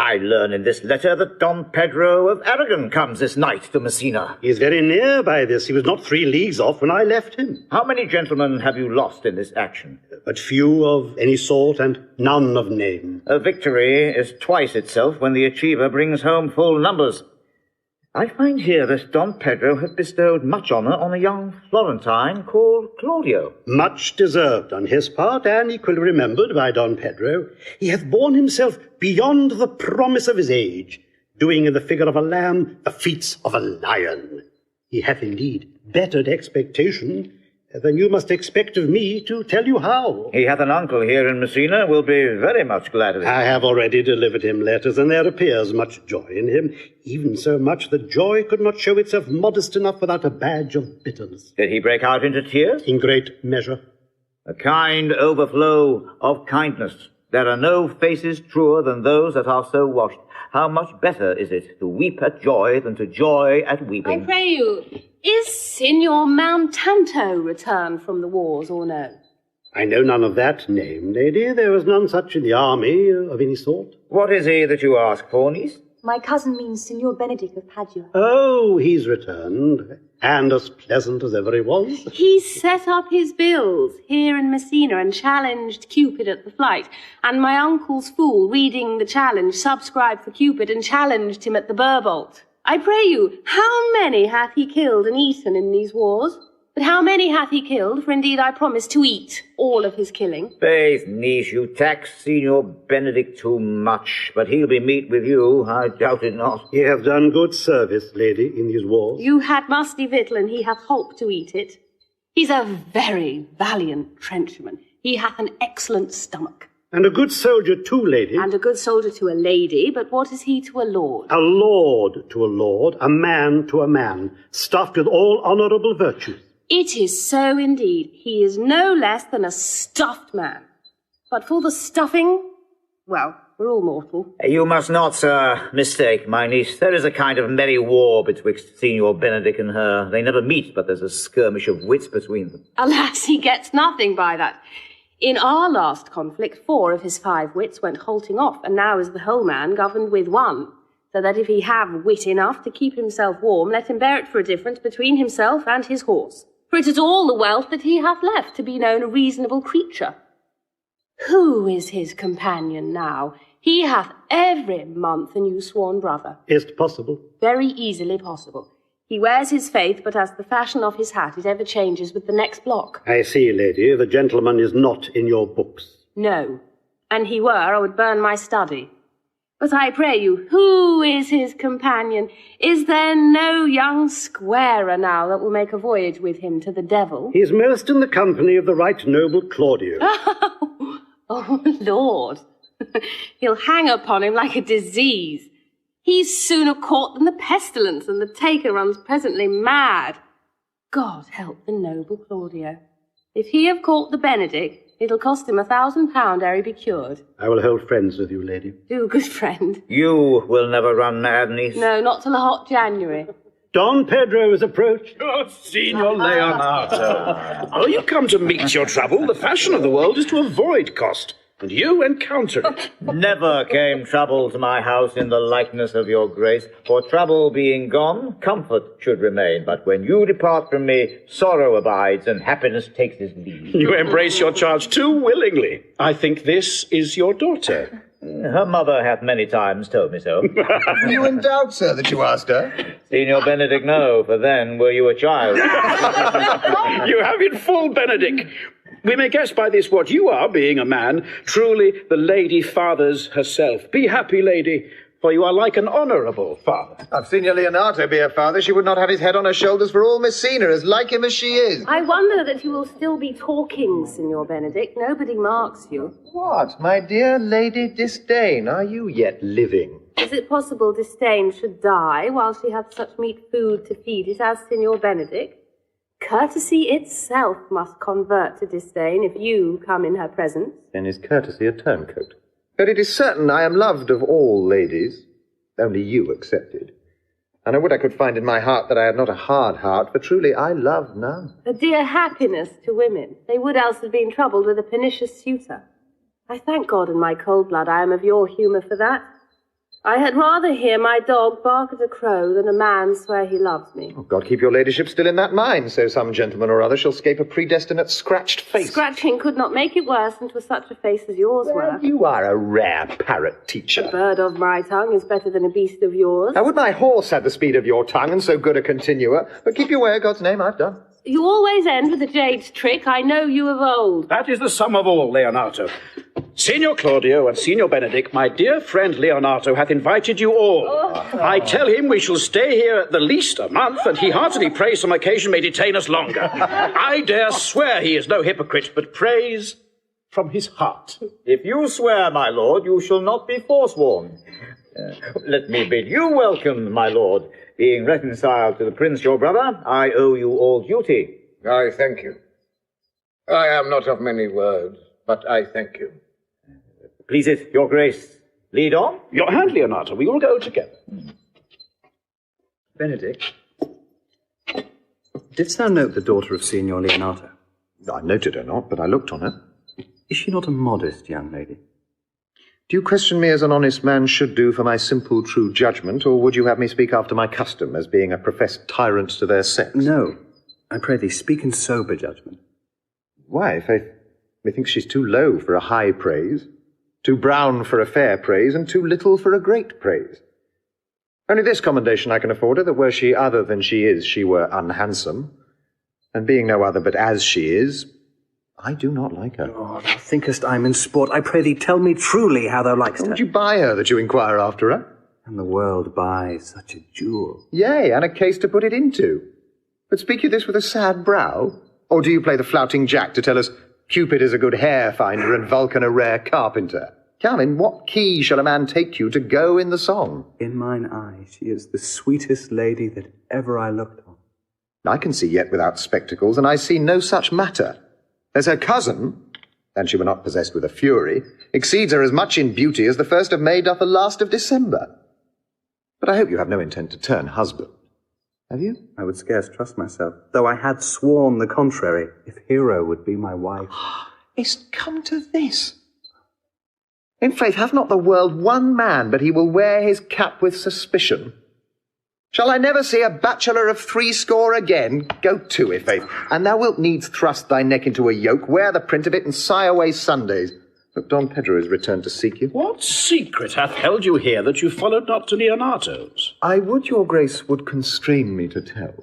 I learn in this letter that Don Pedro of Aragon comes this night to Messina. He is very near by this. He was not 3 leagues off when I left him. How many gentlemen have you lost in this action? But few of any sort, and none of name. A victory is twice itself when the achiever brings home full numbers. I find here that Don Pedro hath bestowed much honour on a young Florentine called Claudio. Much deserved on his part, and equally remembered by Don Pedro. He hath borne himself beyond the promise of his age, doing in the figure of a lamb the feats of a lion. He hath indeed bettered expectation, then you must expect of me to tell you how. He hath an uncle here in Messina, will be very much glad of it. I have already delivered him letters, and there appears much joy in him, even so much that joy could not show itself modest enough without a badge of bitterness. Did he break out into tears? In great measure. A kind overflow of kindness. There are no faces truer than those that are so washed. How much better is it to weep at joy than to joy at weeping? I pray you, is Signor Mountanto returned from the wars or no? I know none of that name, lady. There was none such in the army of any sort. What is he that you ask for, niece? My cousin means Signor Benedick of Padua. Oh, he's returned, and as pleasant as ever he was. He set up his bills here in Messina and challenged Cupid at the flight, and my uncle's fool, reading the challenge, subscribed for Cupid and challenged him at the Burbolt. I pray you, how many hath he killed and eaten in these wars? But how many hath he killed? For indeed I promise to eat all of his killing. Faith, niece, you tax Signor Benedick too much, but he'll be meet with you, I doubt it not. He hath done good service, lady, in these wars. You had musty victual, and he hath holp to eat it. He's a very valiant trenchman. He hath an excellent stomach. And a good soldier too, lady. And a good soldier to a lady, but what is he to a lord? A lord to a lord, a man to a man, stuffed with all honourable virtues. It is so indeed. He is no less than a stuffed man. But for the stuffing, well, we're all mortal. You must not, sir, mistake, my niece. There is a kind of merry war betwixt Signor Benedick and her. They never meet, but there's a skirmish of wits between them. Alas, he gets nothing by that. In our last conflict, 4 of his 5 wits went halting off, and now is the whole man governed with 1. So that if he have wit enough to keep himself warm, let him bear it for a difference between himself and his horse. For it is all the wealth that he hath left to be known a reasonable creature. Who is his companion now? He hath every month a new sworn brother. Is't possible? Very easily possible. He wears his faith, but as the fashion of his hat, it ever changes with the next block. I see, lady. The gentleman is not in your books. No. And he were, I would burn my study. But I pray you, who is his companion? Is there no young squarer now that will make a voyage with him to the devil? He is most in the company of the right noble Claudio. Oh, Lord. He'll hang upon him like a disease. He's sooner caught than the pestilence, and the taker runs presently mad. God help the noble Claudio. If he have caught the Benedick, it'll cost him £1,000 ere he be cured. I will hold friends with you, lady. Do, good friend. You will never run mad, niece. No, not till a hot January. Don Pedro is approached. Oh, Signor Leonato. Oh, you come to meet your trouble. The fashion of the world is to avoid cost, and you encounter it. Never came trouble to my house in the likeness of your grace. For trouble being gone, comfort should remain. But when you depart from me, sorrow abides, and happiness takes its leave. You embrace your charge too willingly. I think this is your daughter. Her mother hath many times told me so. Were you in doubt, sir, that you asked her? Signor Benedick, no, for then were you a child. You have it full, Benedick. We may guess by this what you are, being a man, truly the lady father's herself. Be happy, lady, for you are like an honourable father. If Signor Leonato be a father, she would not have his head on her shoulders for all Messina, as like him as she is. I wonder that you will still be talking, Signor Benedick. Nobody marks you. What, my dear Lady Disdain, are you yet living? Is it possible Disdain should die while she hath such meat food to feed it as Signor Benedick? Courtesy itself must convert to disdain if you come in her presence. Then is courtesy a turncoat? But it is certain I am loved of all ladies, only you excepted. And I would I could find in my heart that I had not a hard heart, for truly I love none. A dear happiness to women. They would else have been troubled with a pernicious suitor. I thank God in my cold blood I am of your humour for that. I had rather hear my dog bark at a crow than a man swear he loves me. Oh, God keep your ladyship still in that mind, so some gentleman or other shall scape a predestinate scratched face. Scratching could not make it worse than 'twas such a face as yours were. You are a rare parrot teacher. A bird of my tongue is better than a beast of yours. How would my horse have the speed of your tongue and so good a continuer? But keep your way, God's name, I've done. You always end with a jade's trick. I know you of old. That is the sum of all, Leonato. Signor Claudio and Signor Benedick, my dear friend Leonato hath invited you all. I tell him we shall stay here at the least a month, and he heartily prays some occasion may detain us longer. I dare swear he is no hypocrite, but prays from his heart. If you swear, my lord, you shall not be forsworn. Let me bid you welcome, my lord. Being reconciled to the prince your brother, I owe you all duty. I thank you. I am not of many words, but I thank you. Please it, your grace. Lead on. Your hand, Leonato. We will go together. Benedick, didst thou note the daughter of Signor Leonato? I noted her not, but I looked on her. Is she not a modest young lady? Do you question me as an honest man should do for my simple true judgment, or would you have me speak after my custom, as being a professed tyrant to their sex? No. I pray thee, speak in sober judgment. Why, faith, methinks she's too low for a high praise, too brown for a fair praise, and too little for a great praise. Only this commendation I can afford her, that were she other than she is, she were unhandsome, and being no other but as she is, I do not like her. Oh, thou thinkest I'm in sport. I pray thee, tell me truly how thou likest her. Would you buy her that you inquire after her? And the world buys such a jewel. Yea, and a case to put it into. But speak you this with a sad brow? Or do you play the flouting jack to tell us Cupid is a good hair finder and Vulcan a rare carpenter? Come, in what key shall a man take you to go in the song? In mine eye she is the sweetest lady that ever I looked on. I can see yet without spectacles, and I see no such matter. As her cousin, and she were not possessed with a fury, exceeds her as much in beauty as the 1st of May doth the last of December. But I hope you have no intent to turn husband. Have you? I would scarce trust myself, though I had sworn the contrary, if Hero would be my wife. Is't come to this? In faith, hath not the world one man, but he will wear his cap with suspicion? Shall I never see a bachelor of threescore again? Go to, i' faith, and thou wilt needs thrust thy neck into a yoke, wear the print of it, and sigh away Sundays. Look, Don Pedro is returned to seek you. What secret hath held you here that you followed not to Leonato's? I would your grace would constrain me to tell.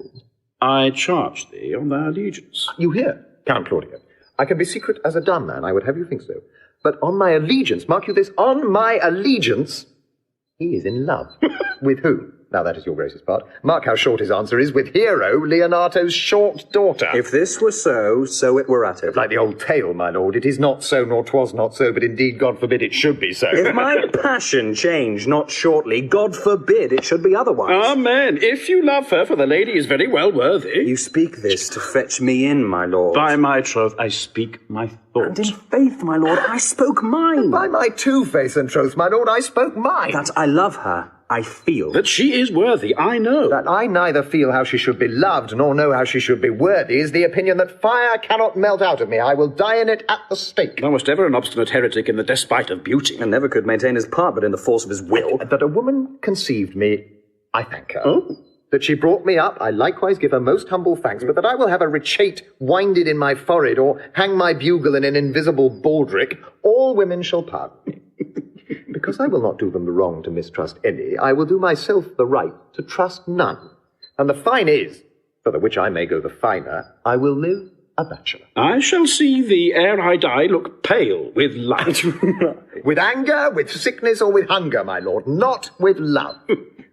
I charge thee on thy allegiance. You hear, Count Claudio. I can be secret as a dumb man, I would have you think so. But on my allegiance, mark you this, on my allegiance, he is in love. With whom? Now that is your grace's part. Mark how short his answer is. With Hero, Leonato's short daughter. If this were so, so it were at it. Like the old tale, my lord. It is not so, nor 'twas not so, but indeed, God forbid, it should be so. If my passion change not shortly, God forbid it should be otherwise. Amen. If you love her, for the lady is very well worthy. You speak this to fetch me in, my lord. By my troth, I speak my thoughts. And in faith, my lord, I spoke mine. By my two faith and troth, my lord, I spoke mine. That I love her, I feel. That she is worthy, I know. That I neither feel how she should be loved, nor know how she should be worthy, is the opinion that fire cannot melt out of me. I will die in it at the stake. Thou wast ever an obstinate heretic in the despite of beauty. And never could maintain his part but in the force of his will. That a woman conceived me, I thank her. Oh? That she brought me up, I likewise give her most humble thanks, but that I will have a rechate winded in my forehead, or hang my bugle in an invisible baldric, all women shall pardon me. Because I will not do them the wrong to mistrust any, I will do myself the right to trust none. And the fine is, for the which I may go the finer, I will live a bachelor. I shall see thee, ere I die, look pale with light. With anger, with sickness, or with hunger, my lord, not with love.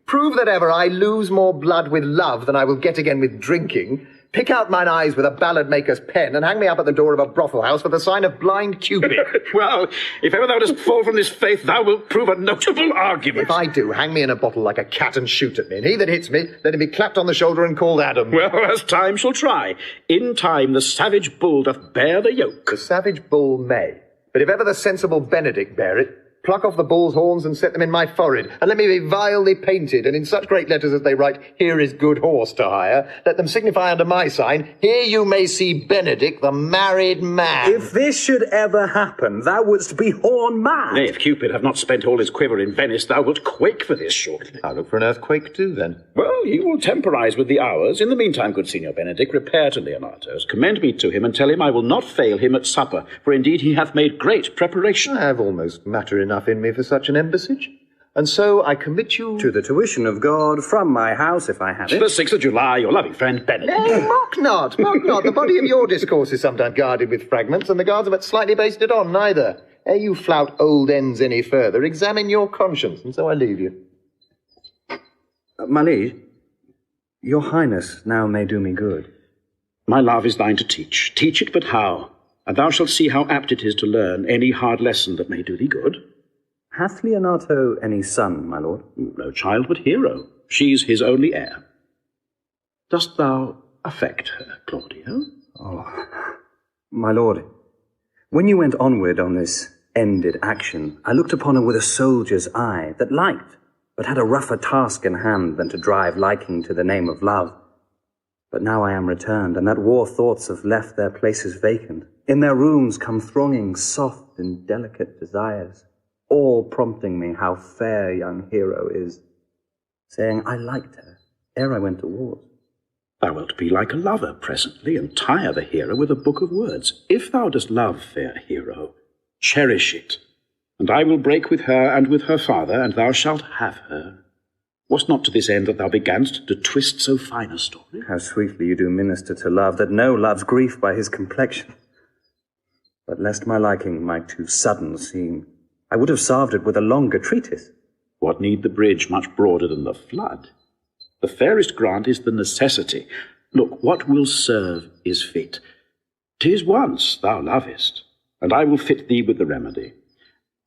Prove that ever I lose more blood with love than I will get again with drinking. Pick out mine eyes with a ballad-maker's pen, and hang me up at the door of a brothel house for the sign of blind Cupid. Well, if ever thou dost fall from this faith, thou wilt prove a notable argument. If I do, hang me in a bottle like a cat and shoot at me, and he that hits me, let him be clapped on the shoulder and called Adam. Well, as time shall try. In time the savage bull doth bear the yoke. The savage bull may, but if ever the sensible Benedick bear it, Pluck off the bull's horns and set them in my forehead, and let me be vilely painted, and in such great letters as they write, here is good horse to hire, let them signify under my sign, here you may see Benedick, the married man. If this should ever happen, thou wouldst be horn mad. Nay, if Cupid have not spent all his quiver in Venice, thou wilt quake for this shortly. I'll look for an earthquake too, then. Well, he will temporize with the hours. In the meantime, good Signor Benedick, repair to Leonato's, commend me to him, and tell him I will not fail him at supper, for indeed he hath made great preparation. I have almost matter enough in me for such an embassage, and so I commit you To the tuition of God, from my house, if I have it. The 6th of July, your loving friend Benedick. Nay, mock not, mock not. The body of your discourse is sometimes guarded with fragments, and the guards are but slightly basted on, neither. Ere you flout old ends any further, examine your conscience, and so I leave you. My liege, your highness now may do me good. My love is thine to teach. Teach it but how, and thou shalt see how apt it is to learn any hard lesson that may do thee good. Hath Leonato any son, my lord? No child but Hero. She's his only heir. Dost thou affect her, Claudio? Oh, my lord, when you went onward on this ended action, I looked upon her with a soldier's eye that liked, but had a rougher task in hand than to drive liking to the name of love. But now I am returned, and that war thoughts have left their places vacant. In their rooms come thronging soft and delicate desires, all prompting me how fair young Hero is, saying I liked her ere I went to wars. Thou wilt be like a lover presently, and tire the hero with a book of words. If thou dost love fair Hero, cherish it, and I will break with her and with her father, and thou shalt have her. Was not to this end that thou beganst to twist so fine a story? How sweetly you do minister to love, that know love's grief by his complexion. But lest my liking might too sudden seem, I would have salved it with a longer treatise. What need the bridge much broader than the flood? The fairest grant is the necessity. Look, what will serve is fit. 'Tis once thou lovest, and I will fit thee with the remedy.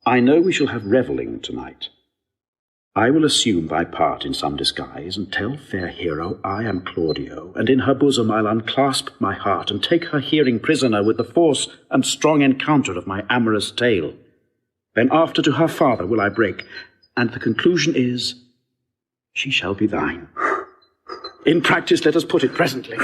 I know we shall have revelling tonight. I will assume thy part in some disguise, and tell fair Hero I am Claudio, and in her bosom I'll unclasp my heart, and take her hearing prisoner with the force and strong encounter of my amorous tale. Then after to her father will I break, and the conclusion is, she shall be thine. In practice let us put it presently.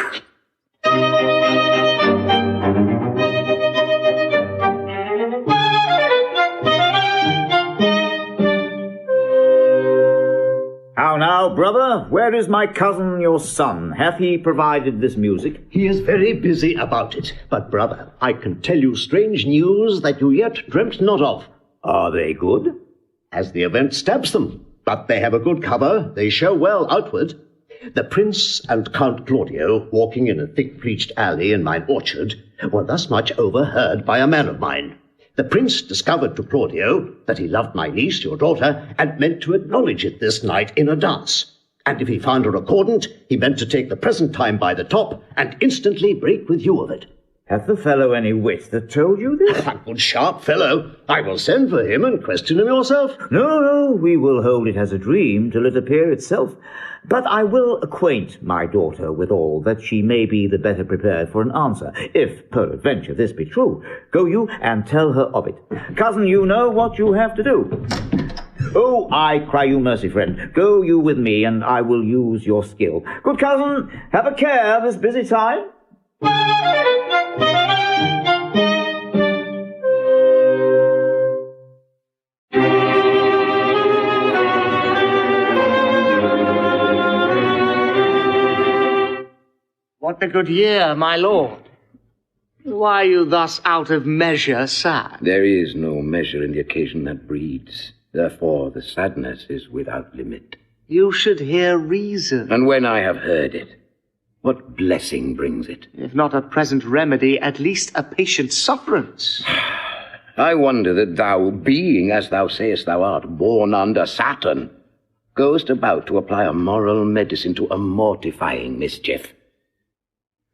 How now, brother? Where is my cousin, your son? Hath he provided this music? He is very busy about it. But, brother, I can tell you strange news that you yet dreamt not of. Are they good? As the event stabs them. But they have a good cover. They show well outward. The Prince and Count Claudio, walking in a thick-pleached alley in mine orchard, were thus much overheard by a man of mine. The Prince discovered to Claudio that he loved my niece, your daughter, and meant to acknowledge it this night in a dance. And if he found her accordant, he meant to take the present time by the top and instantly break with you of it. Hath the fellow any wit that told you this? A good sharp fellow. I will send for him and question him yourself. No, we will hold it as a dream till it appear itself. But I will acquaint my daughter with all, that she may be the better prepared for an answer, if peradventure this be true. Go you and tell her of it. Cousin, you know what you have to do. Oh, I cry you mercy, friend. Go you with me, and I will use your skill. Good cousin, have a care this busy time. What a good year, my lord. Why are you thus out of measure sad? There is no measure in the occasion that breeds. Therefore the sadness is without limit. You should hear reason. And when I have heard it, what blessing brings it? If not a present remedy, at least a patient sufferance. I wonder that thou, being, as thou sayest thou art, born under Saturn, goest about to apply a moral medicine to a mortifying mischief.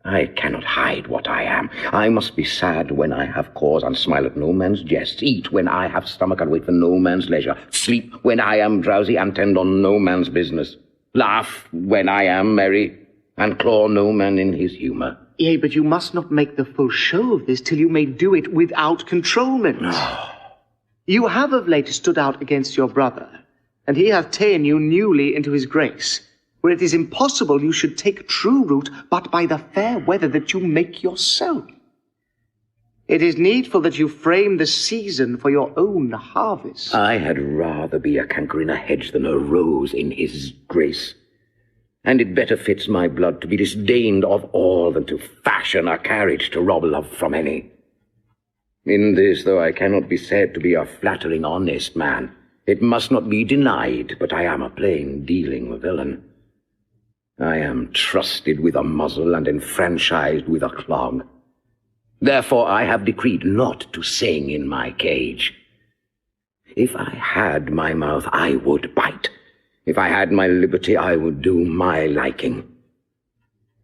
I cannot hide what I am. I must be sad when I have cause and smile at no man's jests, eat when I have stomach and wait for no man's leisure, sleep when I am drowsy and tend on no man's business, laugh when I am merry, and claw no man in his humour. Yea, but you must not make the full show of this till you may do it without controlment. You have of late stood out against your brother, and he hath ta'en you newly into his grace, where it is impossible you should take true root but by the fair weather that you make yourself. It is needful that you frame the season for your own harvest. I had rather be a canker in a hedge than a rose in his grace. And it better fits my blood to be disdained of all than to fashion a carriage to rob love from any. In this, though I cannot be said to be a flattering honest man, it must not be denied, but I am a plain-dealing villain. I am trusted with a muzzle and enfranchised with a clog. Therefore I have decreed not to sing in my cage. If I had my mouth, I would bite. If I had my liberty, I would do my liking.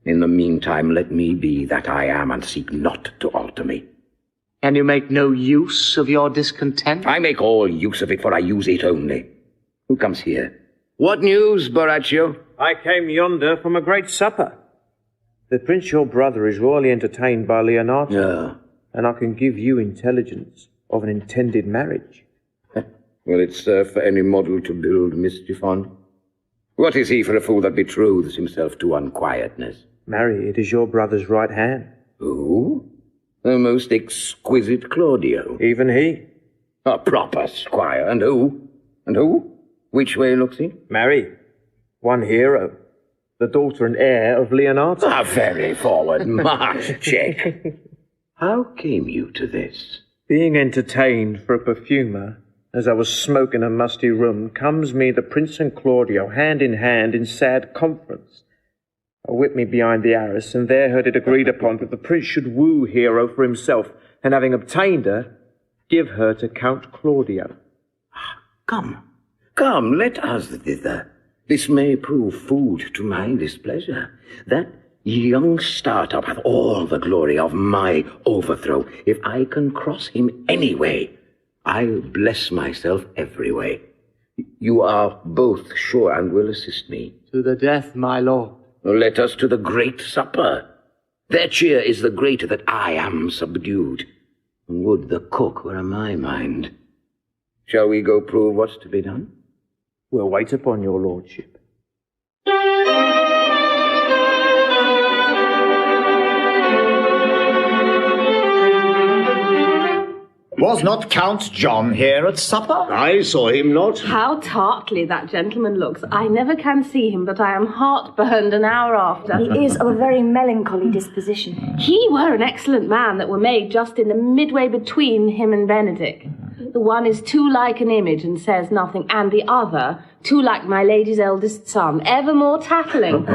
In the meantime, let me be that I am, and seek not to alter me. Can you make no use of your discontent? I make all use of it, for I use it only. Who comes here? What news, Borachio? I came yonder from a great supper. The prince your brother is royally entertained by Leonato, and I can give you intelligence of an intended marriage. Will it serve for any model to build mischief on? What is he for a fool that betroths himself to unquietness? Marry, it is your brother's right hand. Who? The most exquisite Claudio. Even he. A proper squire. And who? And who? Which way looks he? Marry, one Hero, the daughter and heir of Leonato. A very forward march, check. How came you to this? Being entertained for a perfumer, as I was smoking in a musty room, comes me the prince and Claudio hand in sad conference. I whipped me behind the arras, and there heard it agreed upon that the prince should woo Hero for himself, and having obtained her, give her to Count Claudio. Come, let us thither. This may prove food to my displeasure. That young startup hath all the glory of my overthrow. If I can cross him any way, I'll bless myself every way. You are both sure and will assist me. To the death, my lord. Let us to the great supper. Their cheer is the greater that I am subdued. Would the cook were of my mind. Shall we go prove what's to be done? We'll wait upon your lordship. Was not Count John here at supper? I saw him not. How tartly that gentleman looks. I never can see him, but I am heartburned an hour after. He is of a very melancholy disposition. He were an excellent man that were made just in the midway between him and Benedick. The one is too like an image and says nothing, and the other too like my lady's eldest son, ever more tattling.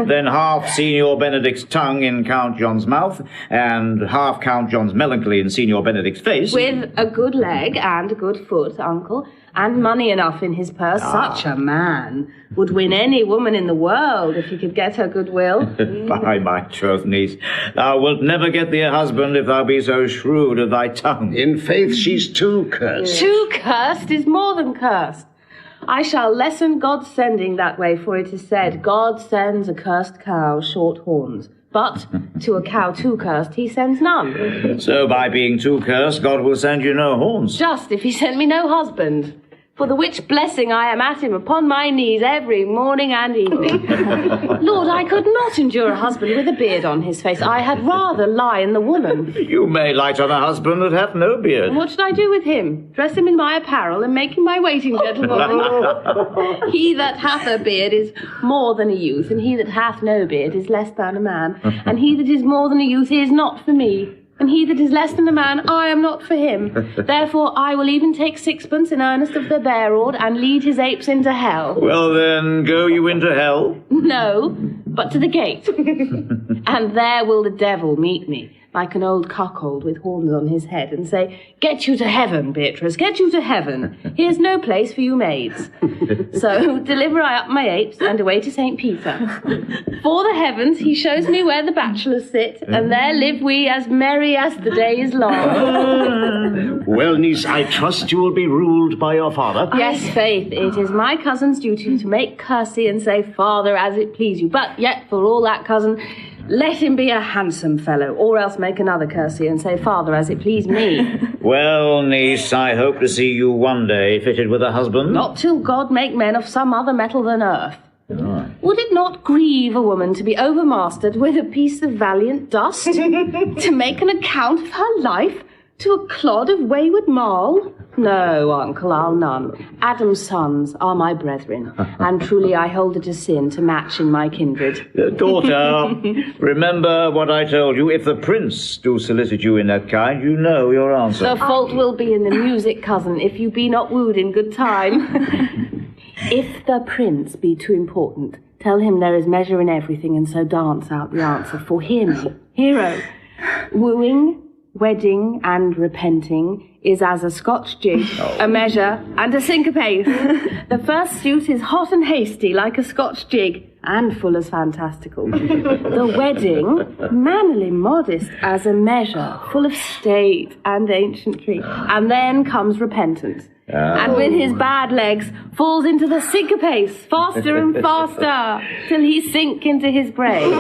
Then half Signor Benedick's tongue in Count John's mouth, and half Count John's melancholy in Signor Benedick's face. With a good leg and a good foot, uncle, and money enough in his purse. Such a man would win any woman in the world if he could get her goodwill. By my troth, niece, thou wilt never get thee a husband if thou be so shrewd of thy tongue. In faith, she's too cursed. Too cursed is more than cursed. I shall lessen God's sending that way, for it is said, God sends a cursed cow short horns. But to a cow too cursed, he sends none. So by being too cursed, God will send you no horns. Just if he sent me no husband. For the which blessing I am at him upon my knees every morning and evening. Lord, I could not endure a husband with a beard on his face. I had rather lie in the woman. You may light on a husband that hath no beard. And what should I do with him? Dress him in my apparel and make him my waiting gentleman? He that hath a beard is more than a youth, and he that hath no beard is less than a man. And he that is more than a youth is not for me. And he that is less than a man, I am not for him. Therefore I will even take sixpence in earnest of the bear-rod, and lead his apes into hell. Well then, go you into hell? No, but to the gate. And there will the devil meet me, like an old cuckold with horns on his head, and say, get you to heaven, Beatrice, get you to heaven. Here's no place for you maids. So deliver I up my apes, and away to St. Peter. For the heavens, he shows me where the bachelors sit, and there live we as merry as the day is long. Well, niece, I trust you will be ruled by your father. Yes, faith, it is my cousin's duty to make courtesy and say, Father, as it please you. But yet, for all that, cousin, Let him be a handsome fellow, or else make another curtsy and say, Father, as it please me. Well, niece, I hope to see you one day fitted with a husband. Not till God make men of some other metal than earth. Oh. Would it not grieve a woman to be overmastered with a piece of valiant dust? To make an account of her life to a clod of wayward marl? No, uncle, I'll none. Adam's sons are my brethren, and truly I hold it a sin to match in my kindred. Daughter, remember what I told you. If the prince do solicit you in that kind, you know your answer. The fault will be in the music, cousin, if you be not wooed in good time. If the prince be too important, tell him there is measure in everything, and so dance out the answer for him. Hero, wooing, wedding, and repenting is as a Scotch jig, a measure, and a syncope. The first suit is hot and hasty like a Scotch jig, and full as fantastical. The wedding, mannerly modest as a measure, full of state and ancientry. And then comes repentance. And with his bad legs falls into the syncopes, faster and faster, till he sink into his grave.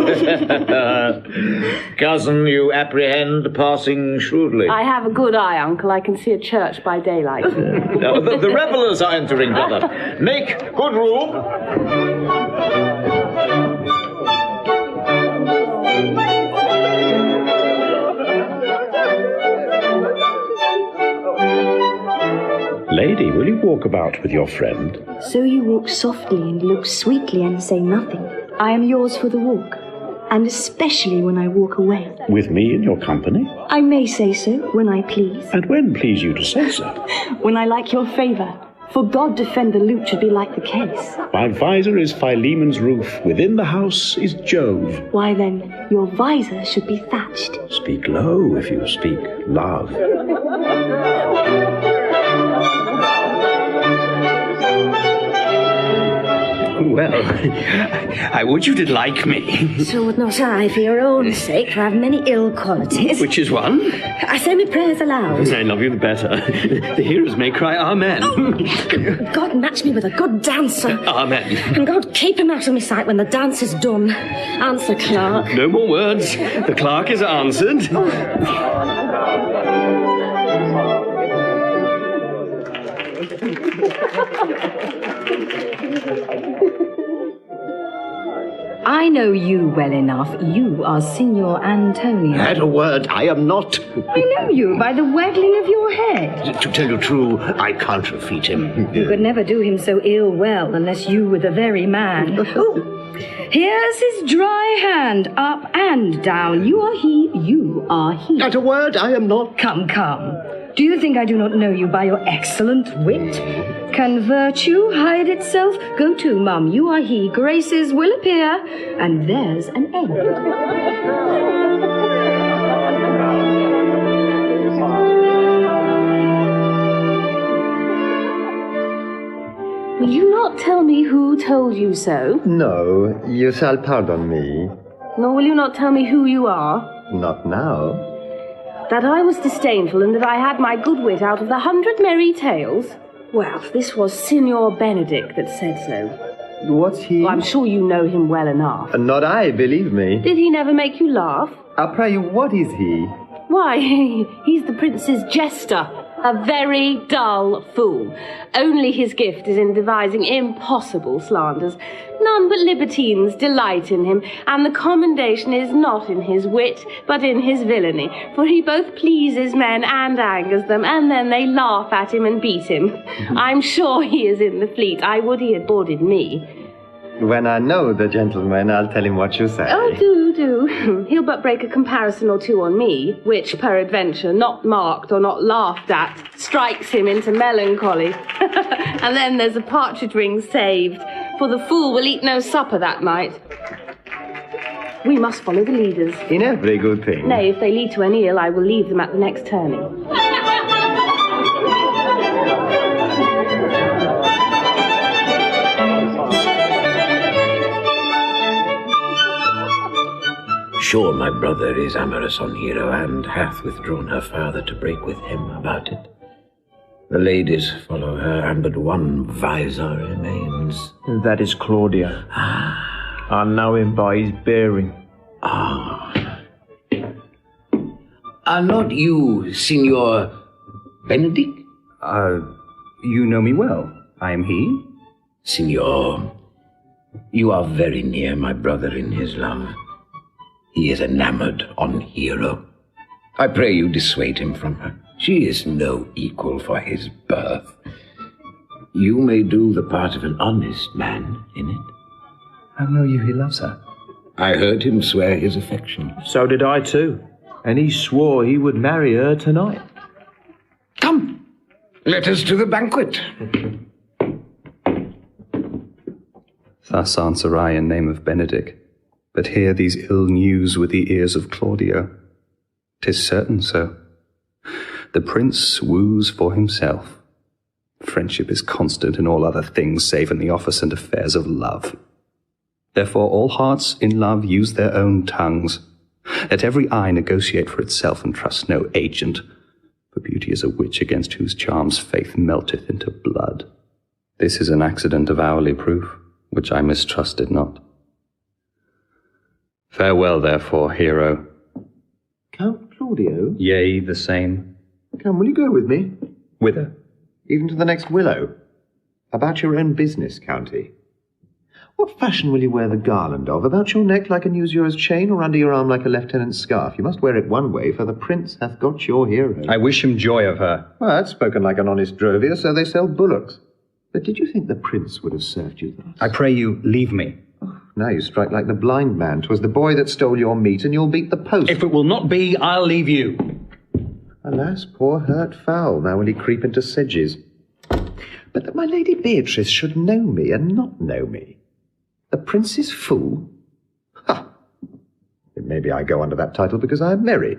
Cousin, you apprehend passing shrewdly. I have a good eye, uncle. I can see a church by daylight. The revellers are entering, brother. Make good room. Lady, will you walk about with your friend? So you walk softly and look sweetly and say nothing. I am yours for the walk, and especially when I walk away. With me in your company? I may say so, when I please. And when please you to say so? When I like your favour. For God defend the lute should be like the case. My visor is Philemon's roof. Within the house is Jove. Why then, your visor should be thatched. Speak low if you speak love. Well, I would you did like me. So would not I, for your own sake, to have many ill qualities. Which is one? I say me prayers aloud. I love you the better. The heroes may cry amen. Oh, God match me with a good dancer. Amen. And God keep him out of my sight when the dance is done. Answer, clerk. No more words. The clerk is answered. I know you well enough. You are Signor Antonio. At a word, I am not. I know you by the waggling of your head. To tell you true, I counterfeit him. You could never do him so ill well unless you were the very man. Oh, here's his dry hand, up and down. You are he, you are he. At a word, I am not. Come, come. Do you think I do not know you by your excellent wit? Can virtue hide itself? Go to, mum, you are he. Graces will appear, and there's an end. Will you not tell me who told you so? No, you shall pardon me. Nor will you not tell me who you are? Not now. That I was disdainful and that I had my good wit out of the 100 merry tales? Well, this was Signor Benedick that said so. What's he? Well, I'm sure you know him well enough. Not I, believe me. Did he never make you laugh? I pray you, what is he? Why, he's the prince's jester. A very dull fool. Only his gift is in devising impossible slanders. None but libertines delight in him, and the commendation is not in his wit, but in his villainy. For he both pleases men and angers them, and then they laugh at him and beat him. I'm sure he is in the fleet. I would he had boarded me. When I know the gentleman, I'll tell him what you say. Oh, do. He'll but break a comparison or two on me, which, peradventure, not marked or not laughed at, strikes him into melancholy. And then there's a partridge ring saved, for the fool will eat no supper that night. We must follow the leaders. In every good thing. Nay, if they lead to any ill, I will leave them at the next turning. Sure my brother is amorous on Hero, and hath withdrawn her father to break with him about it. The ladies follow her, and but one visor remains. That is Claudio. I know him by his bearing. Ah. Are not you Signor Benedick? You know me well. I am he. Signor, you are very near my brother in his love. He is enamored on Hero. I pray you dissuade him from her. She is no equal for his birth. You may do the part of an honest man in it. How know you he loves her? I heard him swear his affection. So did I too. And he swore he would marry her tonight. Come, let us to the banquet. Thus answer I in name of Benedick, but hear these ill news with the ears of Claudio. 'Tis certain so. The prince woos for himself. Friendship is constant in all other things save in the office and affairs of love. Therefore all hearts in love use their own tongues. Let every eye negotiate for itself and trust no agent, for beauty is a witch against whose charms faith melteth into blood. This is an accident of hourly proof, which I mistrusted not. Farewell, therefore, Hero. Count Claudio? Yea, the same. Come, will you go with me? Whither? Even to the next willow. About your own business, County. What fashion will you wear the garland of? About your neck like a New Year's chain, or under your arm like a lieutenant's scarf? You must wear it one way, for the prince hath got your hero. I wish him joy of her. Well, that's spoken like an honest drovier, so they sell bullocks. But did you think the prince would have served you thus? I pray you, leave me. Oh, now you strike like the blind man. 'Twas the boy that stole your meat, and you'll beat the post. If it will not be, I'll leave you. Alas, poor hurt fowl, now will he creep into sedges. But that my lady Beatrice should know me and not know me. The prince's fool? Ha! It may be I go under that title because I am merry.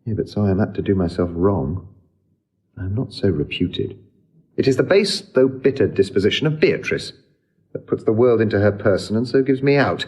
Yeah, but so I am apt to do myself wrong. I am not so reputed. It is the base, though bitter, disposition of Beatrice that puts the world into her person and so gives me out.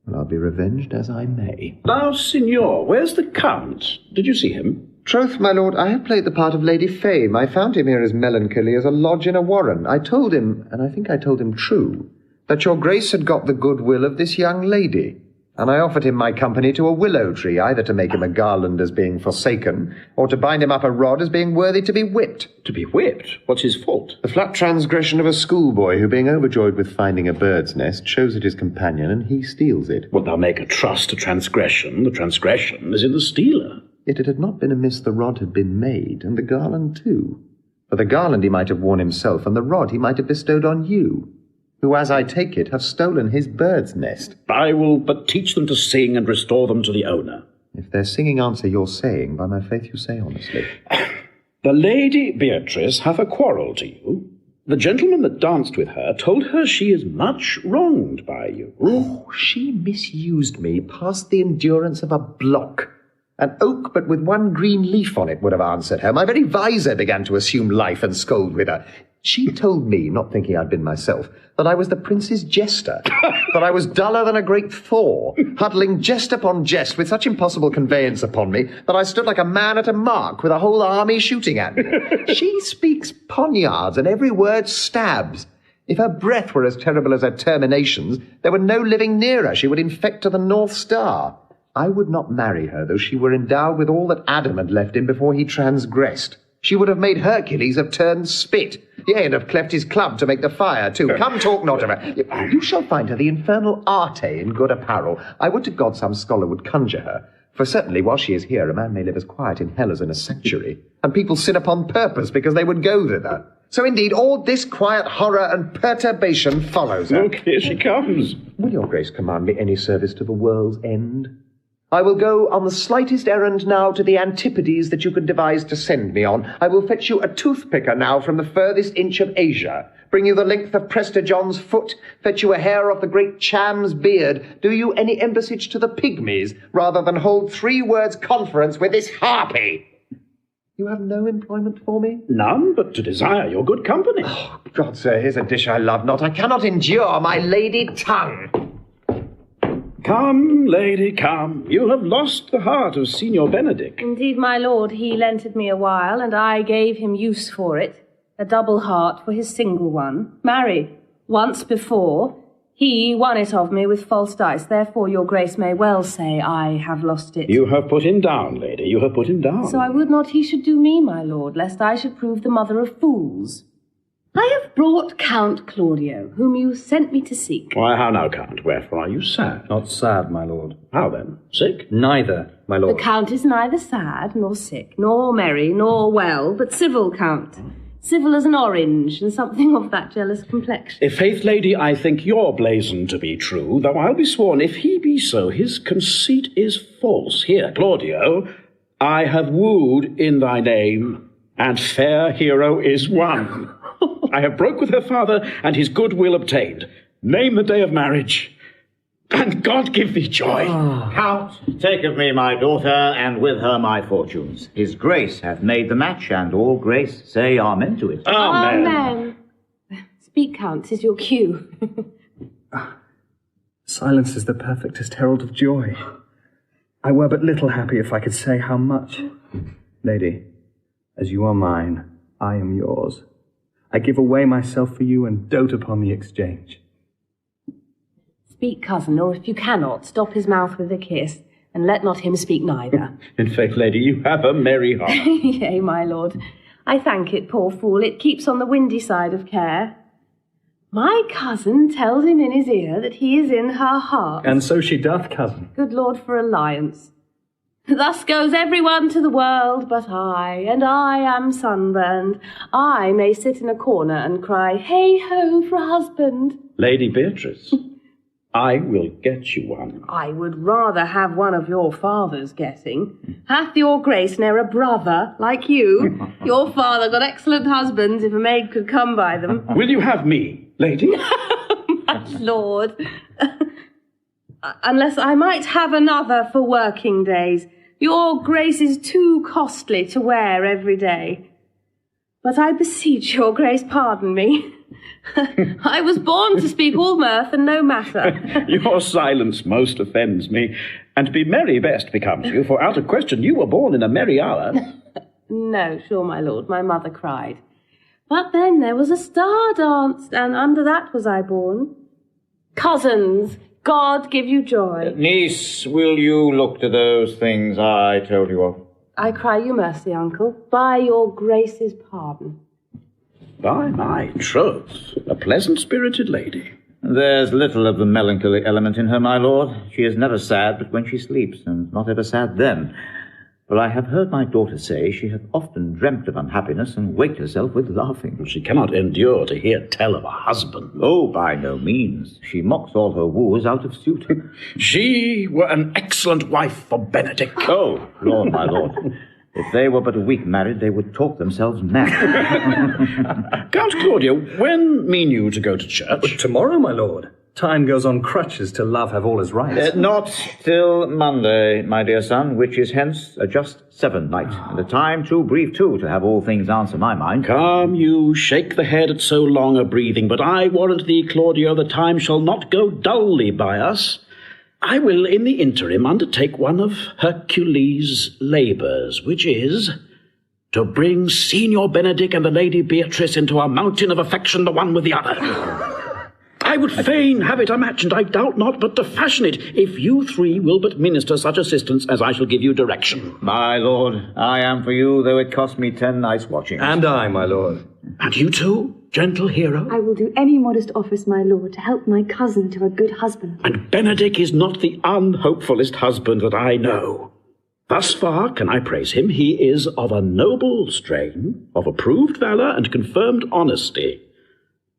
And I'll be revenged as I may. Now, Signor, where's the Count? Did you see him? Troth, my lord, I have played the part of Lady Fame. I found him here as melancholy as a lodge in a warren. I told him, and I think I told him true, that your grace had got the goodwill of this young lady, and I offered him my company to a willow tree, either to make him a garland as being forsaken, or to bind him up a rod as being worthy to be whipped. To be whipped? What's his fault? The flat transgression of a schoolboy who, being overjoyed with finding a bird's nest, shows it his companion, and he steals it. Well, thou make a trust to transgression. The transgression is in the stealer. Yet it had not been amiss the rod had been made, and the garland too. For the garland he might have worn himself, and the rod he might have bestowed on you, who, as I take it, have stolen his bird's nest. I will but teach them to sing and restore them to the owner. If their singing answer your saying, by my faith you say honestly. The Lady Beatrice hath a quarrel to you. The gentleman that danced with her told her she is much wronged by you. Oh, she misused me past the endurance of a block. An oak, but with one green leaf on it, would have answered her. My very visor began to assume life and scold with her. She told me, not thinking I'd been myself, that I was the prince's jester, that I was duller than a great Thor, huddling jest upon jest with such impossible conveyance upon me that I stood like a man at a mark with a whole army shooting at me. She speaks poniards, and every word stabs. If her breath were as terrible as her terminations, there were no living near her. She would infect to the North Star. I would not marry her, though she were endowed with all that Adam had left him before he transgressed. She would have made Hercules have turned spit, yea, and have cleft his club to make the fire, too. Come, talk not of her. You shall find her the infernal Arte in good apparel. I would to God some scholar would conjure her. For certainly, while she is here, a man may live as quiet in hell as in a sanctuary, and people sin upon purpose because they would go thither. So indeed, all this quiet horror and perturbation follows her. Look, here she comes. Will your grace command me any service to the world's end? I will go on the slightest errand now to the antipodes that you can devise to send me on. I will fetch you a toothpicker now from the furthest inch of Asia, bring you the length of Prester John's foot, fetch you a hair off the great Cham's beard, do you any embassage to the pygmies, rather than hold 3 words conference with this harpy. You have no employment for me? None, but to desire your good company. Oh, God, sir, here's a dish I love not. I cannot endure my lady tongue. Come, lady, come. You have lost the heart of Signor Benedick. Indeed, my lord, he lent it me a while, and I gave him use for it. A double heart for his single one. Marry, once before, He won it of me with false dice, therefore your grace may well say I have lost it. You have put him down, lady, you have put him down. So I would not he should do me, my lord, lest I should prove the mother of fools. I have brought Count Claudio, whom you sent me to seek. Why, how now, Count? Wherefore are you sad? Not sad, my lord. How then? Sick? Neither, my lord. The Count is neither sad, nor sick, nor merry, nor well, but civil, Count. Civil as an orange, and something of that jealous complexion. If faith, lady, I think your blazon to be true, though I'll be sworn, if he be so, his conceit is false. Here, Claudio, I have wooed in thy name, and fair Hero is won. I have broke with her father, and his good will obtained. Name the day of marriage, and God give thee joy. Count, take of me my daughter, and with her my fortunes. His grace hath made the match, and all grace say amen to it. Amen. Amen. Speak, Count, 'tis your cue. Silence is the perfectest herald of joy. I were but little happy if I could say how much. Lady, as you are mine, I am yours. I give away myself for you and dote upon the exchange. Speak, cousin, or if you cannot, stop his mouth with a kiss, and let not him speak neither. In faith, lady, you have a merry heart. Yea, my lord. I thank it, poor fool. It keeps on the windy side of care. My cousin tells him in his ear that he is in her heart. And so she doth, cousin. Good Lord for alliance. Thus goes everyone to the world but I, and I am sunburned. I may sit in a corner and cry, hey-ho for a husband. Lady Beatrice, I will get you one. I would rather have one of your father's getting. Hath your grace ne'er a brother like you? Your father got excellent husbands if a maid could come by them. Will you have me, lady? My lord. Unless I might have another for working days. Your grace is too costly to wear every day. But I beseech your grace pardon me. I was born to speak all mirth and no matter. Your silence most offends me, and be merry best becomes you, for out of question you were born in a merry hour. No, sure, my lord, my mother cried. But then there was a star dance, and under that was I born. Cousins, God give you joy. Niece, will you look to those things I told you of? I cry you mercy, uncle, by your grace's pardon. By my troth, a pleasant-spirited lady. There's little of the melancholy element in her, my lord. She is never sad but when she sleeps, and not ever sad then. For I have heard my daughter say she hath often dreamt of unhappiness and waked herself with laughing. She cannot endure to hear tell of a husband. Oh, by no means. She mocks all her wooers out of suit. She were an excellent wife for Benedick. Oh, Lord, my lord. If they were but a week married, they would talk themselves mad. Count Claudio, when mean you to go to church? Tomorrow, my lord. Time goes on crutches till love have all his rights. Not till Monday, my dear son, which is hence a just 7 night, and a time too brief, too, to have all things answer my mind. Come, you shake the head at so long a breathing, but I warrant thee, Claudio, the time shall not go dully by us. I will, in the interim, undertake one of Hercules' labours, which is to bring Signor Benedick and the Lady Beatrice into a mountain of affection, the one with the other. I would fain have it a match, and I doubt not but to fashion it, if you three will but minister such assistance as I shall give you direction. My lord, I am for you, though it cost me 10 nights' watching. And I, my lord. And you too, gentle hero? I will do any modest office, my lord, to help my cousin to a good husband. And Benedick is not the unhopefullest husband that I know. Thus far can I praise him, he is of a noble strain, of approved valour and confirmed honesty.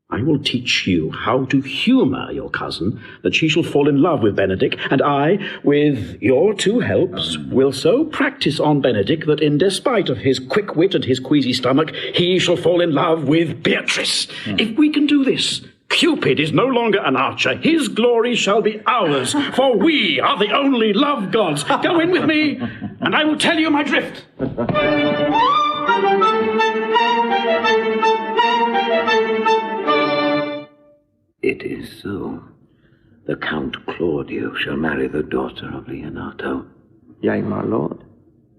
I will teach you how to humour your cousin, that she shall fall in love with Benedick, and I, with your 2 helps, will so practise on Benedick that in despite of his quick wit and his queasy stomach, he shall fall in love with Beatrice. If we can do this, Cupid is no longer an archer. His glory shall be ours, for we are the only love gods. Go in with me, and I will tell you my drift. It is so. The Count Claudio shall marry the daughter of Leonato. Yea, my lord,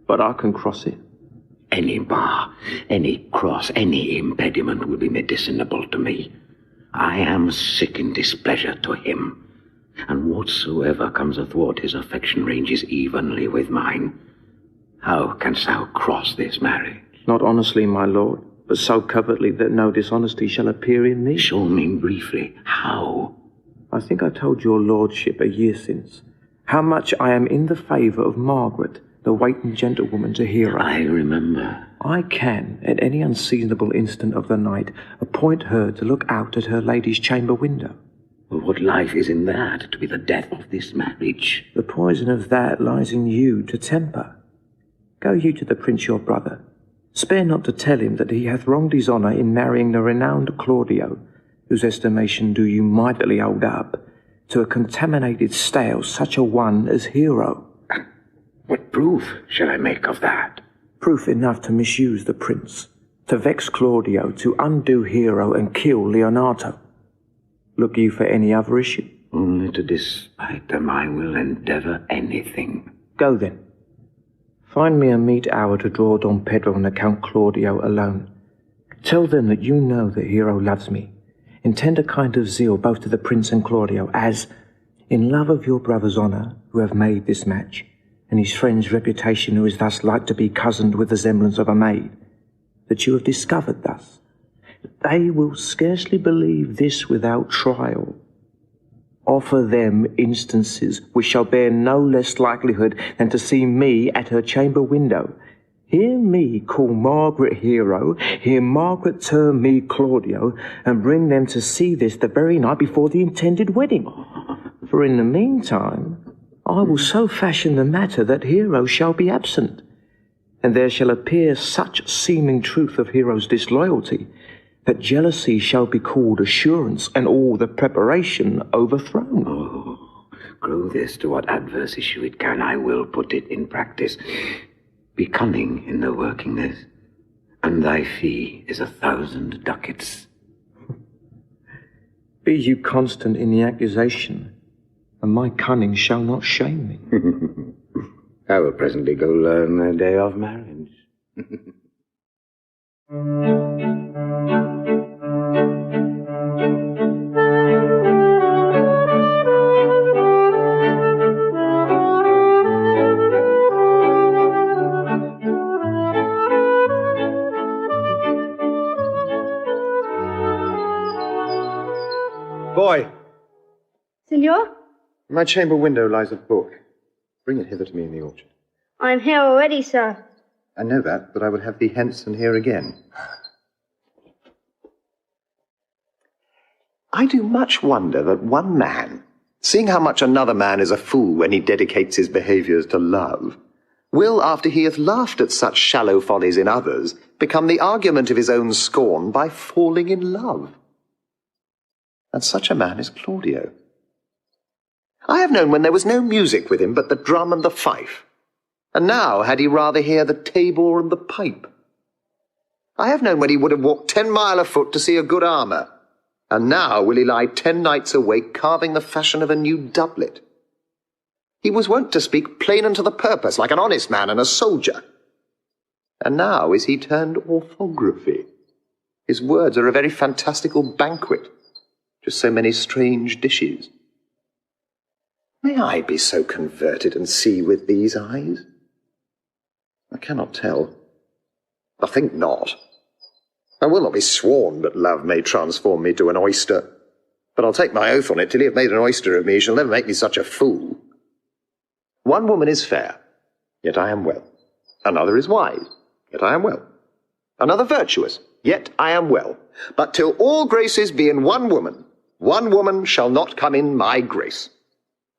but I can cross it. Any bar, any cross, any impediment will be medicinable to me. I am sick in displeasure to him, and whatsoever comes athwart his affection ranges evenly with mine. How canst thou cross this marriage? Not honestly, my lord, but so covertly that no dishonesty shall appear in me. Show me briefly how. I think I told your lordship a year since how much I am in the favour of Margaret, the waiting gentlewoman to Hero. I remember. I can, at any unseasonable instant of the night, appoint her to look out at her lady's chamber window. Well, what life is in that to be the death of this marriage? The poison of that lies in you to temper. Go you to the prince your brother. Spare not to tell him that he hath wronged his honour in marrying the renowned Claudio, whose estimation do you mightily hold up, to a contaminated stale such a one as Hero. What proof shall I make of that? Proof enough to misuse the prince, to vex Claudio, to undo Hero and kill Leonato. Look you for any other issue? Only to despite them I will endeavour anything. Go then. Find me a meet hour to draw Don Pedro and the Count Claudio alone. Tell them that you know that Hero loves me. Intend a kind of zeal both to the prince and Claudio, as, in love of your brother's honour, who have made this match, and his friend's reputation, who is thus like to be cozened with the semblance of a maid, that you have discovered thus. They will scarcely believe this without trial. Offer them instances which shall bear no less likelihood than to see me at her chamber window. Hear me call Margaret Hero, hear Margaret term me Claudio, and bring them to see this the very night before the intended wedding. For in the meantime, I will so fashion the matter that Hero shall be absent, and there shall appear such seeming truth of Hero's disloyalty, that jealousy shall be called assurance, and all the preparation overthrown. Oh, grow this to what adverse issue it can, I will put it in practice. Be cunning in the working this, and thy fee is 1,000 ducats. Be you constant in the accusation, and my cunning shall not shame me. I will presently go learn the day of marriage. Boy! Signor? In my chamber window lies a book. Bring it hither to me in the orchard. I am here already, sir. I know that, but I would have thee hence and here again. I do much wonder that one man, seeing how much another man is a fool when he dedicates his behaviours to love, will, after he hath laughed at such shallow follies in others, become the argument of his own scorn by falling in love. And such a man is Claudio. I have known when there was no music with him but the drum and the fife, and now had he rather hear the tabor and the pipe. I have known when he would have walked 10 mile afoot to see a good armour, and now will he lie 10 nights awake carving the fashion of a new doublet. He was wont to speak plain and to the purpose, like an honest man and a soldier. And now is he turned orthography. His words are a very fantastical banquet, just so many strange dishes. May I be so converted and see with these eyes? I cannot tell. I think not. I will not be sworn that love may transform me to an oyster, but I'll take my oath on it till he have made an oyster of me, he shall never make me such a fool. One woman is fair, yet I am well. Another is wise, yet I am well. Another virtuous, yet I am well. But till all graces be in one woman shall not come in my grace.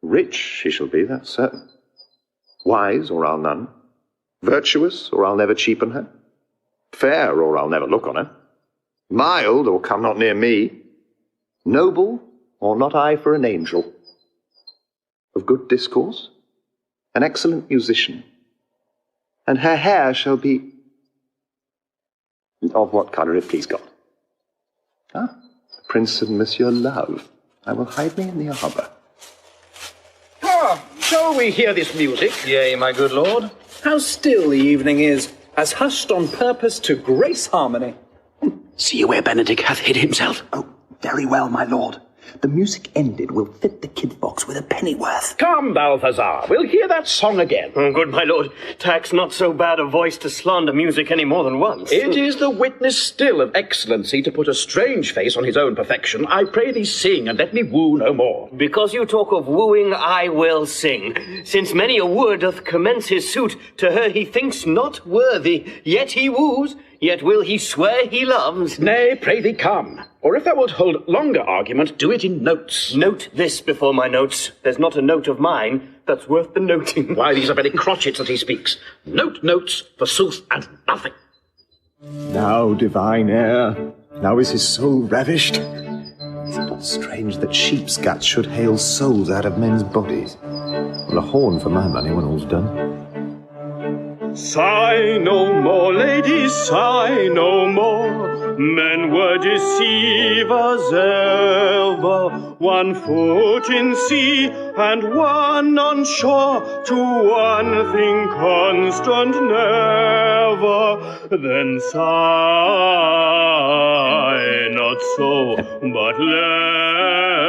Rich she shall be, that's certain. Wise, or I'll none. Virtuous, or I'll never cheapen her. Fair, or I'll never look on her. Mild, or come not near me. Noble, or not I for an angel. Of good discourse, an excellent musician. And her hair shall be... Of what colour it please God? Ah, Prince and Monsieur Love. I will hide me in the arbour. Ah, shall we hear this music? Yea, my good lord. How still the evening is, as hushed on purpose to grace harmony. See you where Benedick hath hid himself. Oh, Very well, my lord. The music ended will fit the kid box with a pennyworth. Come, Balthazar, we'll hear that song again. Oh, good my lord, tax not so bad a voice to slander music any more than once. It is the witness still of excellency to put a strange face on his own perfection. I pray thee sing, and let me woo no more. Because you talk of wooing, I will sing. Since many a wooer doth commence his suit, to her he thinks not worthy, yet he woos, yet will he swear he loves. Nay, pray thee come. Or if thou wilt hold longer argument, do it in notes. Note this before my notes. There's not a note of mine that's worth the noting. Why, these are very crotchets that he speaks. Note notes, forsooth, and nothing. Now, divine heir, now is his soul ravished. Is it not strange that sheep's guts should hale souls out of men's bodies? Well, a horn for my money when all's done. Sigh no more, ladies, sigh no more. Men were deceivers ever. 1 foot in sea and 1 on shore. To one thing constant never. Then sigh not so, but let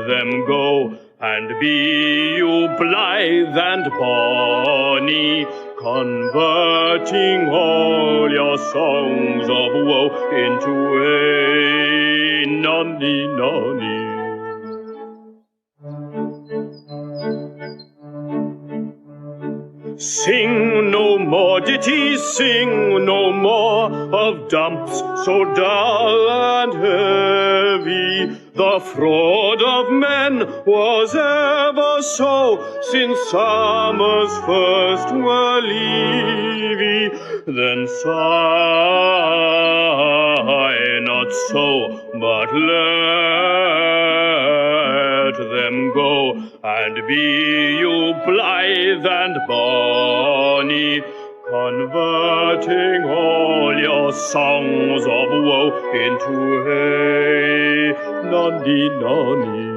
them go. And be you blithe and bonny, converting all your songs of woe into a nonny nonny. Sing no more ditties, sing no more of dumps so dull and heavy. The fraud of men was ever so, since summers first were leavy. Then sigh not so, but let them go, and be you blithe and bonny, converting all your songs of woe into hey, nonny nonny.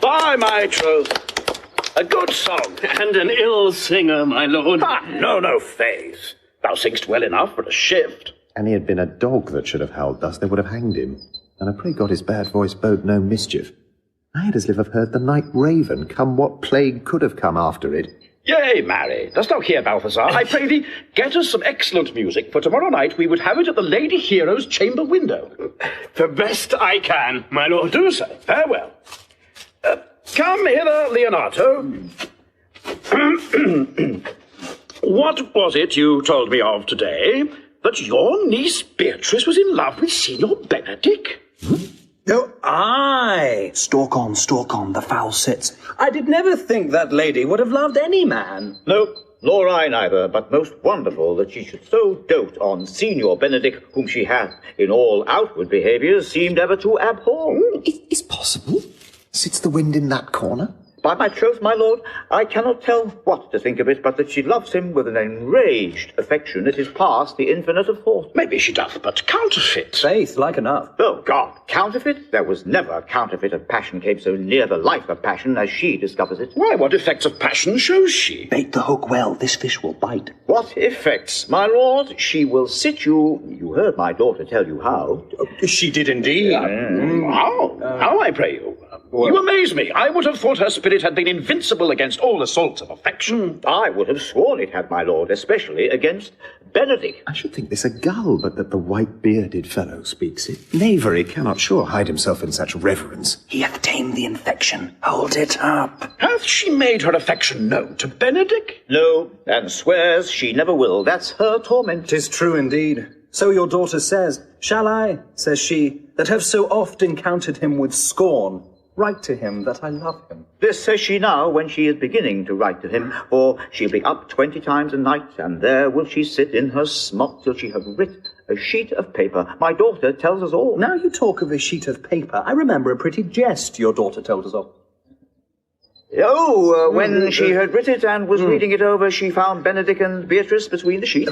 By my troth, a good song. And an ill singer, my lord. Ah, no, faith. Thou sing'st well enough for a shift. And he had been a dog that should have howled thus, they would have hanged him. And I pray God his bad voice bode no mischief. I had as lief have heard the night raven, come what plague could have come after it. Yea, marry, dost thou hear, Balthazar? I pray thee, get us some excellent music, for tomorrow night we would have it at the Lady Hero's chamber window. The best I can, my lord. Do so. Farewell. Come hither, Leonato. What was it you told me of today? That your niece Beatrice was in love with Signor Benedick? Oh, aye. Stalk on, the foul sits. I did never think that lady would have loved any man. No, nor I neither, but most wonderful that she should so dote on Signor Benedick, whom she hath, in all outward behaviours, seemed ever to abhor. Is possible? Sits the wind in that corner? By my troth, my lord, I cannot tell what to think of it, but that she loves him with an enraged affection that is past the infinite of thought. Maybe she doth but counterfeit. Faith, like enough. Oh, God, counterfeit? There was never a counterfeit of passion came so near the life of passion as she discovers it. Why, what effects of passion shows she? Bait the hook well, this fish will bite. What effects, my lord? She will sit you... You heard my daughter tell you how. She did indeed. How, I pray you? You amaze me. I would have thought her spirit had been invincible against all assaults of affection. I would have sworn it had, my lord, especially against Benedick. I should think this a gull, but that the white-bearded fellow speaks it. Knavery cannot sure hide himself in such reverence. He hath tamed the infection. Hold it up. Hath she made her affection known to Benedick? No, and swears she never will. That's her torment. 'Tis true indeed. So your daughter says. Shall I, says she, that have so oft encountered him with scorn, write to him that I love him? This says she now when she is beginning to write to him, for she'll be up 20 times a night, and there will she sit in her smock till she have writ a sheet of paper. My daughter tells us all. Now you talk of a sheet of paper, I remember a pretty jest your daughter told us of. When she had writ it and was reading it over, she found Benedick and Beatrice between the sheets.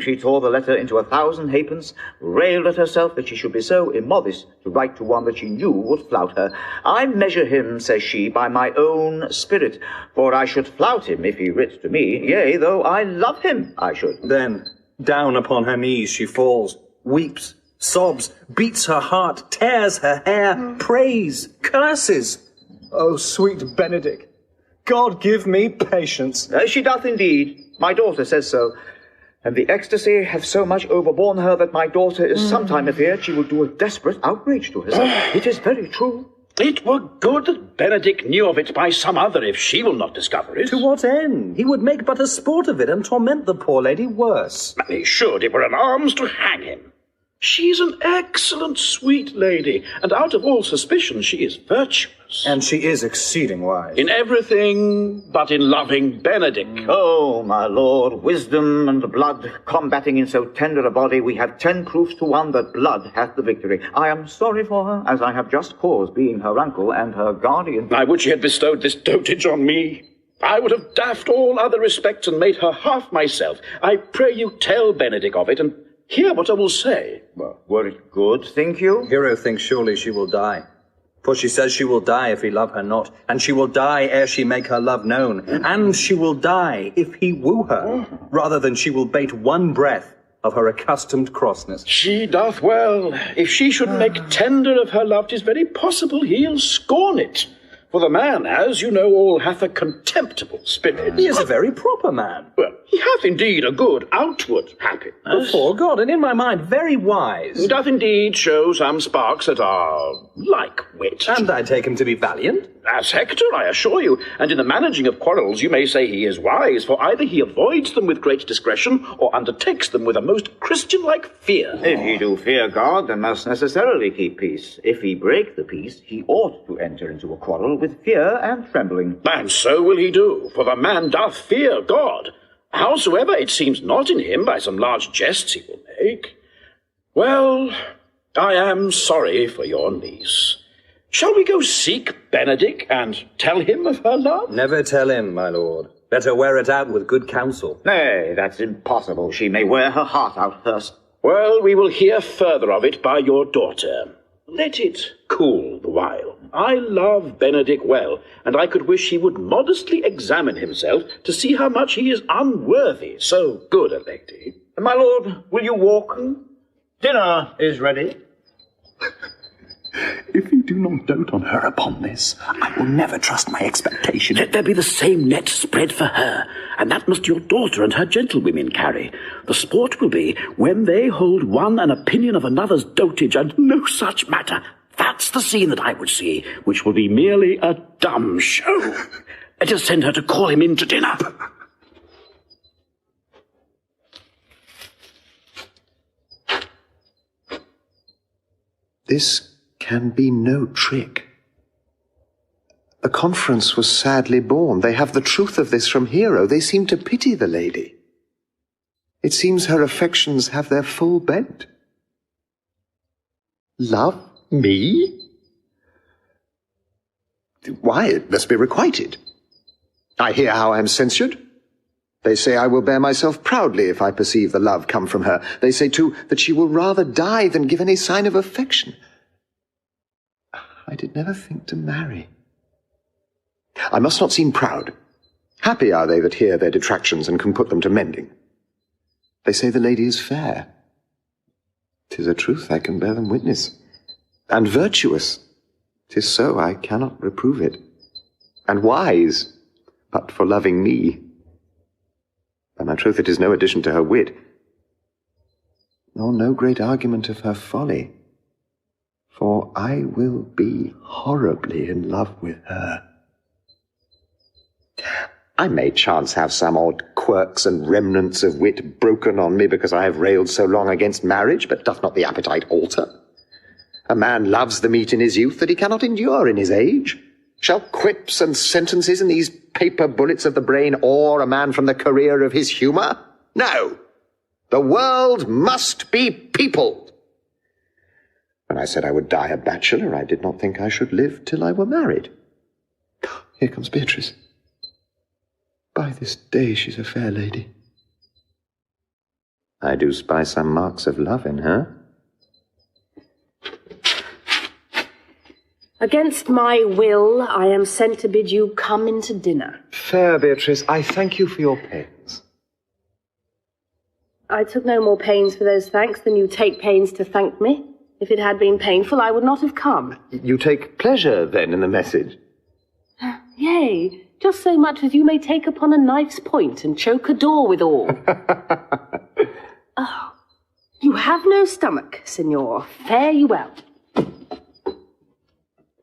She tore the letter into 1,000 halfpence, railed at herself that she should be so immodest to write to one that she knew would flout her. I measure him, says she, by my own spirit, for I should flout him if he writ to me, yea, though I love him, I should. Then, down upon her knees she falls, weeps, sobs, beats her heart, tears her hair, prays, curses. Oh, sweet Benedick, God give me patience. She doth indeed. My daughter says so. And the ecstasy hath so much overborne her that my daughter is sometime afeard she will do a desperate outrage to herself. It is very true. It were good that Benedick knew of it by some other, if she will not discover it. To what end? He would make but a sport of it and torment the poor lady worse. And he should, it were an arms to hang him. She's an excellent, sweet lady, and out of all suspicion she is virtuous. And she is exceeding wise. In everything but in loving Benedick. Oh, my lord, wisdom and blood combating in so tender a body, we have 10 proofs to 1 that blood hath the victory. I am sorry for her, as I have just cause, being her uncle and her guardian. I would she had bestowed this dotage on me. I would have daffed all other respects and made her half myself. I pray you tell Benedick of it, and hear what I will say. Well, were it good, think you? Hero thinks surely she will die. For she says she will die if he love her not, and she will die ere she make her love known, and she will die if he woo her, rather than she will bate one breath of her accustomed crossness. She doth well. If she should make tender of her love, 'tis very possible he'll scorn it. For the man, as you know all, hath a contemptible spirit. He is a very proper man. Well, he hath indeed a good outward happiness. Before God, and in my mind very wise. He doth indeed show some sparks that are like wit. And I take him to be valiant. As Hector, I assure you, and in the managing of quarrels you may say he is wise, for either he avoids them with great discretion, or undertakes them with a most Christian-like fear. If he do fear God, then must necessarily keep peace. If he break the peace, he ought to enter into a quarrel with fear and trembling. And so will he do, for the man doth fear God. Howsoever, it seems not in him by some large jests he will make. Well, I am sorry for your niece. Shall we go seek Benedick and tell him of her love? Never tell him, my lord. Better wear it out with good counsel. Nay, that's impossible. She may wear her heart out first. Well, we will hear further of it by your daughter. Let it cool the while. I love Benedick well, and I could wish he would modestly examine himself to see how much he is unworthy so good a lady. My lord, will you walk? Dinner is ready. If you do not dote on her upon this, I will never trust my expectation. Let there be the same net spread for her, and that must your daughter and her gentlewomen carry. The sport will be when they hold one an opinion of another's dotage, and no such matter. That's the scene that I would see, which will be merely a dumb show. Let us send her to call him in to dinner. This can be no trick. The conference was sadly born. They have the truth of this from Hero. They seem to pity the lady. It seems her affections have their full bent. Love me? Why, it must be requited. I hear how I am censured. They say I will bear myself proudly if I perceive the love come from her. They say, too, that she will rather die than give any sign of affection. I did never think to marry. I must not seem proud. Happy are they that hear their detractions and can put them to mending. They say the lady is fair. 'Tis a truth, I can bear them witness. And virtuous. 'Tis so, I cannot reprove it. And wise, but for loving me. By my troth, it is no addition to her wit, nor no great argument of her folly. For I will be horribly in love with her. I may chance have some odd quirks and remnants of wit broken on me because I have railed so long against marriage, but doth not the appetite alter? A man loves the meat in his youth that he cannot endure in his age. Shall quips and sentences and these paper bullets of the brain awe a man from the career of his humour? No! The world must be peopled. When I said I would die a bachelor, I did not think I should live till I were married. Here comes Beatrice. By this day she's a fair lady. I do spy some marks of love in her. Against my will, I am sent to bid you come into dinner. Fair Beatrice, I thank you for your pains. I took no more pains for those thanks than you take pains to thank me. If it had been painful, I would not have come. You take pleasure, then, in the message? Yea, just so much as you may take upon a knife's point and choke a door withal. Oh, you have no stomach, signor. Fare you well.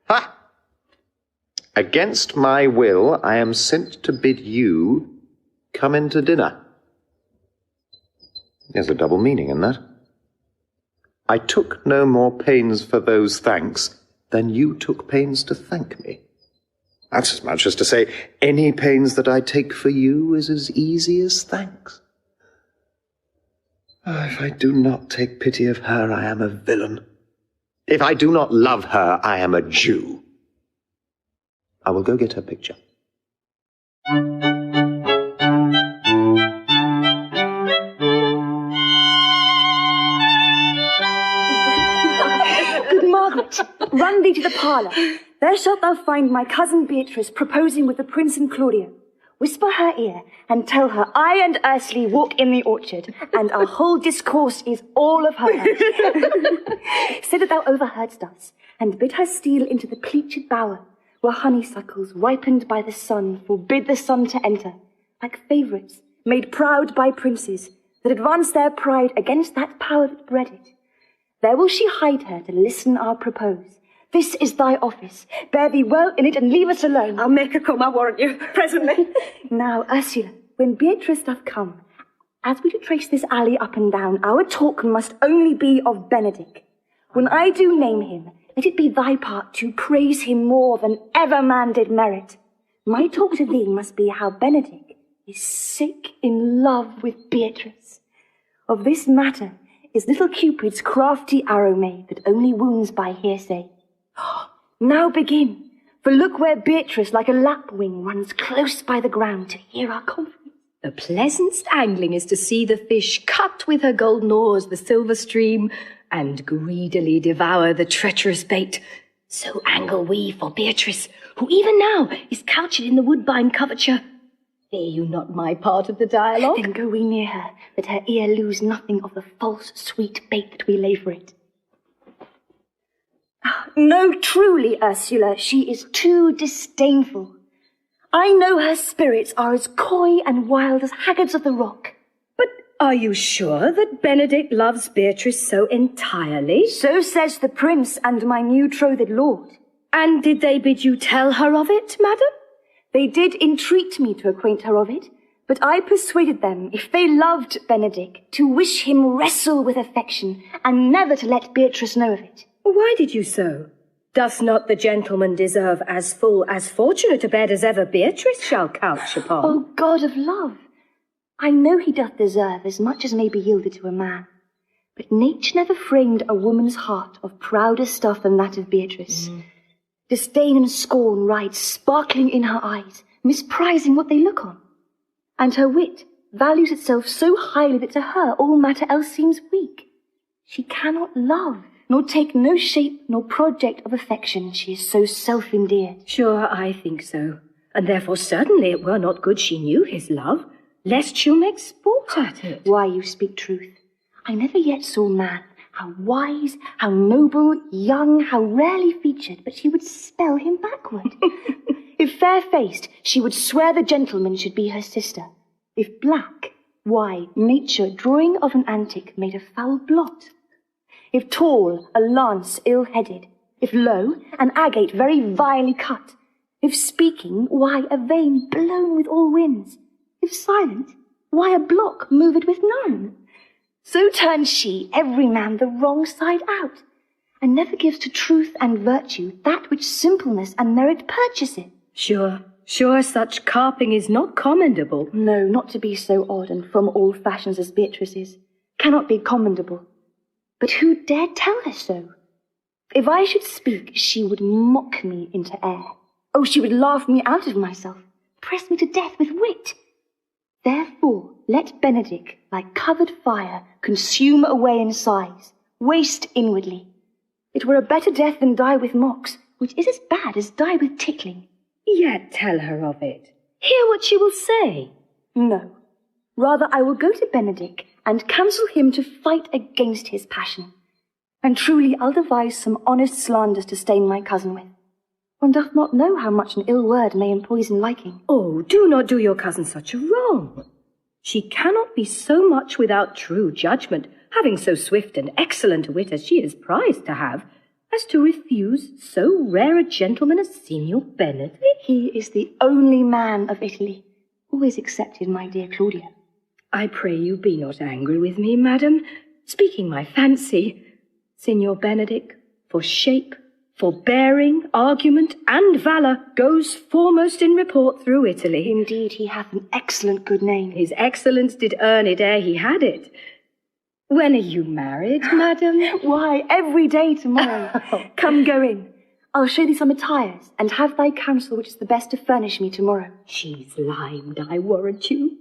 Ha! Against my will, I am sent to bid you come into dinner. There's a double meaning in that. I took no more pains for those thanks than you took pains to thank me. That's as much as to say, any pains that I take for you is as easy as thanks. Oh, if I do not take pity of her, I am a villain. If I do not love her, I am a Jew. I will go get her picture. Good Margaret, run thee to the parlour. There shalt thou find my cousin Beatrice proposing with the Prince and Claudio. Whisper her ear, and tell her I and Ursula walk in the orchard, and our whole discourse is all of her. Say that thou overheardst us, and bid her steal into the pleached bower, where honeysuckles, ripened by the sun, forbid the sun to enter, like favourites, made proud by princes, that advance their pride against that power that bred it. There will she hide her to listen our propose. This is thy office. Bear thee well in it, and leave us alone. I'll make her come, I warrant you, presently. Now, Ursula, when Beatrice doth come, as we do trace this alley up and down, our talk must only be of Benedick. When I do name him, let it be thy part to praise him more than ever man did merit. My talk to thee must be how Benedick is sick in love with Beatrice. Of this matter is little Cupid's crafty arrow made, that only wounds by hearsay. Now begin, for look where Beatrice like a lapwing runs close by the ground to hear our conference. The pleasant'st angling is to see the fish cut with her golden oars the silver stream, and greedily devour the treacherous bait. So angle we for Beatrice, who even now is couched in the woodbine coverture. Fear you not my part of the dialogue? Then go we near her, that her ear lose nothing of the false sweet bait that we lay for it. No, truly, Ursula, she is too disdainful. I know her spirits are as coy and wild as haggards of the rock. But are you sure that Benedick loves Beatrice so entirely? So says the prince and my new-trothed lord. And did they bid you tell her of it, madam? They did entreat me to acquaint her of it, but I persuaded them, if they loved Benedick, to wish him wrestle with affection, and never to let Beatrice know of it. Why did you so? Does not the gentleman deserve as full, as fortunate a bed as ever Beatrice shall couch upon? O God of love, I know he doth deserve as much as may be yielded to a man. But nature never framed a woman's heart of prouder stuff than that of Beatrice. Disdain and scorn ride sparkling in her eyes, misprizing what they look on. And her wit values itself so highly that to her all matter else seems weak. She cannot love, nor take no shape nor project of affection, she is so self-endeared. Sure, I think so. And therefore certainly it were not good she knew his love, lest she'll make sport at it. Why, you speak truth. I never yet saw man, how wise, how noble, young, how rarely featured, but she would spell him backward. If fair-faced, she would swear the gentleman should be her sister. If black, why, nature, drawing of an antic, made a foul blot. If tall, a lance ill-headed. If low, an agate very vilely cut. If speaking, why, a vein blown with all winds. If silent, why, a block moved with none. So turns she every man the wrong side out, and never gives to truth and virtue that which simpleness and merit purchaseth. Sure, such carping is not commendable. No, not to be so odd and from all fashions as Beatrice is, cannot be commendable. But who dared tell her so? If I should speak, she would mock me into air. Oh, she would laugh me out of myself, press me to death with wit. Therefore, let Benedick, like covered fire, consume away in sighs, waste inwardly. It were a better death than die with mocks, which is as bad as die with tickling. Yet tell her of it. Hear what she will say. No. Rather, I will go to Benedick and counsel him to fight against his passion. And truly I'll devise some honest slanders to stain my cousin with. One doth not know how much an ill word may empoison liking. Oh, do not do your cousin such a wrong. She cannot be so much without true judgment, having so swift and excellent a wit as she is prized to have, as to refuse so rare a gentleman as Signor Benedick. He is the only man of Italy, always excepted my dear Claudio. I pray you be not angry with me, madam, speaking my fancy. Signor Benedick, for shape, for bearing, argument, and valour, goes foremost in report through Italy. Indeed, he hath an excellent good name. His excellence did earn it ere he had it. When are you married, madam? Why, every day tomorrow. Come, go in. I'll show thee some attires, and have thy counsel which is the best to furnish me tomorrow. She's limed, I warrant you.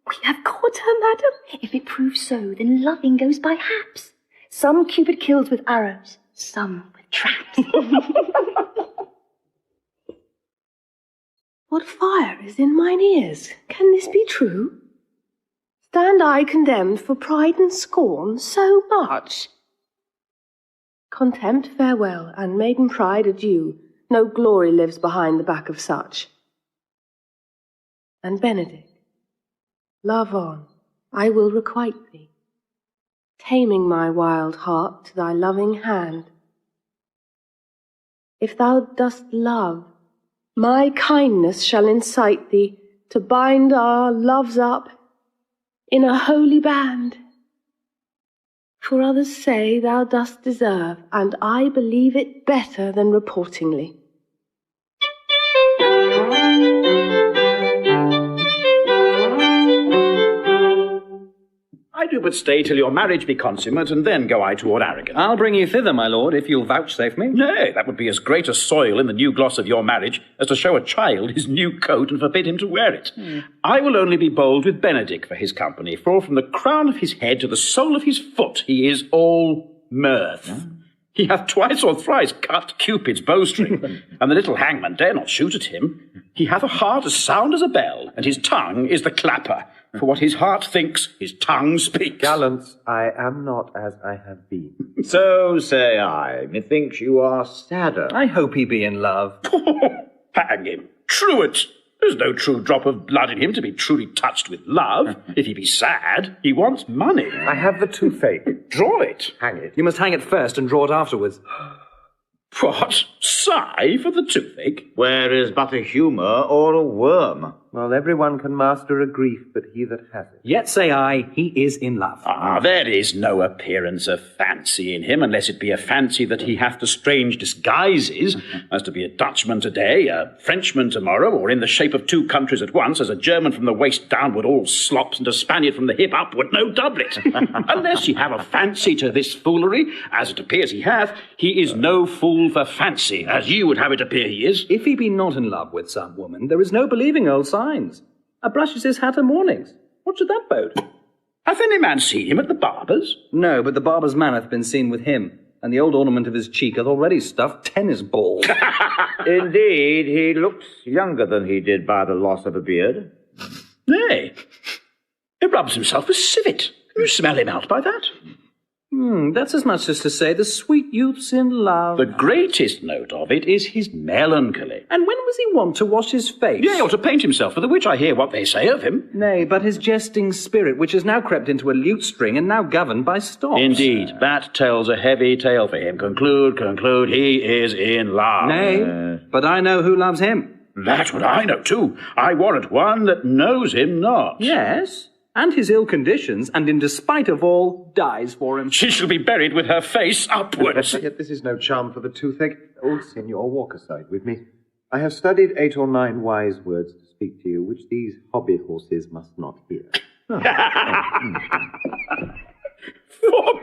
We have caught her, madam. If it proves so, then loving goes by haps. Some Cupid kills with arrows, some with traps. What fire is in mine ears? Can this be true? Stand I condemned for pride and scorn so much? Contempt, farewell, and maiden pride adieu. No glory lives behind the back of such. And Benedick, love on, I will requite thee, taming my wild heart to thy loving hand. If thou dost love, my kindness shall incite thee to bind our loves up in a holy band. For others say thou dost deserve, and I believe it better than reportingly. I do but stay till your marriage be consummate, and then go I toward Aragon. I'll bring you thither, my lord, if you'll vouchsafe me. Nay, that would be as great a soil in the new gloss of your marriage as to show a child his new coat and forbid him to wear it. I will only be bold with Benedick for his company, for from the crown of his head to the sole of his foot he is all mirth. He hath twice or thrice cut Cupid's bowstring, and the little hangman dare not shoot at him. He hath a heart as sound as a bell, and his tongue is the clapper. For what his heart thinks, his tongue speaks. Gallants, I am not as I have been. So say I. Methinks you are sadder. I hope he be in love. Hang him. Truant! There's no true drop of blood in him to be truly touched with love. If he be sad, he wants money. I have the toothache. Draw it. Hang it. You must hang it first and draw it afterwards. What? Sigh for the toothache? Where is but a humour or a worm? Well, everyone can master a grief, but he that has it. Yet say I, he is in love. Ah, there is no appearance of fancy in him, unless it be a fancy that he hath the strange disguises, as to be a Dutchman today, a Frenchman tomorrow, or in the shape of two countries at once, as a German from the waist downward all slops, and a Spaniard from the hip upward no doublet. Unless he have a fancy to this foolery, as it appears he hath, he is no fool for fancy, as you would have it appear he is. If he be not in love with some woman, there is no believing old signs. A brushes his hat o' mornings. What should that bode? Hath any man seen him at the barber's? No, but the barber's man hath been seen with him, and the old ornament of his cheek hath already stuffed tennis balls. Indeed, he looks younger than he did by the loss of a beard. Nay, he rubs himself with civet. Can you smell him out by that? That's as much as to say the sweet youth's in love. The greatest note of it is his melancholy. And when was he wont to wash his face? Yea, or to paint himself, for the which I hear what they say of him. Nay, but his jesting spirit, which has now crept into a lute string and now governed by stops. Indeed, that tells a heavy tale for him. Conclude, he is in love. Nay, but I know who loves him. That would I know too. I warrant one that knows him not. Yes, and his ill conditions, and in despite of all, dies for him. She shall be buried with her face upwards. Yet this is no charm for the toothache. Old Signor, walk aside with me. I have studied 8 or 9 wise words to speak to you, which these hobby horses must not hear. For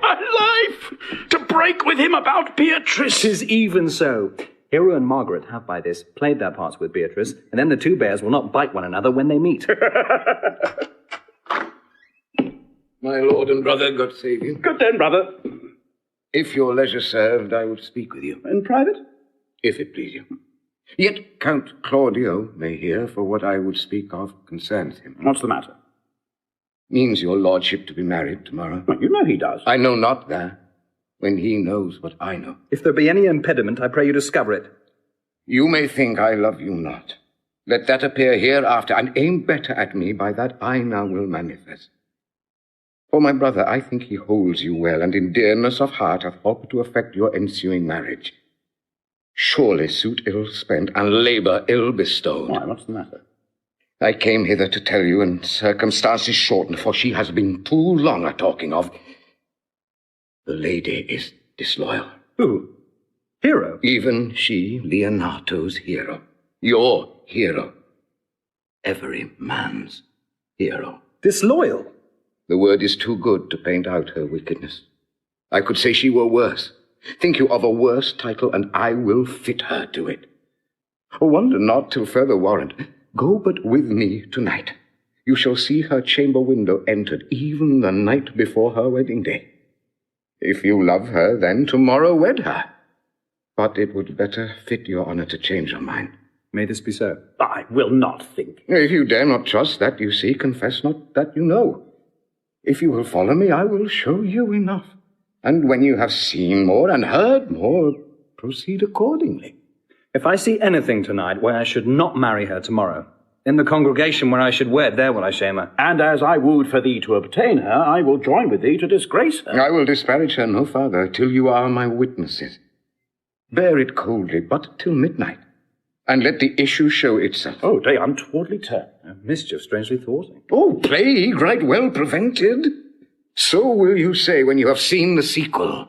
my life! To break with him about Beatrice! 'Tis even so. Hero and Margaret have by this played their parts with Beatrice, and then the two bears will not bite one another when they meet. My lord and brother, God save you. Good then, brother. If your leisure served, I would speak with you. In private? If it please you. Yet Count Claudio may hear, for what I would speak of concerns him. What's the matter? Means your lordship to be married tomorrow. Well, you know he does. I know not that, when he knows what I know. If there be any impediment, I pray you discover it. You may think I love you not. Let that appear hereafter, and aim better at me by that I now will manifest. For my brother, I think he holds you well, and in dearness of heart hath hoped to effect your ensuing marriage. Surely suit ill spent, and labour ill bestowed. Why, what's the matter? I came hither to tell you, and circumstances shortened, for she has been too long a talking of. The lady is disloyal. Who? Hero? Even she, Leonato's hero. Your hero. Every man's hero. Disloyal? The word is too good to paint out her wickedness. I could say she were worse. Think you of a worse title, and I will fit her to it. Wonder not till further warrant. Go but with me tonight. You shall see her chamber window entered even the night before her wedding day. If you love her, then tomorrow wed her. But it would better fit your honour to change your mind. May this be so? I will not think. If you dare not trust that you see, confess not that you know. If you will follow me, I will show you enough. And when you have seen more and heard more, proceed accordingly. If I see anything tonight where I should not marry her tomorrow, in the congregation where I should wed, there will I shame her. And as I wooed for thee to obtain her, I will join with thee to disgrace her. I will disparage her no farther till you are my witnesses. Bear it coldly, but till midnight, and let the issue show itself. Oh, day untowardly turned. Mischief strangely thwarting. Oh, plague right well prevented. So will you say when you have seen the sequel.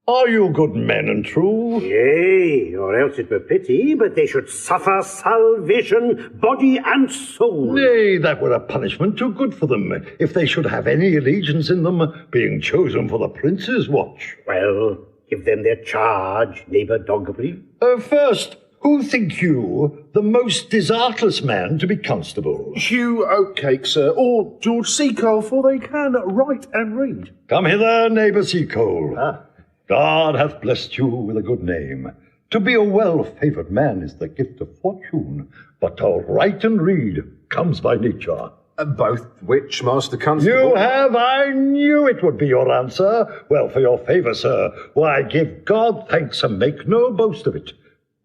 Are you good men and true? Yea, or else it were pity, but they should suffer salvation, body and soul. Nay, that were a punishment too good for them, if they should have any allegiance in them, being chosen for the prince's watch. Well, give them their charge, neighbour Dogberry. First, who think you the most desertless man to be constable? Hugh Oatcake, sir, or George Seacole, for they can write and read. Come hither, neighbour Seacole. God hath blessed you with a good name. To be a well-favoured man is the gift of fortune, but to write and read comes by nature. Both which, Master Constable? You have, I knew it would be your answer. Well, for your favour, sir, why, give God thanks and make no boast of it.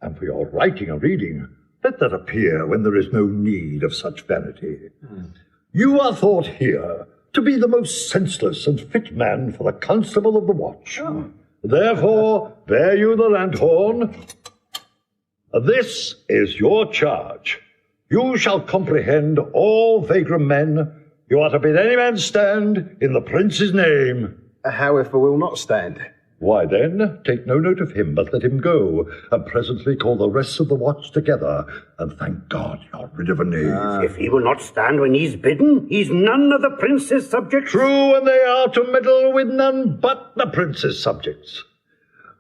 And for your writing and reading, let that appear when there is no need of such vanity. You are thought here to be the most senseless and fit man for the constable of the watch. Therefore, bear you the lanthorn. This is your charge. You shall comprehend all vagrant men. You are to bid any man stand in the prince's name. How if I will not stand? Why then, take no note of him, but let him go, and presently call the rest of the watch together, and thank God you're rid of a knave. If he will not stand when he's bidden, he's none of the prince's subjects. True, and they are to meddle with none but the prince's subjects.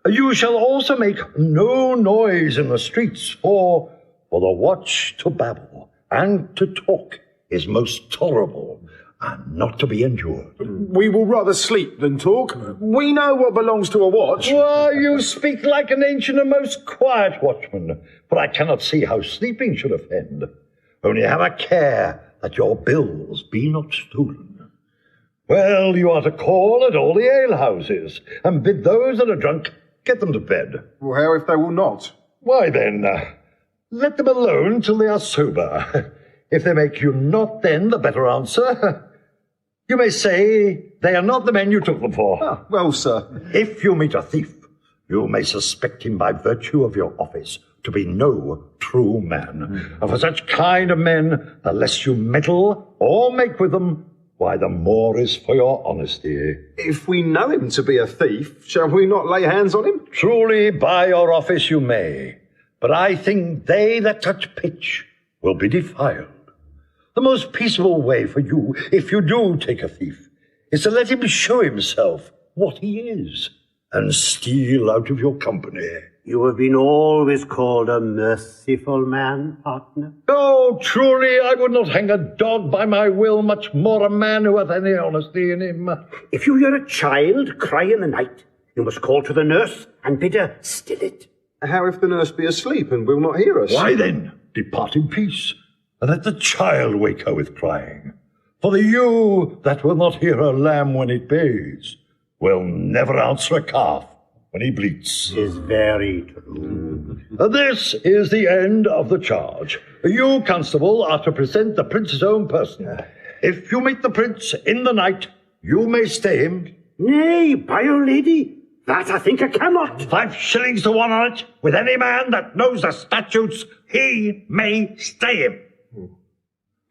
You shall also make no noise in the streets, for the watch to babble and to talk is most tolerable, and not to be endured. We will rather sleep than talk. We know what belongs to a watch. Why, you speak like an ancient and most quiet watchman, but I cannot see how sleeping should offend. Only have a care that your bills be not stolen. Well, you are to call at all the alehouses, and bid those that are drunk get them to bed. Well, how if they will not? Why then, let them alone till they are sober. If they make you not then the better answer, you may say they are not the men you took them for. Well, sir. If you meet a thief, you may suspect him by virtue of your office to be no true man. And for such kind of men, the less you meddle or make with them, why, the more is for your honesty. If we know him to be a thief, shall we not lay hands on him? Truly, by your office you may. But I think they that touch pitch will be defiled. The most peaceable way for you, if you do take a thief, is to let him show himself what he is, and steal out of your company. You have been always called a merciful man, partner. Oh, truly, I would not hang a dog by my will, much more a man who hath any honesty in him. If you hear a child cry in the night, you must call to the nurse and bid her still it. How if the nurse be asleep and will not hear us? Why then, depart in peace, and let the child wake her with crying. For the ewe that will not hear her lamb when it bays will never answer a calf when he bleats. 'Tis very true. This is the end of the charge. You, constable, are to present the prince's own person. If you meet the prince in the night, you may stay him. Nay, by your lady, that I think I cannot. 5 shillings to 1 on it. With any man that knows the statutes, he may stay him.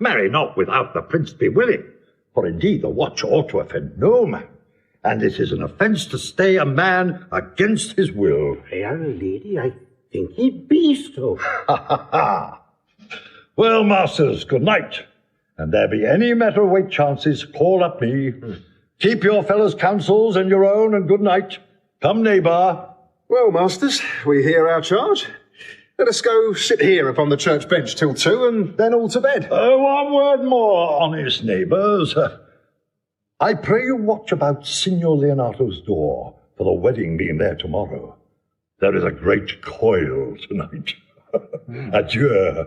Marry not without the prince be willing, for indeed the watch ought to offend no man, and it is an offence to stay a man against his will. Fair lady, I think he be so. Ha ha ha! Well, masters, good night. And there be any matter of weight chances, call up me. Keep your fellows' counsels and your own, and good night. Come, neighbour. Well, masters, we hear our charge. Let us go sit here upon the church bench till 2, and then all to bed. One word more, honest neighbours. I pray you watch about Signor Leonato's door, for the wedding being there tomorrow. There is a great coil tonight. Adieu.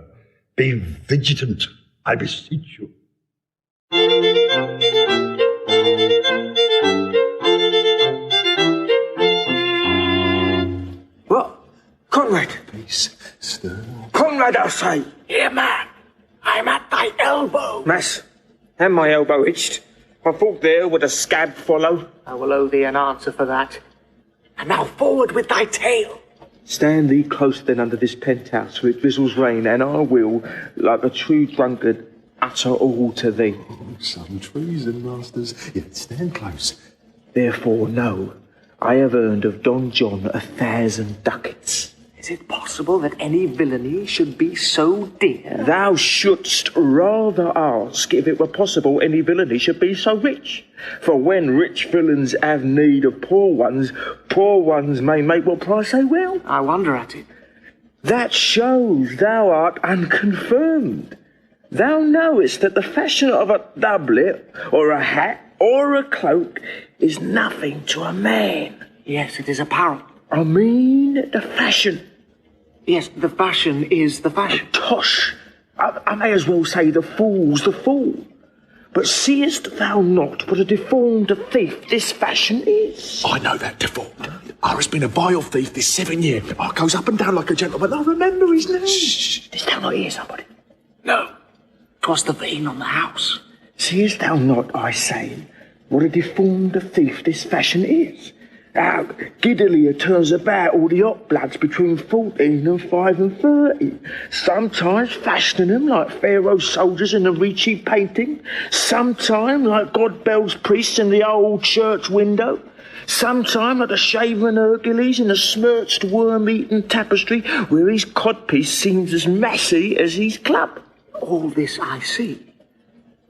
Be vigilant, I beseech you. What? Conrad! Peace, stir. Conrad, I say! Here, man. I'm at thy elbow. Mass, and my elbow itched. I thought there would a scab follow. I will owe thee an answer for that. And now forward with thy tale. Stand thee close then under this penthouse, for it drizzles rain, and I will, like a true drunkard, utter all to thee. Oh, some treason, masters. Yet stand close. Therefore know, I have earned of Don John 1,000 ducats. Is it possible that any villainy should be so dear? Thou shouldst rather ask if it were possible any villainy should be so rich. For when rich villains have need of poor ones may make what price they will. I wonder at it. That shows thou art unconfirmed. Thou knowest that the fashion of a doublet, or a hat, or a cloak is nothing to a man. Yes, it is apparel. I mean the fashion. Yes, the fashion is the fashion. Tosh! I may as well say the fool's the fool. But seest thou not what a deformed thief this fashion is? I know that deformed. I has been a vile thief this 7 year. I goes up and down like a gentleman. I remember his name. Shh! Didst thou not hear somebody? No. 'Twas the vane on the house. Seest thou not, I say, what a deformed thief this fashion is? How giddily it turns about all the hot bloods between 14 and 5 and 30, sometimes fashioning them like Pharaoh's soldiers in the Ricci painting, sometimes like God Bell's priests in the old church window, sometimes like the shaven Hercules in the smirched worm-eaten tapestry where his codpiece seems as massy as his club. All this I see,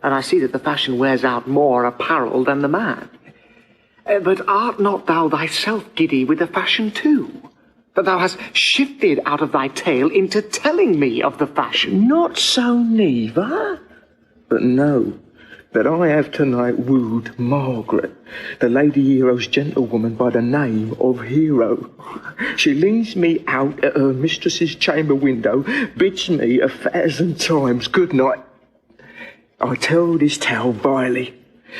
and I see that the fashion wears out more apparel than the man. But art not thou thyself giddy with the fashion too? That thou hast shifted out of thy tale into telling me of the fashion? Not so neither. But know that I have tonight wooed Margaret, the Lady Hero's gentlewoman by the name of Hero. She leads me out at her mistress's chamber window, bids me 1,000 times good night. I tell this tale vilely.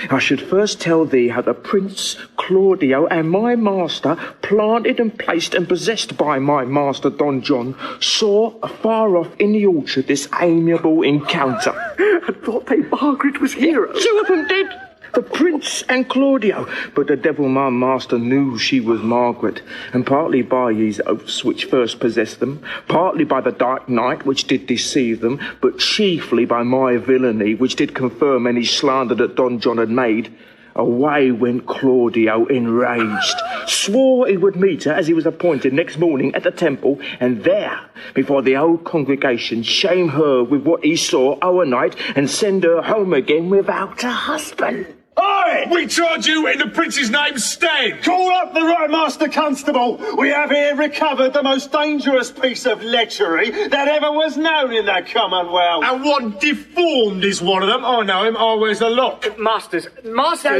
I should first tell thee how the Prince Claudio and my master, planted and placed and possessed by my master Don John, saw afar off in the orchard this amiable encounter. I thought they Margaret was Hero. 2 of them did. The Prince and Claudio. But the devil my master knew she was Margaret, and partly by his oaths which first possessed them, partly by the dark night which did deceive them, but chiefly by my villainy which did confirm any slander that Don John had made, Away went Claudio enraged, swore he would meet her as he was appointed next morning at the temple, and there, before the whole congregation, shame her with what he saw overnight and send her home again without a husband. Oi! We charge you in the prince's name, stand! Call up the right master constable. We have here recovered the most dangerous piece of lechery that ever was known in the Commonwealth. And one deformed is one of them. I know him, I wears a lot. Masters!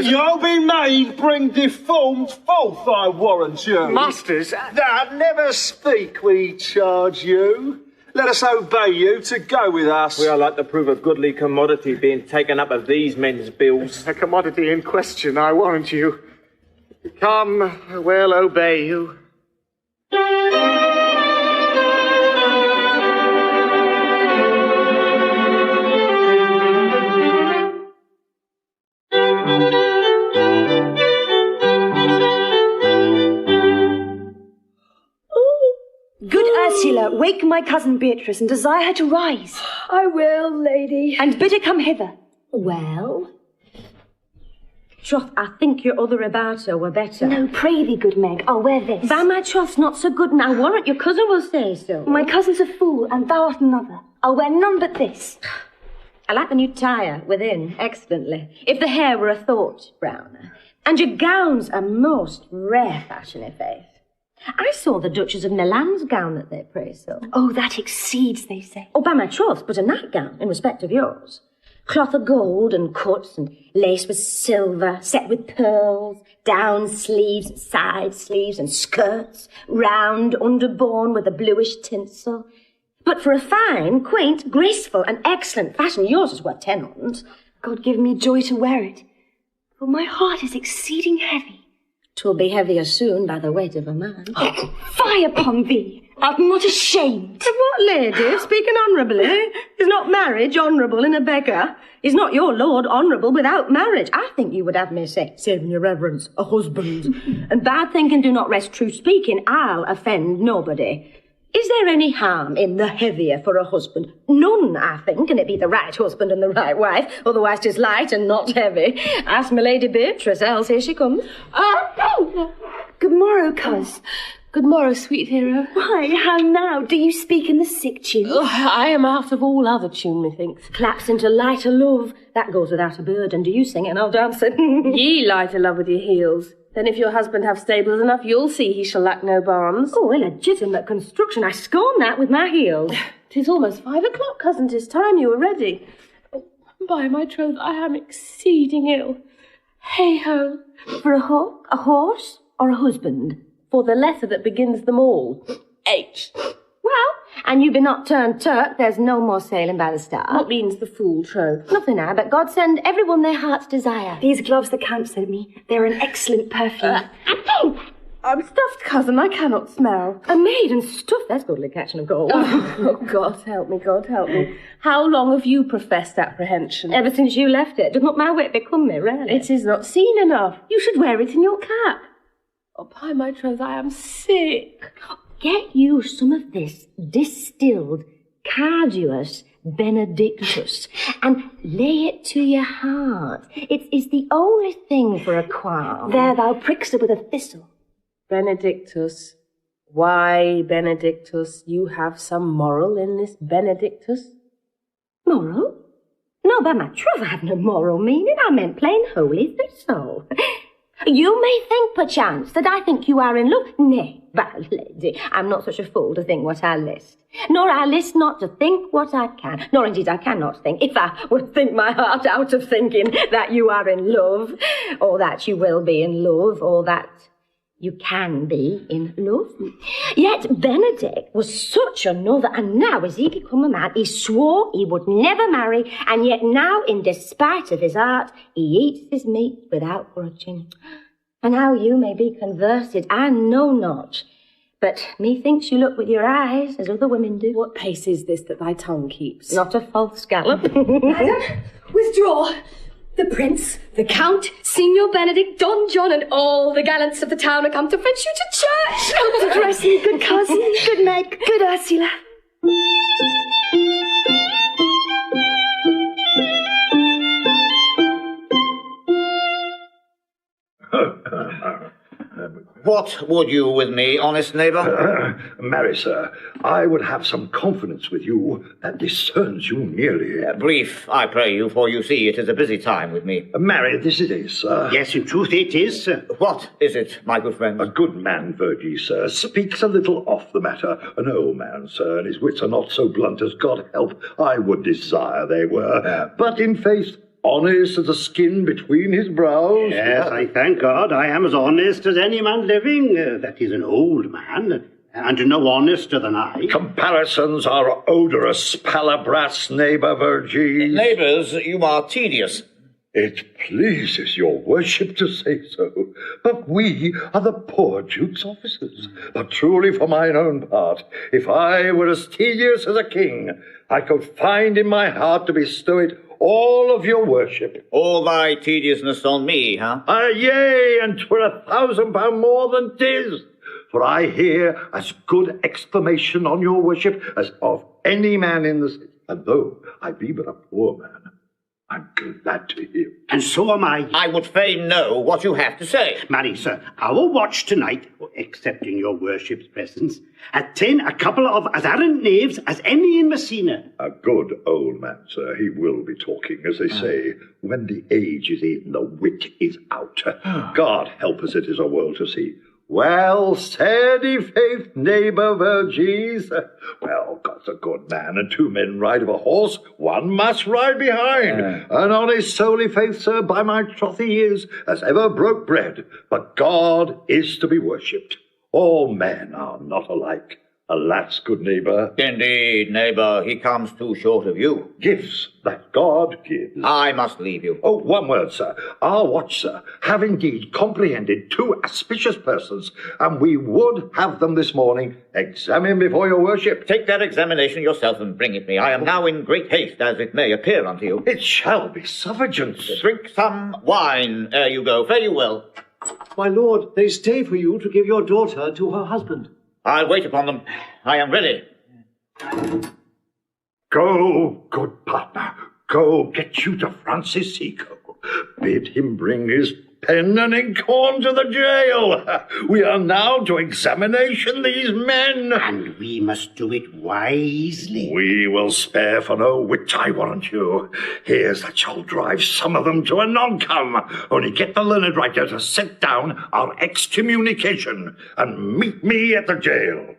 You'll be made bring deformed forth, I warrant you. Masters? That never speak, we charge you. Let us obey you to go with us. We are like to prove a goodly commodity being taken up of these men's bills. A commodity in question, I warrant you. Come, we'll obey you. Good Ursula, wake my cousin Beatrice and desire her to rise. I will, lady. And bid her come hither. Well? Troth, I think your other about her were better. No, pray thee, good Meg, I'll wear this. By my troth's not so good, and I warrant your cousin will say so. My cousin's a fool, and thou art another. I'll wear none but this. I like the new tire within, excellently. If the hair were a thought browner. And your gown's a most rare fashion, i' faith. I saw the Duchess of Milan's gown that they praise so. Oh, that exceeds, they say. Oh, by my troth, but a nightgown in respect of yours. Cloth of gold and cuts and lace with silver, set with pearls, down sleeves and side sleeves and skirts, round underborne with a bluish tinsel. But for a fine, quaint, graceful and excellent fashion, yours is worth 10 pounds. God give me joy to wear it, for my heart is exceeding heavy. 'Twill be heavier soon by the weight of a man. Oh, fie upon thee! Art not ashamed? Of what, lady? Speaking honourably? Is not marriage honourable in a beggar? Is not your lord honourable without marriage? I think you would have me say, saving your reverence, a husband. And bad thinking do not rest true speaking. I'll offend nobody. Is there any harm in the heavier for a husband? None, I think, and it be the right husband and the right wife, otherwise 'tis light and not heavy. Ask my Lady Beatrice, else here she comes. Oh! Good morrow, coz. Good morrow, sweet hero. Why, how now? Do you speak in the sick tune? Oh, I am out of all other tune, methinks. Claps into lighter love. That goes without a burden. Do you sing it and I'll dance it? Ye light a love with your heels. Then if your husband have stables enough, you'll see he shall lack no barns. Oh, a legitimate construction. I scorn that with my heels. 'Tis almost 5 o'clock, cousin. 'Tis time you were ready. Oh, by my troth, I am exceeding ill. Hey-ho. For a horse, or a husband? For the letter that begins them all. H. Well, and you be not turned Turk, there's no more sailing by the star. What means the fool troth? Nothing now, but God send everyone their heart's desire. These gloves the Count sent me, they're an excellent perfume. I'm stuffed, cousin, I cannot smell. A maid and stuff, that's goodly catching of gold. Oh, God help me, God help me. How long have you professed apprehension? Ever since you left it. Does not my wit become me, really? It is not seen enough. You should wear it in your cap. Oh, by my troth, I am sick. Get you some of this distilled Carduus Benedictus and lay it to your heart. It is the only thing for a qualm. There thou prickst it with a thistle. Benedictus. Why, Benedictus, you have some moral in this Benedictus? Moral? No, by my troth, I have no moral meaning. I meant plain holy thistle. You may think, perchance, that I think you are in love. Nay, bad lady, I'm not such a fool to think what I list. Nor I list not to think what I can. Nor indeed I cannot think, if I would think my heart out of thinking that you are in love, or that you will be in love, or that you can be in love. Yet Benedick was such another, and now is he become a man? He swore he would never marry, and yet now, in despite of his art, he eats his meat without grudging. And how you may be converted, I know not. But methinks you look with your eyes as other women do. What pace is this that thy tongue keeps? Not a false gallop. Madam, withdraw. The Prince, the Count, Signor Benedick, Don John, and all the gallants of the town are come to fetch you to church. Oh, God rest me, good cousin, good Meg, good Ursula. What would you with me, honest neighbour? Marry, sir, I would have some confidence with you that discerns you nearly. Brief, I pray you, for you see it is a busy time with me. Marry, this it is, sir. Yes, in truth it is, sir. What is it, my good friend? A good man, Virgie, sir, speaks a little off the matter. An old man, sir, and his wits are not so blunt as God help I would desire they were. But in faith, honest as the skin between his brows. Yes, I thank God I am as honest as any man living. That is an old man, and no honester than I. Comparisons are odorous, palabras, neighbour Virgie. Neighbours, you are tedious. It pleases your worship to say so, but we are the poor Duke's officers. But truly for mine own part, if I were as tedious as a king, I could find in my heart to bestow it all of your worship. All thy tediousness on me, huh? Yea, and 'twere £1,000 more than 'tis. For I hear as good exclamation on your worship as of any man in the city. And though I be but a poor man, I'm glad to hear. And so am I. I would fain know what you have to say. Marry, sir, our watch tonight, except in your worship's presence, at 10, a couple of as arrant knaves as any in Messina. A good old man, sir. He will be talking, as they say. When the age is in, the wit is out. God help us, it is a world to see. Well said, i' faith, neighbour Virgies. Well, God's a good man, and two men ride of a horse, one must ride behind. And on his soul, i' faith, sir, by my troth he is, as ever broke bread. But God is to be worshipped. All men are not alike. Alas, good neighbour. Indeed, neighbour, he comes too short of you. Gifts that God gives. I must leave you. Oh, one word, sir. Our watch, sir, have indeed comprehended two auspicious persons, and we would have them this morning examined before your worship. Take that examination yourself and bring it me. I am now in great haste, as it may appear unto you. It shall be suffragance. Drink some wine ere you go. Fare you well. My lord, they stay for you to give your daughter to her husband. I'll wait upon them. I am ready. Go, good partner. Go, get you to Francis Seco. Bid him bring his pen and inkhorn to the jail. We are now to examination these men. And we must do it wisely. We will spare for no wit, I warrant you. Here's that shall drive some of them to a non-come. Only get the learned writer to set down our excommunication and meet me at the jail.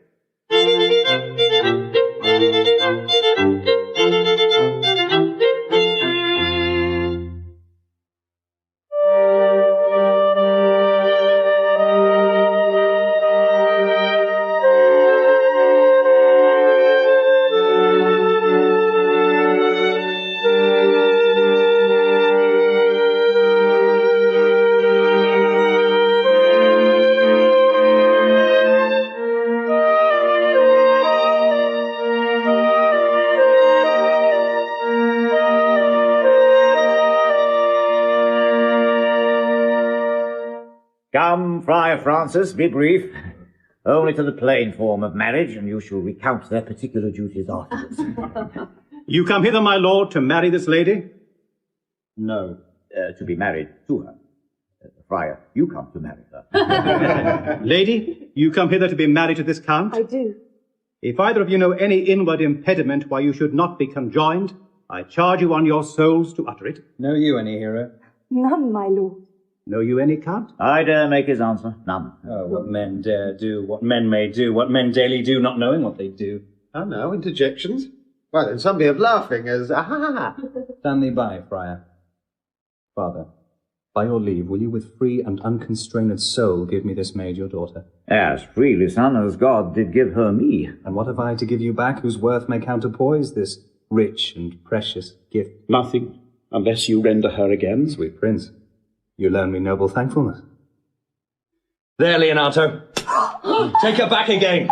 Come, Friar Francis, be brief. Only to the plain form of marriage, and you shall recount their particular duties afterwards. You come hither, my lord, to marry this lady? No, to be married to her. Friar, you come to marry her. Lady, you come hither to be married to this count? I do. If either of you know any inward impediment why you should not be conjoined, I charge you on your souls to utter it. Know you any, hero? None, my lord. Know you any, count? I dare make his answer. None. Oh, what men dare do, what men may do, what men daily do, not knowing what they do. Oh, no, interjections? Well, then some be of laughing as, ah-ha-ha. Stand thee by, friar. Father, by your leave, will you with free and unconstrained soul give me this maid your daughter? As freely, son, as God did give her me. And what have I to give you back whose worth may counterpoise this rich and precious gift? Nothing, unless you render her again. Sweet prince, you learn me noble thankfulness. There, Leonato. Take her back again.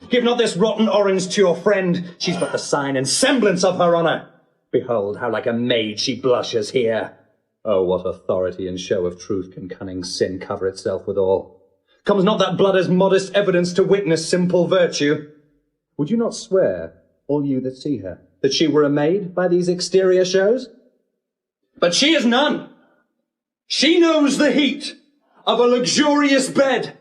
Give not this rotten orange to your friend. She's but the sign and semblance of her honour. Behold, how like a maid she blushes here. Oh, what authority and show of truth can cunning sin cover itself withal? Comes not that blood as modest evidence to witness simple virtue? Would you not swear, all you that see her, that she were a maid by these exterior shows? But she is none. She knows the heat. of a luxurious bed.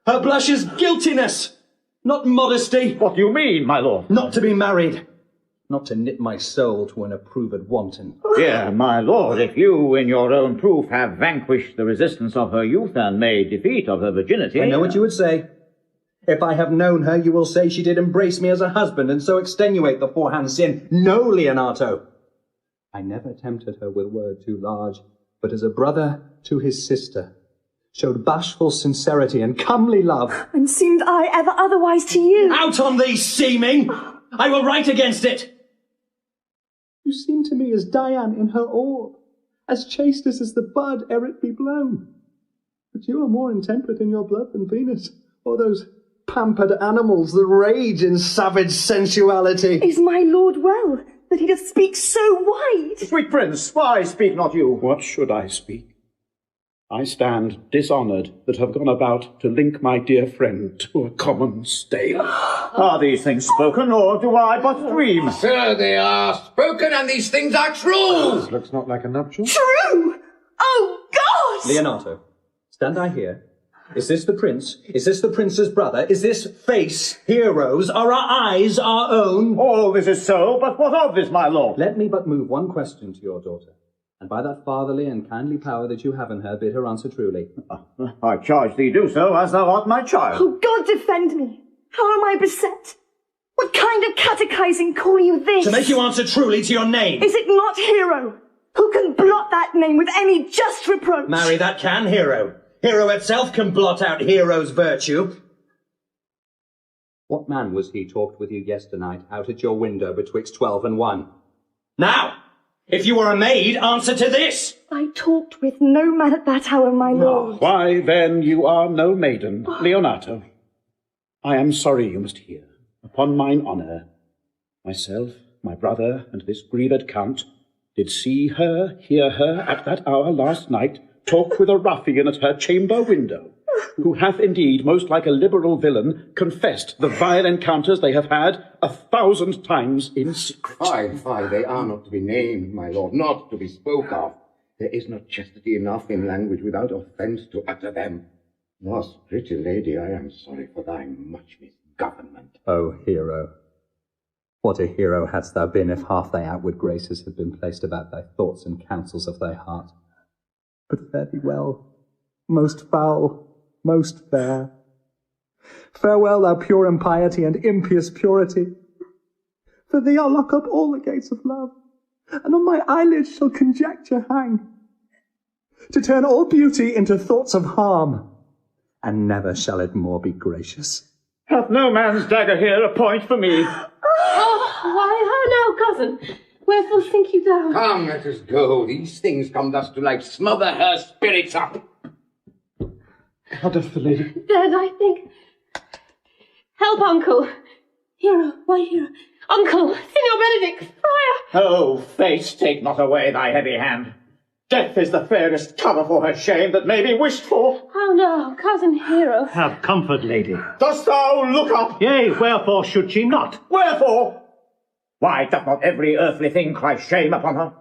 Her blush is guiltiness, not modesty. What do you mean, my lord? Not to be married. Not to knit my soul to an approved wanton. Dear my lord, if you, in your own proof, have vanquished the resistance of her youth and made defeat of her virginity... I know what you would say. If I have known her, you will say she did embrace me as a husband and so extenuate the forehand sin. No, Leonato. I never tempted her with word too large, but as a brother to his sister, showed bashful sincerity and comely love. And seemed I ever otherwise to you? Out on thee, seeming! I will write against it! You seem to me as Dian in her orb, as chaste as the bud ere it be blown. But you are more intemperate in your blood than Venus, or those pampered animals that rage in savage sensuality. Is my lord well, that he doth speak so wide? Sweet prince, why speak not you? What should I speak? I stand dishonoured that have gone about to link my dear friend to a common stale. Are these things spoken, or do I but dream? Sir, they are spoken, and these things are true! This looks not like a nuptial. True! Oh, God! Leonato, stand I here? Is this the prince? Is this the prince's brother? Is this face Hero's? Are our eyes our own? All this is so, but what of this, my lord? Let me but move one question to your daughter, and by that fatherly and kindly power that you have in her, bid her answer truly. I charge thee do so, as thou art my child. Oh, God defend me! How am I beset? What kind of catechizing call you this? To make you answer truly to your name. Is it not Hero? Who can blot that name with any just reproach? Marry, that can Hero. Hero itself can blot out Hero's virtue. What man was he talked with you yesternight out at your window betwixt 12 and 1? Now, if you were a maid, answer to this. I talked with no man at that hour, my lord. Why, then, you are no maiden, Leonato. I am sorry you must hear, upon mine honour. Myself, my brother, and this grieved count did see her, hear her, at that hour last night, talk with a ruffian at her chamber window, who hath indeed, most like a liberal villain, confessed the vile encounters they have had 1,000 times in secret. Fie, they are not to be named, my lord, not to be spoke of. There is not chastity enough in language without offence to utter them. Thus, pretty lady, I am sorry for thy much misgovernment. O Hero, what a hero hadst thou been if half thy outward graces had been placed about thy thoughts and counsels of thy heart. But fare thee well, most foul, most fair. Farewell, thou pure impiety and impious purity. For thee I'll lock up all the gates of love, and on my eyelids shall conjecture hang, to turn all beauty into thoughts of harm, and never shall it more be gracious. Hath no man's dagger here a point for me? Why, how now, cousin? Wherefore think you thou? Come, let us go. These things come thus to like smother her spirits up. How doth the lady? Dead, I think. Help, uncle. Hero, why, Hero? Uncle, Signor Benedick, friar. Oh, face, take not away thy heavy hand. Death is the fairest cover for her shame that may be wished for. How now, cousin Hero? Have comfort, lady. Dost thou look up? Yea, wherefore should she not? Wherefore? Why doth not every earthly thing cry shame upon her?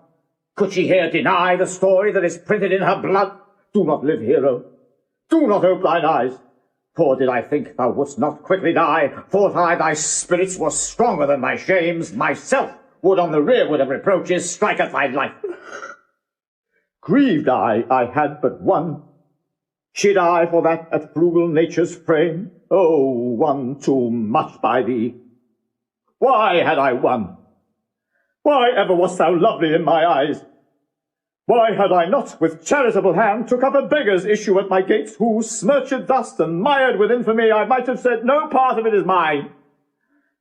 Could she here deny the story that is printed in her blood? Do not live, Hero. Do not ope thine eyes. For did I think thou wouldst not quickly die, thought I thy spirits were stronger than my shames, myself would on the rearward of reproaches strike at thy life. Grieved I had but one. Chid I for that at frugal nature's frame? Oh, one too much by thee. Why had I won? Why ever wast thou lovely in my eyes? Why had I not, with charitable hand, took up a beggar's issue at my gates, who, smirched dust and mired with infamy, I might have said, no part of it is mine.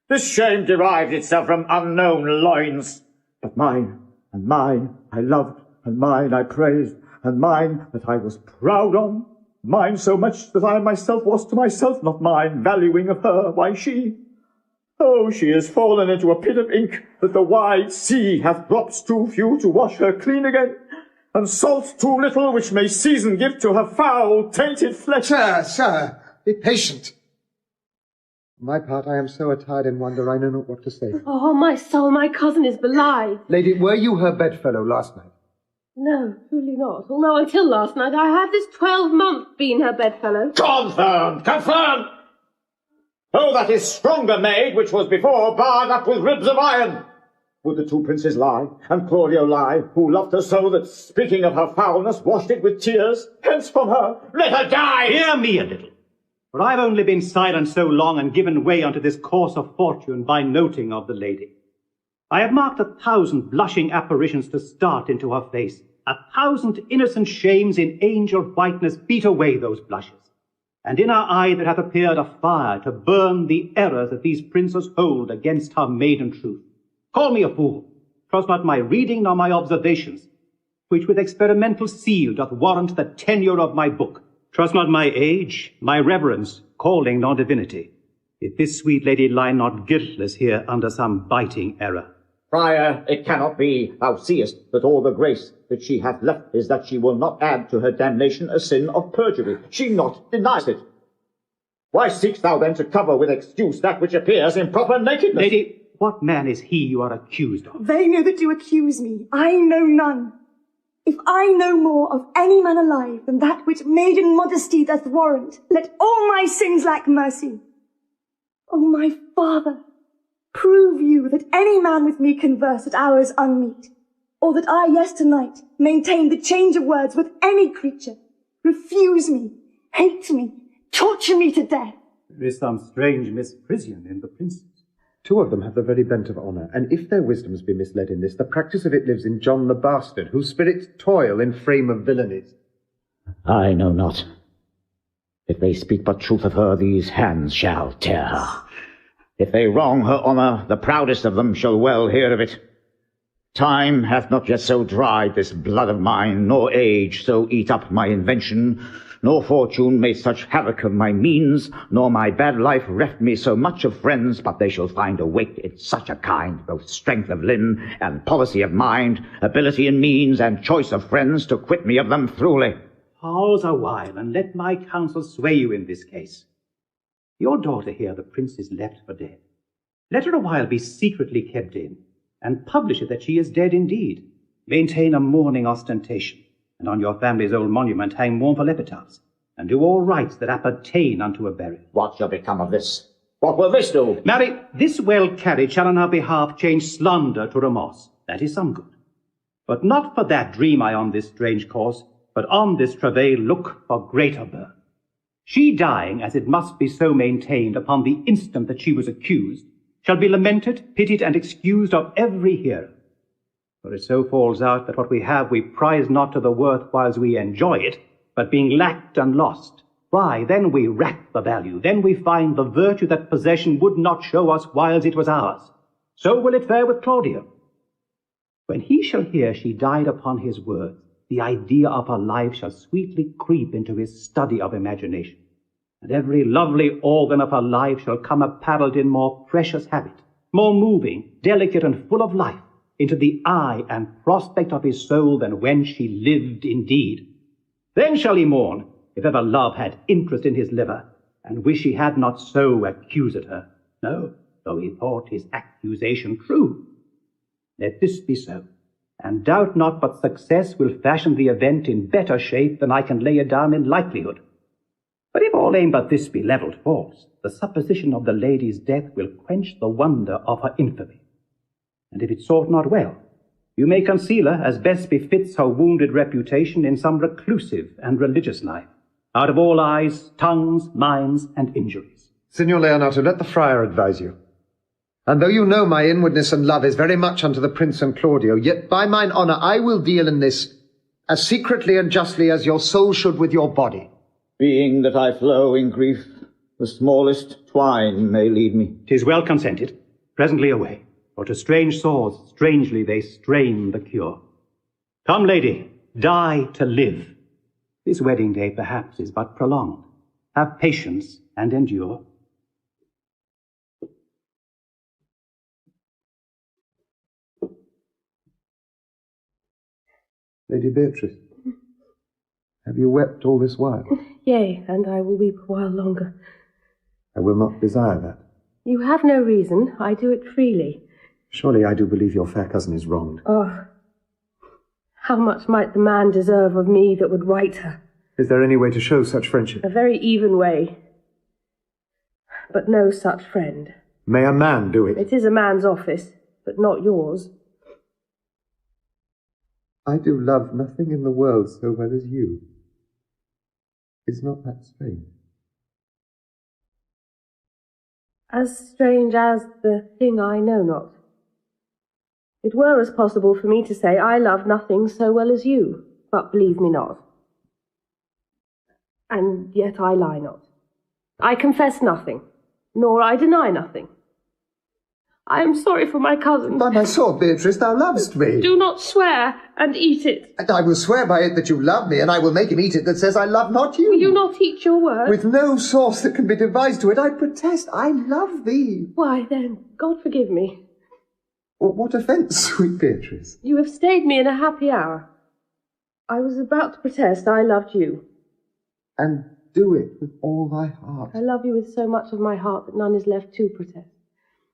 This shame derived itself from unknown loins, but mine, and mine I loved, and mine I praised, and mine that I was proud on, mine so much that I myself was to myself not mine, valuing of her, why she... Oh, she is fallen into a pit of ink that the wide sea hath drops too few to wash her clean again, and salt too little which may season give to her foul, tainted flesh. Sir, be patient. For my part, I am so attired in wonder I know not what to say. Oh, my soul, my cousin is belied. Lady, were you her bedfellow last night? No, truly not. Although until last night I have this 12-month been her bedfellow. Confirmed! Confirmed! Oh, that is stronger made, which was before barred up with ribs of iron. Would the two princes lie, and Claudio lie, who loved her so that, speaking of her foulness, washed it with tears? Hence from her, let her die! Hear me a little, for I've only been silent so long and given way unto this course of fortune by noting of the lady. I have marked 1,000 blushing apparitions to start into her face. 1,000 innocent shames in angel whiteness beat away those blushes. And in her eye there hath appeared a fire to burn the errors that these princes hold against her maiden truth. Call me a fool. Trust not my reading nor my observations, which with experimental seal doth warrant the tenure of my book. Trust not my age, my reverence, calling nor divinity, if this sweet lady lie not guiltless here under some biting error. Friar, it cannot be. Thou seest that all the grace that she hath left is that she will not add to her damnation a sin of perjury. She not denies it. Why seekst thou then to cover with excuse that which appears in proper nakedness? Lady, what man is he you are accused of? They know that you accuse me. I know none. If I know more of any man alive than that which maiden modesty doth warrant, let all my sins lack mercy. O my father, prove you that any man with me converse at hours unmeet, or that I yesternight maintained the change of words with any creature, refuse me, hate me, torture me to death. There is some strange misprision in the princes. Two of them have the very bent of honour, and if their wisdoms be misled in this, the practice of it lives in John the Bastard, whose spirits toil in frame of villainies. I know not. If they speak but truth of her, these hands shall tear her. If they wrong her honour, the proudest of them shall well hear of it. Time hath not yet so dried this blood of mine, nor age so eat up my invention, nor fortune made such havoc of my means, nor my bad life reft me so much of friends, but they shall find a weight in such a kind, both strength of limb and policy of mind, ability in means and choice of friends, to quit me of them throughly. Pause a while, and let my counsel sway you in this case. Your daughter here the prince is left for dead. Let her a while be secretly kept in, and publish it that she is dead indeed. Maintain a mourning ostentation, and on your family's old monument hang mournful epitaphs, and do all rites that appertain unto a burial. What shall become of this? What will this do? Marry, this well carried shall on our behalf change slander to remorse. That is some good. But not for that dream I on this strange course, but on this travail look for greater birth. She dying, as it must be so maintained upon the instant that she was accused, shall be lamented, pitied, and excused of every hearer. For it so falls out that what we have we prize not to the worth whiles we enjoy it, but being lacked and lost, why, then we rack the value, then we find the virtue that possession would not show us whiles it was ours. So will it fare with Claudio. When he shall hear she died upon his word, the idea of her life shall sweetly creep into his study of imagination, and every lovely organ of her life shall come apparelled in more precious habit, more moving, delicate, and full of life, into the eye and prospect of his soul than when she lived indeed. Then shall he mourn, if ever love had interest in his liver, and wish he had not so accused her. No, though he thought his accusation true. Let this be so, and doubt not but success will fashion the event in better shape than I can lay it down in likelihood. But if all aim but this be levelled false, the supposition of the lady's death will quench the wonder of her infamy. And if it sort not well, you may conceal her as best befits her wounded reputation in some reclusive and religious life, out of all eyes, tongues, minds, and injuries. Signor Leonato, let the friar advise you. And though you know my inwardness and love is very much unto the prince and Claudio, yet by mine honour I will deal in this as secretly and justly as your soul should with your body. Being that I flow in grief, the smallest twine may lead me. 'Tis well consented. Presently away, for to strange sores strangely they strain the cure. Come, lady, die to live. This wedding day perhaps is but prolonged. Have patience and endure. Lady Beatrice, have you wept all this while? Yea, and I will weep a while longer. I will not desire that. You have no reason. I do it freely. Surely I do believe your fair cousin is wronged. Oh, How much might the man deserve of me that would write her? Is there any way to show such friendship? A very even way. But no such friend. May a man do it? It is a man's office, but not yours. I do love nothing in the world so well as you. Is not that strange? As strange as the thing I know not. It were as possible for me to say I love nothing so well as you, but believe me not. And yet I lie not. I confess nothing, nor I deny nothing. I am sorry for my cousin. By my sword, Beatrice, thou lovest me. Do not swear and eat it. And I will swear by it that you love me, and I will make him eat it that says I love not you. Will you not eat your word? With no sauce that can be devised to it, I protest I love thee. Why then, God forgive me. What offence, sweet Beatrice? You have stayed me in a happy hour. I was about to protest I loved you. And do it with all thy heart. I love you with so much of my heart that none is left to protest.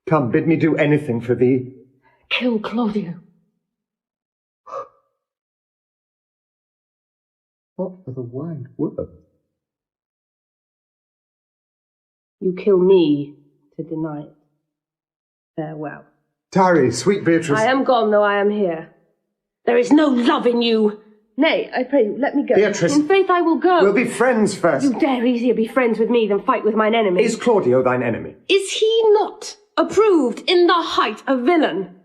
Come, bid me do anything for thee. Kill Claudio. What for the wide world? You kill me to deny it. Farewell. Tarry, sweet Beatrice. I am gone, though I am here. There is no love in you. Nay, I pray you, let me go. Beatrice. In faith I will go. We'll be friends first. You dare easier be friends with me than fight with mine enemy. Is Claudio thine enemy? Is he not approved in the height a villain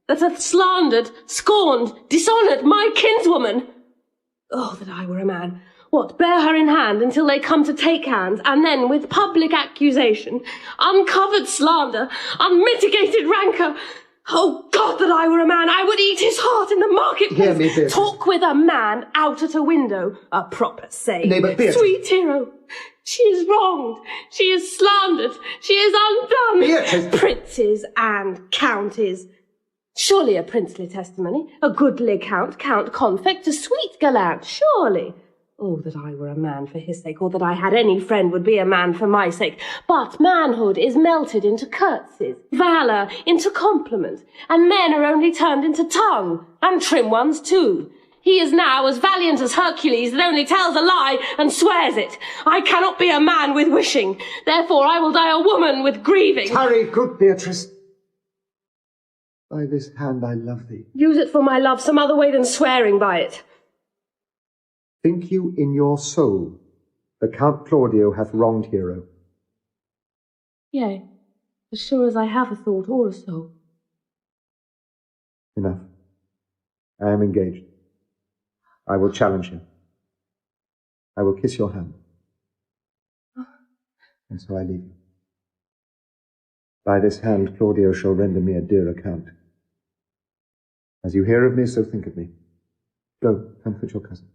that hath slandered, scorned, dishonoured my kinswoman? Oh, that I were a man. What, bear her in hand until they come to take hands, and then with public accusation, uncovered slander, unmitigated rancour. Oh, God, that I were a man, I would eat his heart in the marketplace. Hear me, Beatrice. Talk with a man out at a window, a proper say. Nay, but Beatrice. Sweet hero, she is wronged, she is slandered, she is undone. Beatrice. Princes and counties. Surely a princely testimony, a goodly count, Count Confect, a sweet gallant, surely. Oh, that I were a man for his sake, or that I had any friend would be a man for my sake. But manhood is melted into curtsies, valour into compliment, and men are only turned into tongue, and trim ones too. He is now as valiant as Hercules that only tells a lie and swears it. I cannot be a man with wishing, therefore I will die a woman with grieving. Tarry, good Beatrice. By this hand I love thee. Use it for my love some other way than swearing by it. Think you in your soul that Count Claudio hath wronged Hero? Yea, as sure as I have a thought or a soul. Enough. I am engaged. I will challenge him. I will kiss your hand. And so I leave you. By this hand Claudio shall render me a dear account. As you hear of me, so think of me. Go, comfort your cousin.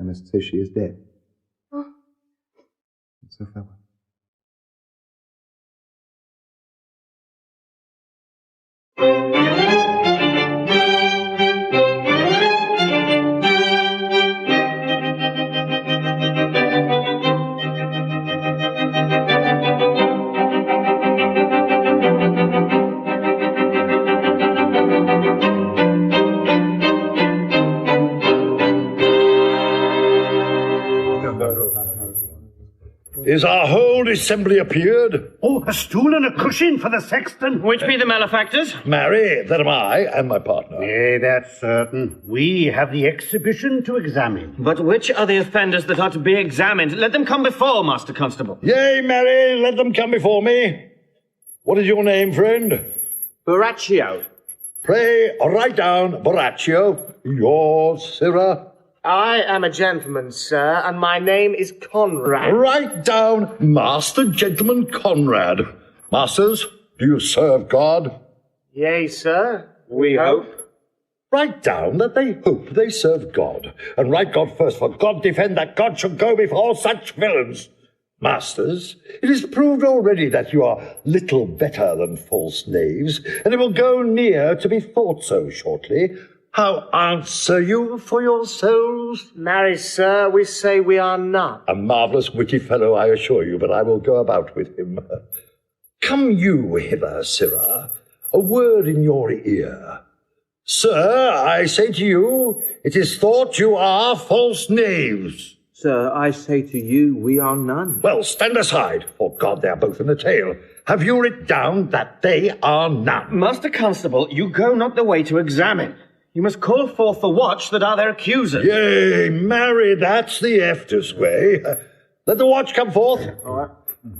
I must say she is dead. And so farewell. Is our whole assembly appeared? Oh, a stool and a cushion for the sexton. Which be the malefactors? Marry, that am I and my partner. Nay, that's certain. We have the exhibition to examine. But which are the offenders that are to be examined? Let them come before, Master Constable. Yea, marry, let them come before me. What is your name, friend? Borachio. Pray, write down Borachio. Yours, Sirrah? I am a gentleman, sir, and my name is Conrad. Write down Master Gentleman Conrad. Masters, do you serve God? Yea, sir. We hope. Write down that they hope they serve God. And write God first, for God defend that God should go before such villains. Masters, it is proved already that you are little better than false knaves, and it will go near to be thought so shortly. How answer you for your souls? Marry, sir, we say we are not. A marvellous witty fellow, I assure you, but I will go about with him. Come you hither, Sirrah, a word in your ear. Sir, I say to you, it is thought you are false knaves. Sir, I say to you, we are none. Well, stand aside. For God, they are both in the tale. Have you writ down that they are none? Master Constable, you go not the way to examine. You must call forth the watch that are their accusers. Yea, marry, that's the eftest way. Let the watch come forth. All right.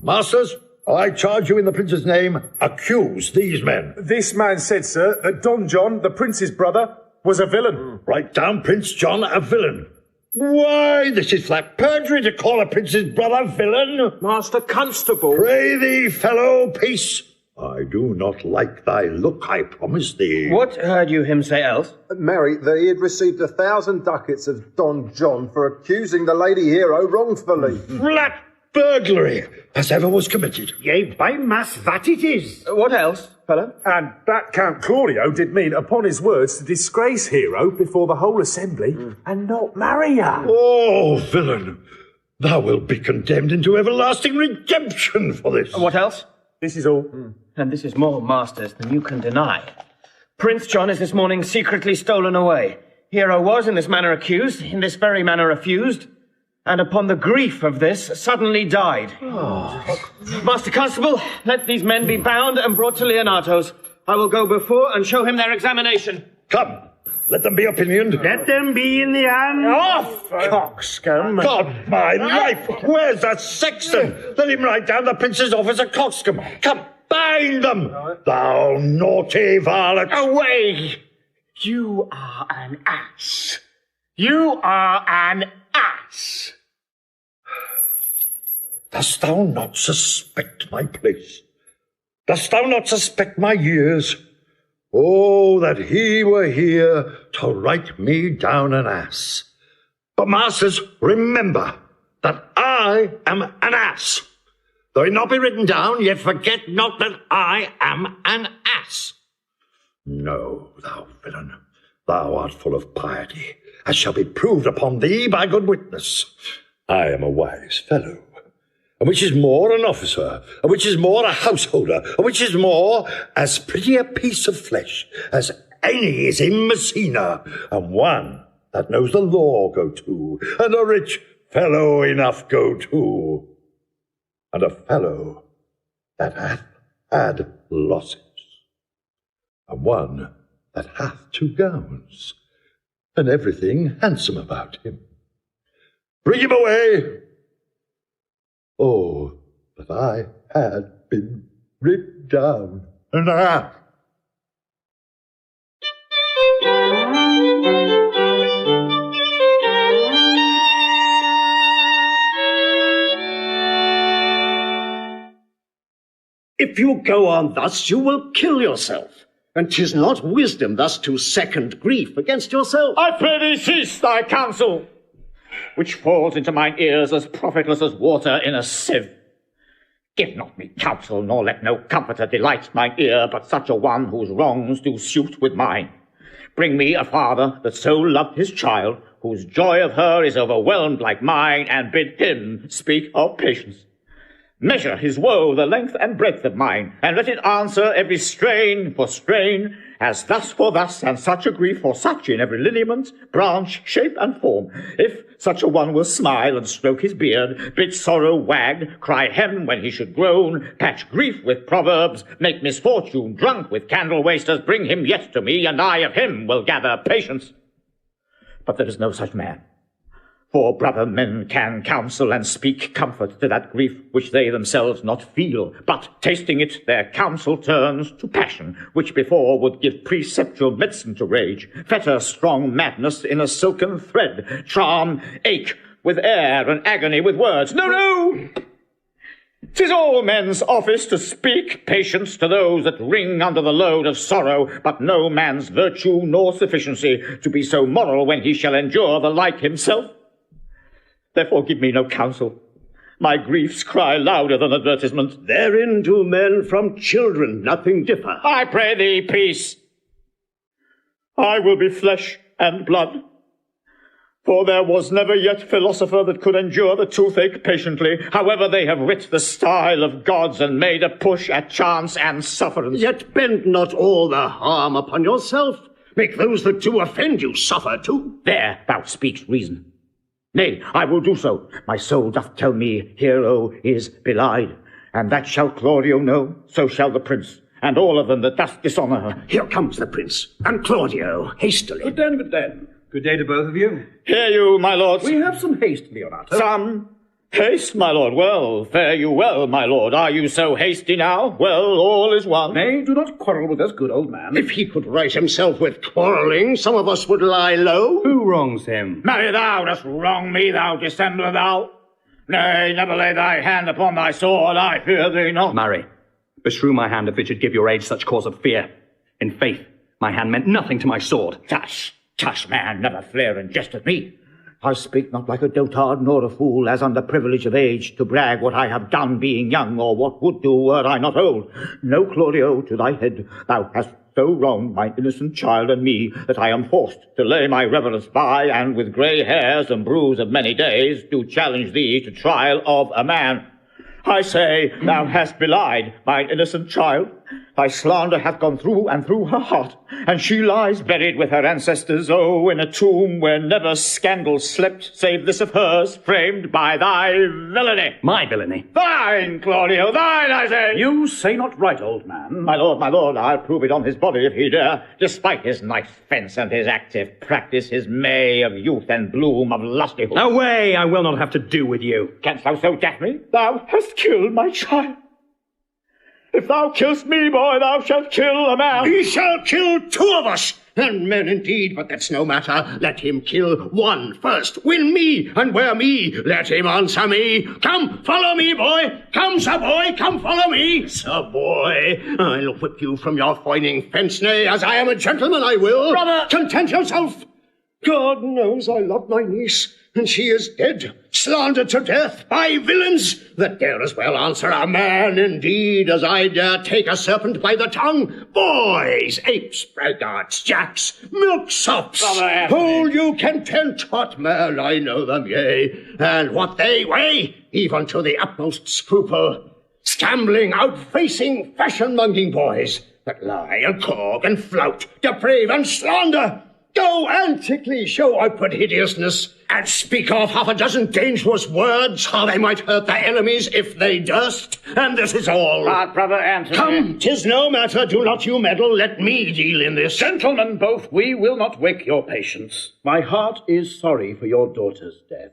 Masters, I charge you in the prince's name, accuse these men. This man said, sir, that Don John, the prince's brother, was a villain. Write down Prince John a villain. Why, this is flat perjury to call a prince's brother villain. Master Constable. Pray thee, fellow, peace. I do not like thy look, I promise thee. What heard you him say else? Mary, that he had received 1,000 ducats of Don John for accusing the Lady Hero wrongfully. Flat burglary, as ever was committed. Yea, by mass, that it is. What else, fellow? And that Count Claudio did mean, upon his words, to disgrace Hero before the whole assembly and not marry her. Oh, villain, thou wilt be condemned into everlasting redemption for this. What else? This is all. And this is more, masters, than you can deny. Prince John is this morning secretly stolen away. Hero was in this manner accused, in this very manner refused, and upon the grief of this suddenly died. Master Constable, let these men be bound and brought to Leonato's. I will go before and show him their examination. Come, let them be opinioned. Let them be in the hand. Off, coxcomb. God, my life, where's that sexton? Let him write down the prince's office a coxcomb. Come, bind them, thou naughty varlet. Away! You are an ass. You are an ass. Dost thou not suspect my place? Dost thou not suspect my years? Oh, that he were here to write me down an ass. But, masters, remember that I am an ass. Though it not be written down, yet forget not that I am an ass. No, thou villain, thou art full of piety, as shall be proved upon thee by good witness. I am a wise fellow, and which is more an officer, and which is more a householder, and which is more as pretty a piece of flesh as any is in Messina, and one that knows the law go to, and a rich fellow enough go to, and a fellow that hath had losses, and one that hath 2 gowns, and everything handsome about him. Bring him away. Oh, that I had been writ down an ass. If you go on thus, you will kill yourself. And 'tis not wisdom thus to second grief against yourself. I pray thee cease thy counsel, which falls into mine ears as profitless as water in a sieve. Give not me counsel, nor let no comforter delight mine ear, but such a one whose wrongs do suit with mine. Bring me a father that so loved his child, whose joy of her is overwhelmed like mine, and bid him speak of patience. Measure his woe the length and breadth of mine, and let it answer every strain for strain, as thus for thus, and such a grief for such in every lineament, branch, shape, and form. If such a one will smile and stroke his beard, bid sorrow wag, cry hem when he should groan, patch grief with proverbs, make misfortune drunk with candle wasters, bring him yet to me, and I of him will gather patience. But there is no such man. For brother men can counsel and speak comfort to that grief which they themselves not feel, but tasting it, their counsel turns to passion, which before would give preceptual medicine to rage, fetter strong madness in a silken thread, charm ache with air and agony with words. No, no! 'Tis all men's office to speak patience to those that wring under the load of sorrow, but no man's virtue nor sufficiency to be so moral when he shall endure the like himself. Therefore give me no counsel. My griefs cry louder than advertisement. Therein do men from children nothing differ. I pray thee, peace. I will be flesh and blood. For there was never yet philosopher that could endure the toothache patiently, however they have writ the style of gods and made a push at chance and sufferance. Yet bend not all the harm upon yourself. Make those that do offend you suffer too. There, thou speakst reason. Nay, I will do so. My soul doth tell me Hero is belied, and that shall Claudio know, so shall the prince, and all of them that doth dishonour her. Here comes the prince, and Claudio, hastily. Good den, good den. Good day to both of you. Hear you, my lords. We have some haste, Leonato. Some haste, my lord. Well, fare you well, my lord. Are you so hasty now? Well, all is one. Nay, do not quarrel with us, good old man. If he could right himself with quarrelling, some of us would lie low. Who wrongs him? Marry, thou dost wrong me, thou dissembler, thou. Nay, never lay thy hand upon thy sword, I fear thee not. Marry, beshrew my hand if it should give your age such cause of fear. In faith, my hand meant nothing to my sword. Tush, tush, man, never flare and jest at me. I speak not like a dotard nor a fool, as under privilege of age, to brag what I have done being young, or what would do were I not old. No, Claudio, to thy head, thou hast so wronged my innocent child and me, that I am forced to lay my reverence by, and with grey hairs and bruise of many days, do challenge thee to trial of a man. I say, thou hast belied my innocent child. Thy slander hath gone through and through her heart, and she lies buried with her ancestors, oh, in a tomb where never scandal slept, save this of hers, framed by thy villainy. My villainy? Thine, Claudio, thine, I say. You say not right, old man. My lord, I'll prove it on his body if he dare. Despite his nice fence and his active practice, his May of youth and bloom of lustihood. Away, I will not have to do with you. Canst thou so death me? Thou hast killed my child. If thou killst me, boy, thou shalt kill a man. He shall kill two of us, and men indeed, but that's no matter. Let him kill one first, win me, and where me, let him answer me. Come, follow me, boy. Come, sir boy, come follow me. Sir boy, I'll whip you from your foining fence, nay, as I am a gentleman, I will. Brother! Content yourself. God knows I love my niece, and she is dead, slandered to death by villains that dare as well answer a man, indeed, as I dare take a serpent by the tongue. Boys, apes, braggarts, jacks, milksops, hold you content, hot man, I know them, yea, and what they weigh, even to the utmost scruple. Scambling, outfacing, fashion-monging boys that lie and cog and flout, deprave and slander. Go antically show outward hideousness, and speak of half a dozen dangerous words, how they might hurt their enemies if they durst, and this is all. But, brother Antony... Come, 'tis no matter, do not you meddle, let me deal in this. Gentlemen both, we will not wake your patience. My heart is sorry for your daughter's death,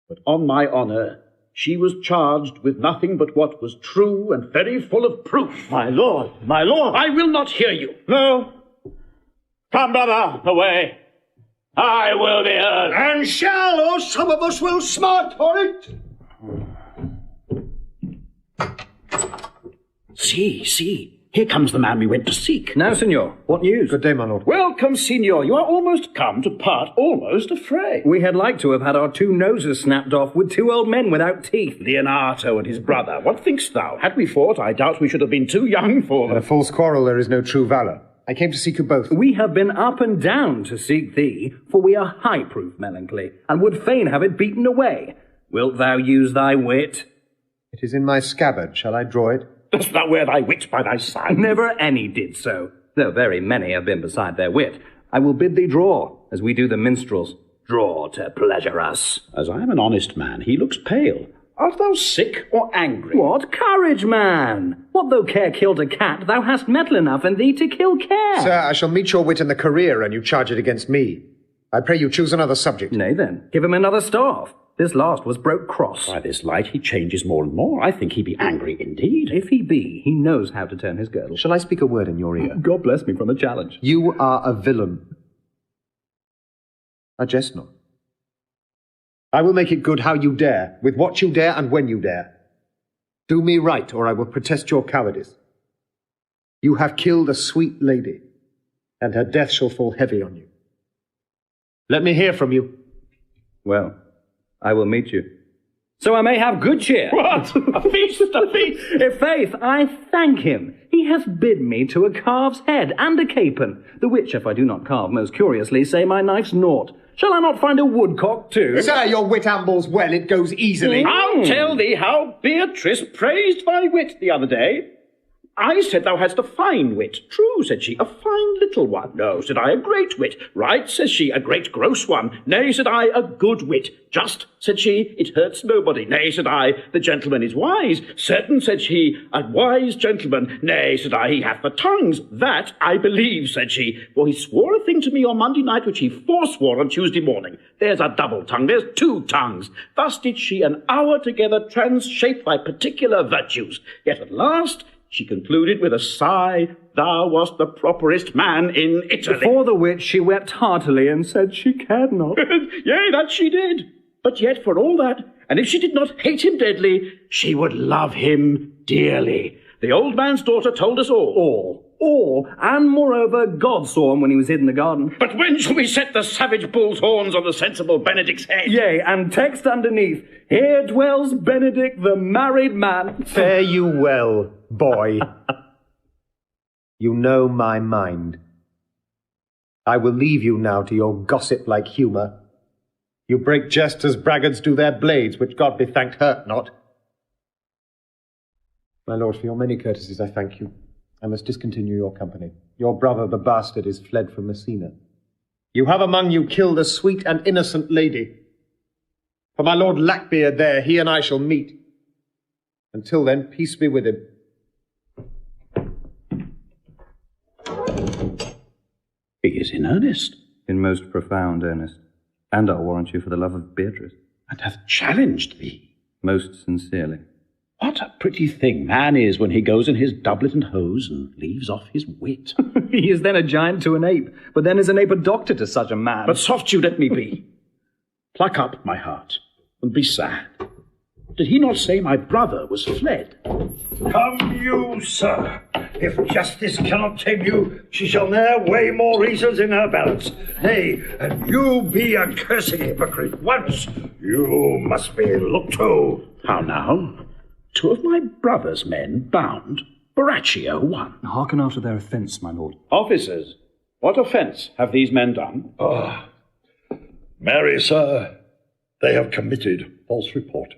but on my honour, she was charged with nothing but what was true and very full of proof. My lord, my lord! I will not hear you. No. Come, brother, away. I will be heard. And shall, or some of us will smart for it. See, here comes the man we went to seek. Now, signor, what news? Good day, my lord. Welcome, signor. You are almost come to part almost a fray. We had like to have had our two noses snapped off with two old men without teeth. Leonato and his brother. What thinkst thou? Had we fought, I doubt we should have been too young for them. In a false quarrel there is no true valour. I came to seek you both. We have been up and down to seek thee, for we are high-proof melancholy, and would fain have it beaten away. Wilt thou use thy wit? It is in my scabbard. Shall I draw it? Dost thou wear thy wit by thy side? Never any did so, though very many have been beside their wit. I will bid thee draw, as we do the minstrels. Draw to pleasure us. As I am an honest man, he looks pale. Art thou sick or angry? What courage, man! What though care killed a cat, thou hast mettle enough in thee to kill care. Sir, I shall meet your wit in the career, and you charge it against me. I pray you choose another subject. Nay then, give him another staff. This last was broke cross. By this light he changes more and more. I think he be angry indeed. If he be, he knows how to turn his girdle. Shall I speak a word in your ear? God bless me from a challenge. You are a villain. I jest not. I will make it good how you dare, with what you dare and when you dare. Do me right, or I will protest your cowardice. You have killed a sweet lady, and her death shall fall heavy on you. Let me hear from you. Well, I will meet you. So I may have good cheer. What? A feast, a feast! I'faith, I thank him. He hath bid me to a calf's head and a capon, the which, if I do not carve most curiously, say my knife's naught. Shall I not find a woodcock too? Sir, your wit ambles well, it goes easily. I'll tell thee how Beatrice praised thy wit the other day. I said thou hadst a fine wit. True, said she, a fine little one. No, said I, a great wit. Right, says she, a great gross one. Nay, said I, a good wit. Just, said she, it hurts nobody. Nay, said I, the gentleman is wise. Certain, said she, a wise gentleman. Nay, said I, he hath the tongues. That I believe, said she, for he swore a thing to me on Monday night which he forswore on Tuesday morning. There's a double tongue, there's two tongues. Thus did she an hour together transshape thy particular virtues. Yet at last she concluded with a sigh, thou wast the properest man in Italy. Before the witch she wept heartily and said she cared not. Yea, that she did. But yet for all that, and if she did not hate him deadly, she would love him dearly. The old man's daughter told us all. All, and moreover, God saw him when he was hid in the garden. But when shall we set the savage bull's horns on the sensible Benedick's head? Yea, and text underneath, here dwells Benedick, the married man. Fare you well, boy. You know my mind. I will leave you now to your gossip-like humour. You break jest as braggarts do their blades, which God be thanked hurt not. My lord, for your many courtesies I thank you. I must discontinue your company. Your brother, the bastard, is fled from Messina. You have among you killed a sweet and innocent lady. For my lord Lackbeard there, he and I shall meet. Until then, peace be with him. He is in earnest. In most profound earnest. And I'll warrant you for the love of Beatrice. And hath challenged thee. Most sincerely. What a pretty thing man is when he goes in his doublet and hose and leaves off his wit. He is then a giant to an ape, but then is an ape a doctor to such a man. But soft you let me be. Pluck up, my heart, and be sad. Did he not say my brother was fled? Come you, sir. If justice cannot tame you, she shall ne'er weigh more reasons in her balance. Nay, and you be a cursing hypocrite once, you must be looked to. How now? Two of my brother's men bound, Borachio one. Hearken after their offence, my lord. Officers, what offence have these men done? Marry, sir, they have committed false report.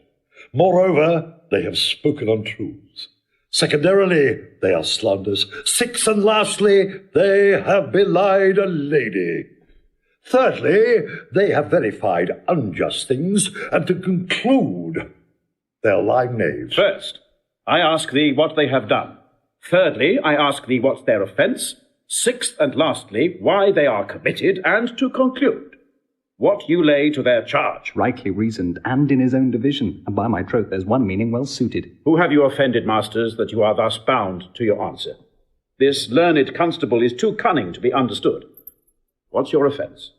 Moreover, they have spoken untruths. Secondarily, they are slanders. Sixth and lastly, they have belied a lady. Thirdly, they have verified unjust things, and to conclude, they're lying knaves. First, I ask thee what they have done. Thirdly, I ask thee what's their offence. Sixth and lastly, why they are committed, and to conclude, what you lay to their charge. Rightly reasoned, and in his own division, and by my troth there's one meaning well suited. Who have you offended, masters, that you are thus bound to your answer? This learned constable is too cunning to be understood. What's your offence?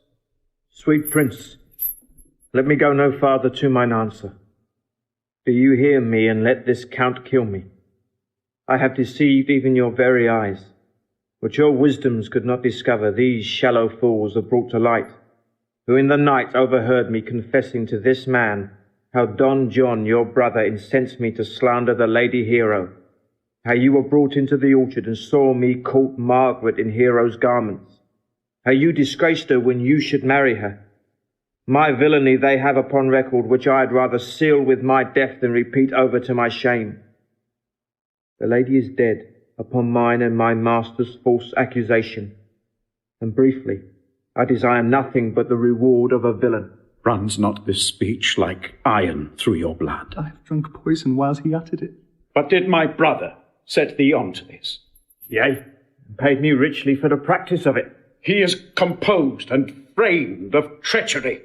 Sweet prince, let me go no farther to mine answer. Do you hear me, and let this count kill me? I have deceived even your very eyes. What your wisdoms could not discover, these shallow fools have brought to light, who in the night overheard me confessing to this man how Don John, your brother, incensed me to slander the Lady Hero, how you were brought into the orchard and saw me court Margaret in Hero's garments, how you disgraced her when you should marry her. My villainy they have upon record, which I'd rather seal with my death than repeat over to my shame. The lady is dead upon mine and my master's false accusation, and briefly, I desire nothing but the reward of a villain. Runs not this speech like iron through your blood? I have drunk poison whilst he uttered it. But did my brother set thee on to this? Yea, and paid me richly for the practice of it. He is composed and framed of treachery,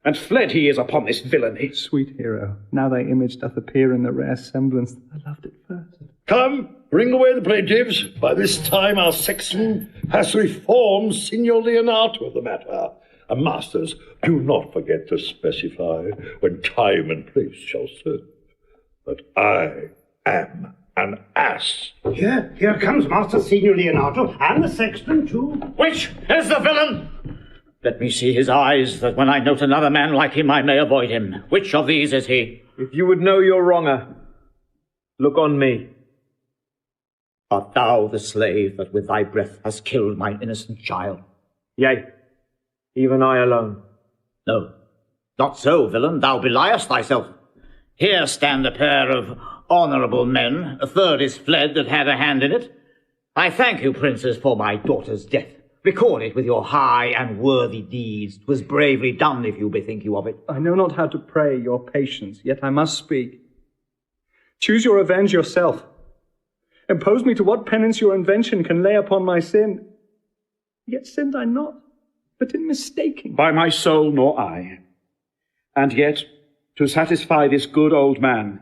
and fled he is upon this villainy. Sweet hero, now thy image doth appear in the rare semblance that I loved at first. Come, bring away the plaintiffs. By this time our sexton has reformed Signor Leonato of the matter. And masters, do not forget to specify when time and place shall serve that I am an ass. Here comes Master Signor Leonato, and the sexton too. Which is the villain? Let me see his eyes, that when I note another man like him, I may avoid him. Which of these is he? If you would know your wronger, look on me. Art thou the slave that with thy breath hast killed mine innocent child? Yea, even I alone. No, not so, villain, thou beliest thyself. Here stand a pair of honourable men. A third is fled that had a hand in it. I thank you, princes, for my daughter's death. Record it with your high and worthy deeds. 'Twas bravely done, if you bethink you of it. I know not how to pray your patience, yet I must speak. Choose your revenge yourself. Impose me to what penance your invention can lay upon my sin. Yet sinned I not, but in mistaking. By my soul, nor I. And yet, to satisfy this good old man,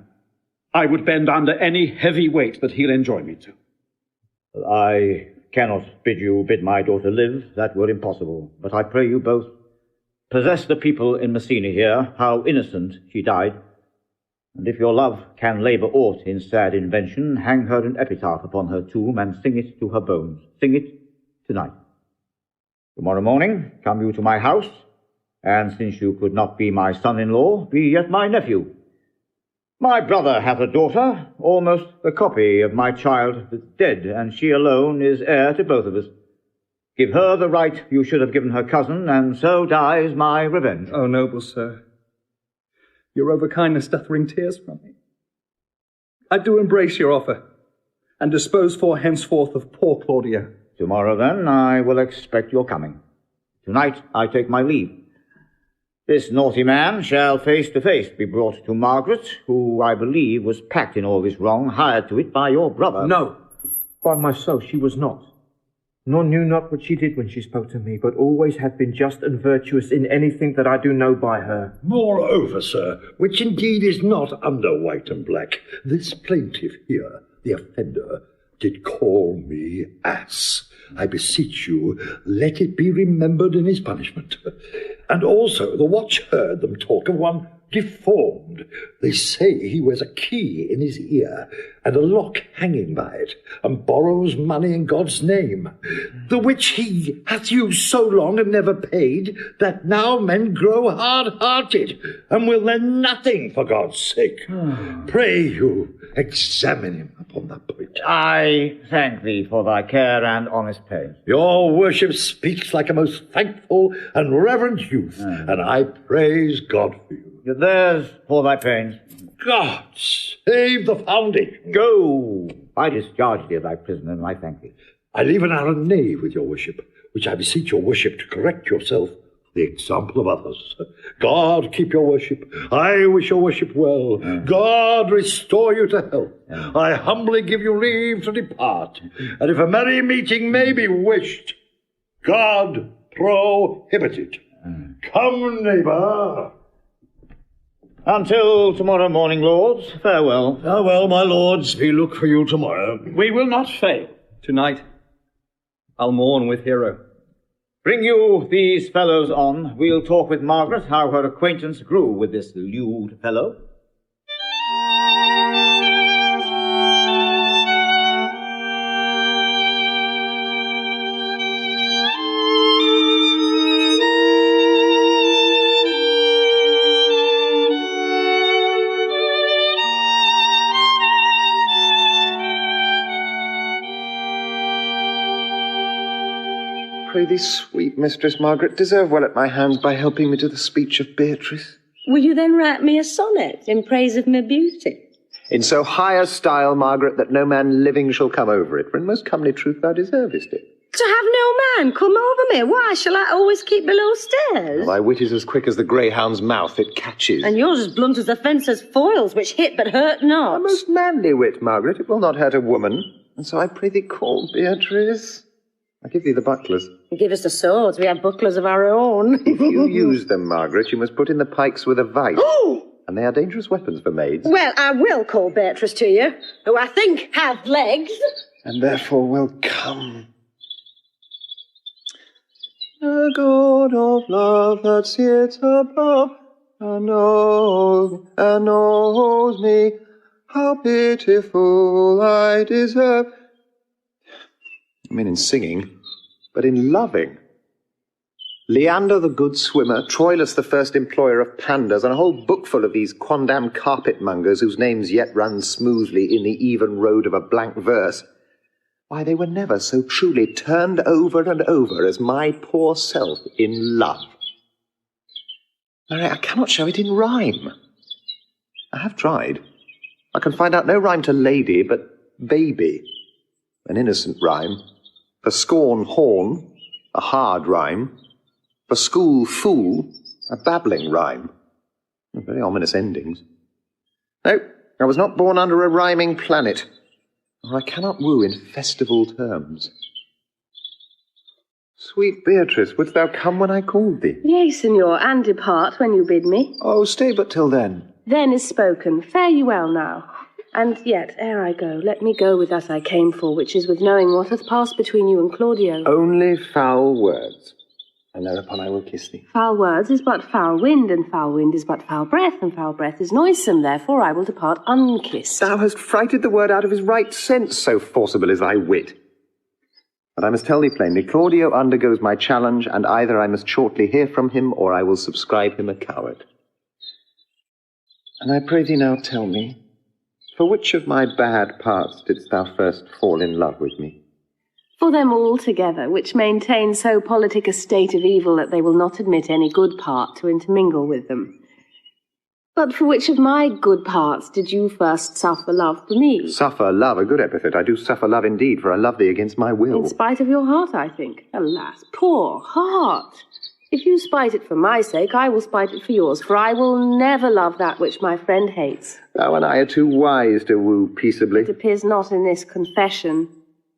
I would bend under any heavy weight that he'll enjoin me to. I cannot bid you bid my daughter live. That were impossible. But I pray you both, possess the people in Messina here, how innocent she died. And if your love can labour aught in sad invention, hang her an epitaph upon her tomb, and sing it to her bones. Sing it tonight. Tomorrow morning come you to my house, and since you could not be my son-in-law, be yet my nephew. My brother hath a daughter, almost a copy of my child that's dead, and she alone is heir to both of us. Give her the right you should have given her cousin, and so dies my revenge. O noble sir, your overkindness doth wring tears from me. I do embrace your offer, and dispose for henceforth of poor Claudio. Tomorrow, then, I will expect your coming. Tonight I take my leave. This naughty man shall face to face be brought to Margaret, who I believe was packed in all this wrong, hired to it by your brother. No, by my soul, she was not. Nor knew not what she did when she spoke to me, but always hath been just and virtuous in anything that I do know by her. Moreover, sir, which indeed is not under white and black, this plaintiff here, the offender, did call me ass. I beseech you, let it be remembered in his punishment. And also the watch heard them talk of one deformed. They say he wears a key in his ear, and a lock hanging by it, and borrows money in God's name, the which he hath used so long and never paid, that now men grow hard-hearted, and will lend nothing for God's sake. Pray you, examine him upon that point. I thank thee for thy care and honest pains. Your worship speaks like a most thankful and reverent youth, and I praise God for you. There's for thy pains. God save the foundation. Go. I discharge thee of thy prison, and I thank thee. I leave an hour knave with your worship, which I beseech your worship to correct yourself, the example of others. God keep your worship. I wish your worship well. God restore you to health. I humbly give you leave to depart. And if a merry meeting may be wished, God prohibit it. Come, neighbour. Until tomorrow morning, lords, farewell. Farewell, my lords. We look for you tomorrow. We will not fail. Tonight, I'll mourn with Hero. Bring you these fellows on. We'll talk with Margaret how her acquaintance grew with this lewd fellow. Pray thee, sweet Mistress Margaret, deserve well at my hands by helping me to the speech of Beatrice. Will you then write me a sonnet in praise of my beauty? In so high a style, Margaret, that no man living shall come over it, for in most comely truth thou deservest it. To have no man come over me? Why shall I always keep below stairs? Thy wit is as quick as the greyhound's mouth, it catches. And yours as blunt as the fencer's foils, which hit but hurt not. A most manly wit, Margaret, it will not hurt a woman. And so I pray thee call Beatrice. I give thee the bucklers. Give us the swords, we have bucklers of our own. If you use them, Margaret, you must put in the pikes with a vice. And they are dangerous weapons for maids. Well, I will call Beatrice to you, who I think hath legs. And therefore will come. The God of love that sits above and knows me, how pitiful I deserve. I mean in singing, but in loving. Leander the good swimmer, Troilus the first employer of panders, and a whole bookful of these quondam carpetmongers whose names yet run smoothly in the even road of a blank verse. Why, they were never so truly turned over and over as my poor self in love. Mary, I cannot show it in rhyme. I have tried. I can find out no rhyme to lady, but baby, an innocent rhyme. For scorn, horn, a hard rhyme. For school, fool, a babbling rhyme. Very ominous endings. No, I was not born under a rhyming planet, or I cannot woo in festival terms. Sweet Beatrice, wouldst thou come when I called thee? Yea, signor, and depart when you bid me. Oh, stay but till then. Then is spoken. Fare you well now. And yet, ere I go, let me go with that I came for, which is with knowing what hath passed between you and Claudio. Only foul words, and thereupon I will kiss thee. Foul words is but foul wind, and foul wind is but foul breath, and foul breath is noisome. Therefore I will depart unkissed. Thou hast frighted the word out of his right sense, so forcible is thy wit. But I must tell thee plainly, Claudio undergoes my challenge, and either I must shortly hear from him, or I will subscribe him a coward. And I pray thee now tell me, for which of my bad parts didst thou first fall in love with me? For them all together, which maintain so politic a state of evil that they will not admit any good part to intermingle with them. But for which of my good parts did you first suffer love for me? Suffer love, a good epithet. I do suffer love indeed, for I love thee against my will. In spite of your heart, I think. Alas, poor heart! If you spite it for my sake, I will spite it for yours, for I will never love that which my friend hates. Thou and I are too wise to woo peaceably. It appears not in this confession.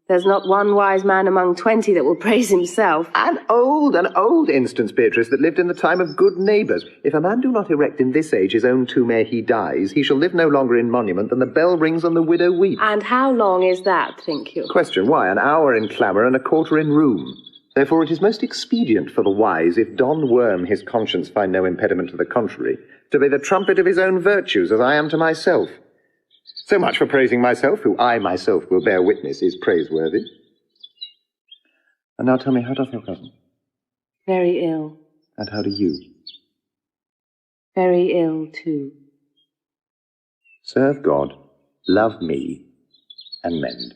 There's not one wise man among 20 that will praise himself. An old instance, Beatrice, that lived in the time of good neighbours. If a man do not erect in this age his own tomb ere he dies, he shall live no longer in monument than the bell rings and the widow weeps. And how long is that, think you? Question, why? An hour in clamour and a quarter in room. Therefore it is most expedient for the wise, if Don Worm his conscience find no impediment to the contrary, to be the trumpet of his own virtues, as I am to myself. So much for praising myself, who I myself will bear witness is praiseworthy. And now tell me, how doth your cousin? Very ill. And how do you? Very ill, too. Serve God, love me, and mend.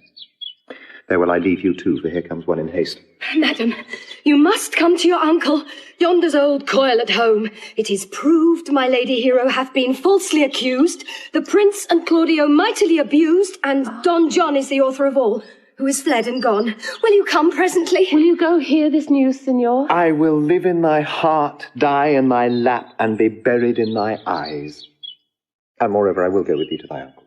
There will I leave you too, for here comes one in haste. Madam, you must come to your uncle, yonder's old coil at home. It is proved my lady Hero hath been falsely accused, the prince and Claudio mightily abused, and Don John is the author of all, who is fled and gone. Will you come presently? Will you go hear this news, signor? I will live in thy heart, die in thy lap, and be buried in thy eyes. And moreover, I will go with thee to thy uncle's.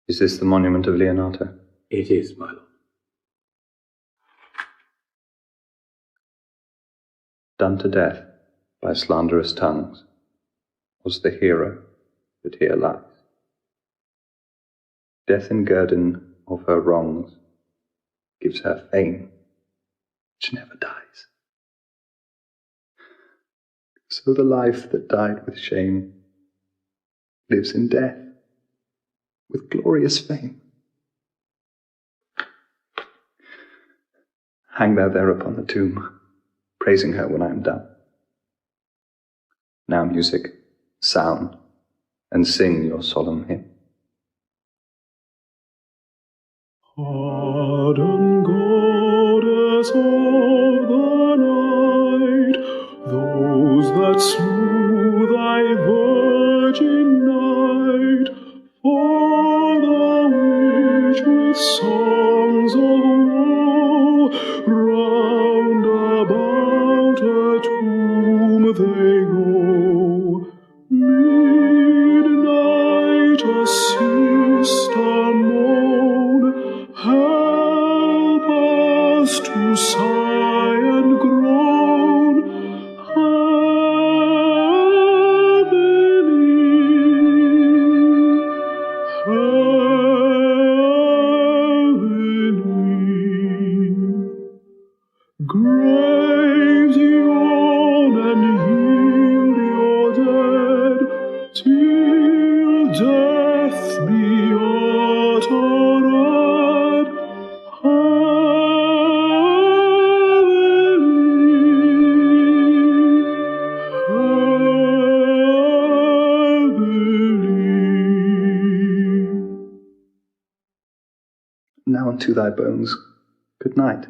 Is this the monument of Leonato? It is, my lord. Done to death by slanderous tongues was the hero that here lies. Death in guerdon of her wrongs gives her fame, which never dies. So the life that died with shame lives in death with glorious fame. Hang thou there upon the tomb, praising her when I am done. Now, music, sound, and sing your solemn hymn. Ardent goddess of the night, those that slew thy virgin night, for the which with songs of woe round about her tomb they go. Midnight a sister moan, help us to sigh and groan. Graves yawn and yield your dead, till death be uttered. Heavenly. unto thy bones. Good night.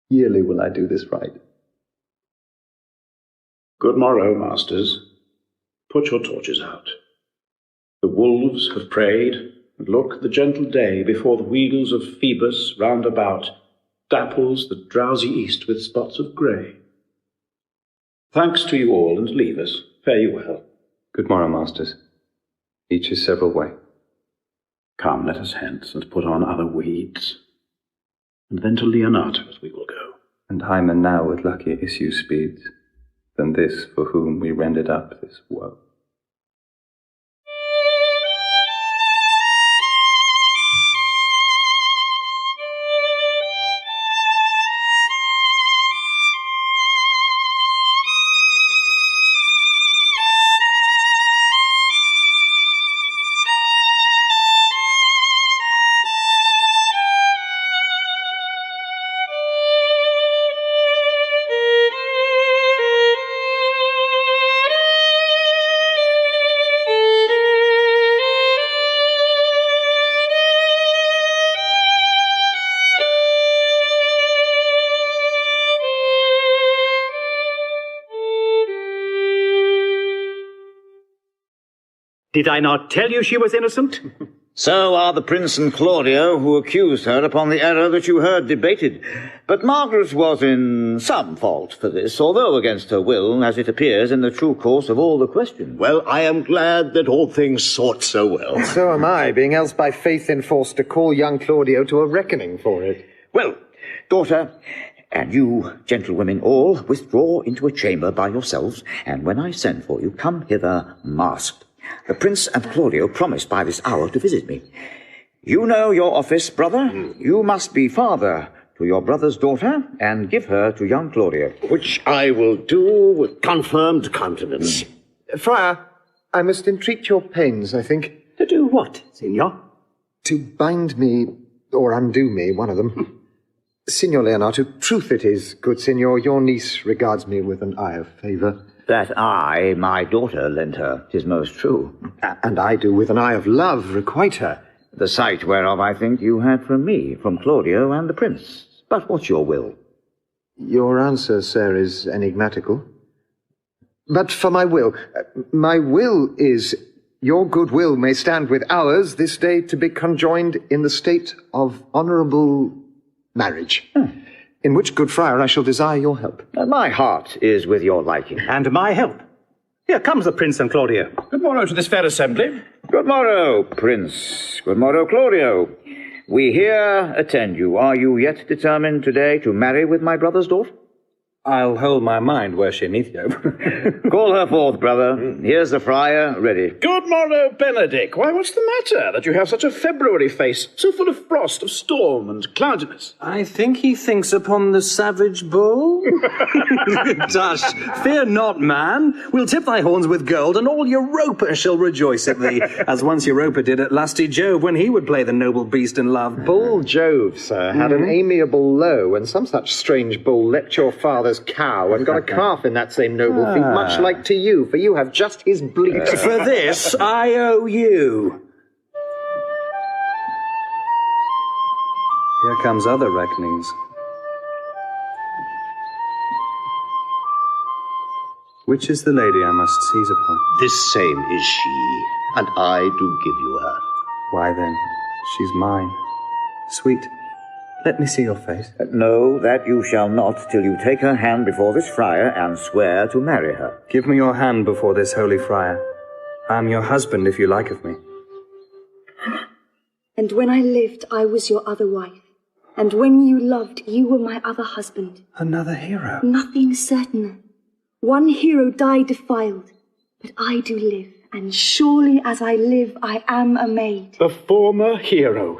Yearly will I do this right. Good morrow, masters. Put your torches out. The wolves have prayed, and look, the gentle day before the wheels of Phoebus round about dapples the drowsy east with spots of grey. Thanks to you all, and leave us. Fare you well. Good morrow, masters. Each his several way. Come, let us hence, and put on other weeds. And then to Leonato's we will go. And Hymen now with luckier issue speeds than this for whom we rendered up this woe. Did I not tell you she was innocent? So are the Prince and Claudio, who accused her upon the error that you heard debated. But Margaret was in some fault for this, although against her will, as it appears in the true course of all the questions. Well, I am glad that all things sort so well. So am I, being else by faith enforced to call young Claudio to a reckoning for it. Well, daughter, and you, gentlewomen all, withdraw into a chamber by yourselves, and when I send for you, come hither masked. The Prince and Claudio promised by this hour to visit me. You know your office, brother. You must be father to your brother's daughter, and give her to young Claudio. Which I will do with confirmed countenance. Friar, I must entreat your pains, I think. To do what, Signor? To bind me, or undo me, one of them. Signor Leonato, truth it is, good Signor, your niece regards me with an eye of favour. That I, my daughter, lent her, 'tis most true. And I do with an eye of love requite her. The sight whereof I think you had from me, from Claudio and the Prince. But what's your will? Your answer, sir, is enigmatical. But for my will is your good will may stand with ours this day to be conjoined in the state of honourable marriage. In which, good friar, I shall desire your help. My heart is with your liking. And my help. Here comes the Prince and Claudio. Good morrow to this fair assembly. Good morrow, Prince. Good morrow, Claudio. We here attend you. Are you yet determined today to marry with my brother's daughter? I'll hold my mind were she neath you. Call her forth, brother. Here's the friar, ready. Good morrow, Benedick. Why, what's the matter, that you have such a February face, so full of frost, of storm, and cloudiness? I think he thinks upon the savage bull. Tush, fear not, man. We'll tip thy horns with gold, and all Europa shall rejoice at thee, as once Europa did at lusty Jove when he would play the noble beast in love. Bull Jove, sir, had an amiable low, and some such strange bull leapt your father's cow, and got a calf in that same noble feat, much like to you, for you have just his bleat. For this I owe you. Here comes other reckonings. Which is the lady I must seize upon? This same is she, and I do give you her. Why then, she's mine. Sweet, let me see your face. No, that you shall not, till you take her hand before this friar and swear to marry her. Give me your hand before this holy friar. I am your husband, if you like of me. And when I lived, I was your other wife. And when you loved, you were my other husband. Another hero. Nothing certain. One hero died defiled, but I do live. And surely as I live, I am a maid. The former hero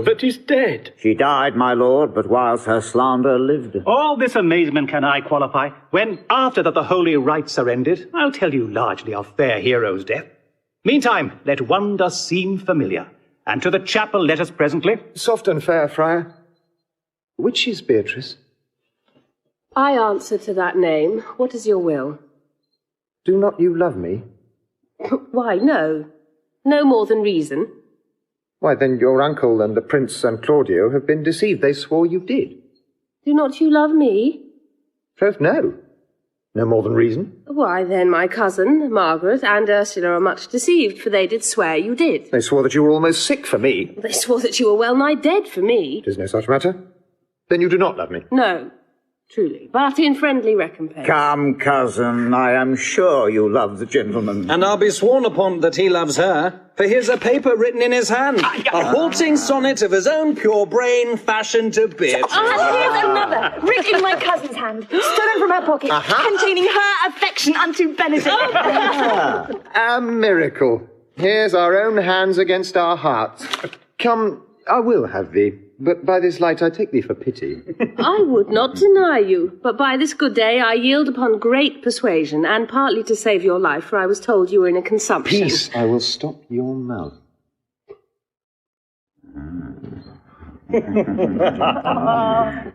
that is dead. She died, my lord, but whilst her slander lived. All this amazement can I qualify, when, after that the holy rites are ended, I'll tell you largely of fair hero's death. Meantime, let wonder seem familiar, and to the chapel let us presently. Soft and fair, friar. Which is Beatrice? I answer to that name. What is your will? Do not you love me? Why, no. No more than reason. Why, then your uncle and the Prince and Claudio have been deceived. They swore you did. Do not you love me? Troth, no. No more than reason. Why, then my cousin, Margaret, and Ursula are much deceived, for they did swear you did. They swore that you were almost sick for me. They swore that you were well nigh dead for me. 'Tis no such matter. Then you do not love me. No, truly, but in friendly recompense. Come, cousin, I am sure you love the gentleman. And I'll be sworn upon that he loves her, for here's a paper written in his hand, a halting sonnet of his own pure brain fashioned to Beatrice. And here's another, written in my cousin's hand, stolen from her pocket, containing her affection unto Benedick. A miracle. Here's our own hands against our hearts. Come, I will have thee, but by this light I take thee for pity. I would not deny you, but by this good day I yield upon great persuasion, and partly to save your life, for I was told you were in a consumption. Peace, I will stop your mouth.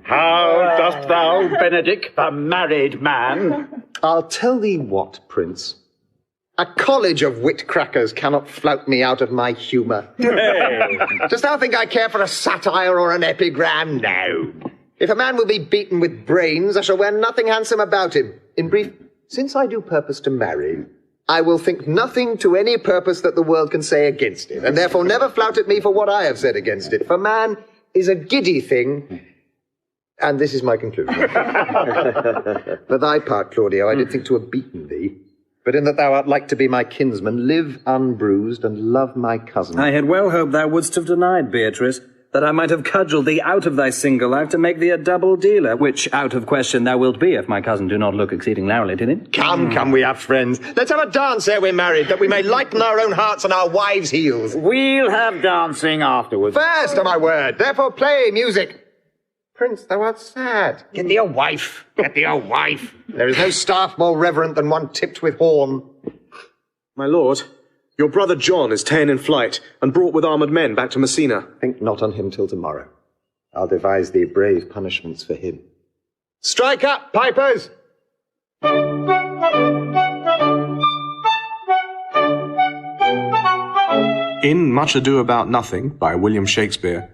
How dost thou, Benedick, the married man? I'll tell thee what, Prince. A college of wit-crackers cannot flout me out of my humour. Dost thou think I care for a satire or an epigram? No. If a man will be beaten with brains, I shall wear nothing handsome about him. In brief, since I do purpose to marry, I will think nothing to any purpose that the world can say against it, and therefore never flout at me for what I have said against it. For man is a giddy thing, and this is my conclusion. For thy part, Claudio, I did think to have beaten thee, but in that thou art like to be my kinsman, live unbruised and love my cousin. I had well hoped thou wouldst have denied, Beatrice, that I might have cudgelled thee out of thy single life to make thee a double dealer, which out of question thou wilt be if my cousin do not look exceeding narrowly to thee. Come, we are friends. Let's have a dance ere we're married, that we may lighten our own hearts on our wives' heels. We'll have dancing afterwards. First, on my word. Therefore play music. Prince, thou art sad. Get thee a wife. Get thee a wife. There is no staff more reverent than one tipped with horn. My lord, your brother John is ta'en in flight and brought with armoured men back to Messina. Think not on him till tomorrow. I'll devise thee brave punishments for him. Strike up, pipers! In Much Ado About Nothing by William Shakespeare,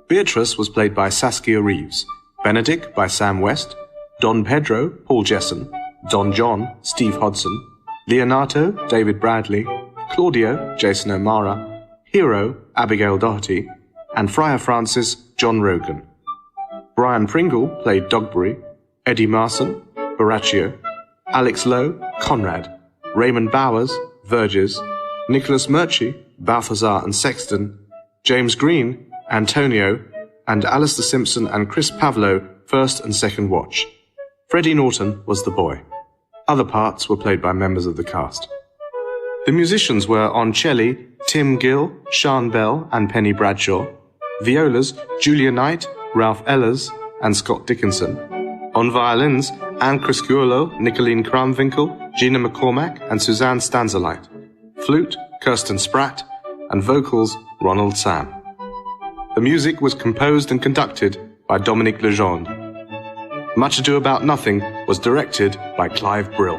Beatrice was played by Saskia Reeves, Benedick by Sam West, Don Pedro, Paul Jesson, Don John, Steve Hodson, Leonato, David Bradley, Claudio, Jason O'Mara, Hero, Abigail Doherty, and Friar Francis, John Rogan. Brian Pringle played Dogberry, Eddie Marson, Borachio, Alex Lowe, Conrad, Raymond Bowers, Verges, Nicholas Murchie, Balthazar and Sexton, James Green, Antonio, and Alistair Simpson and Chris Pavlo, first and second watch. Freddie Norton was the boy. Other parts were played by members of the cast. The musicians were on cello, Tim Gill, Sean Bell and Penny Bradshaw. Violas, Julia Knight, Ralph Ellers and Scott Dickinson. On violins, Anne Criscuolo, Nicolene Kramwinkel, Gina McCormack and Suzanne Stanzerlight. Flute, Kirsten Spratt, and vocals, Ronald Sam. The music was composed and conducted by Dominique Legendre. Much Ado About Nothing was directed by Clive Brill.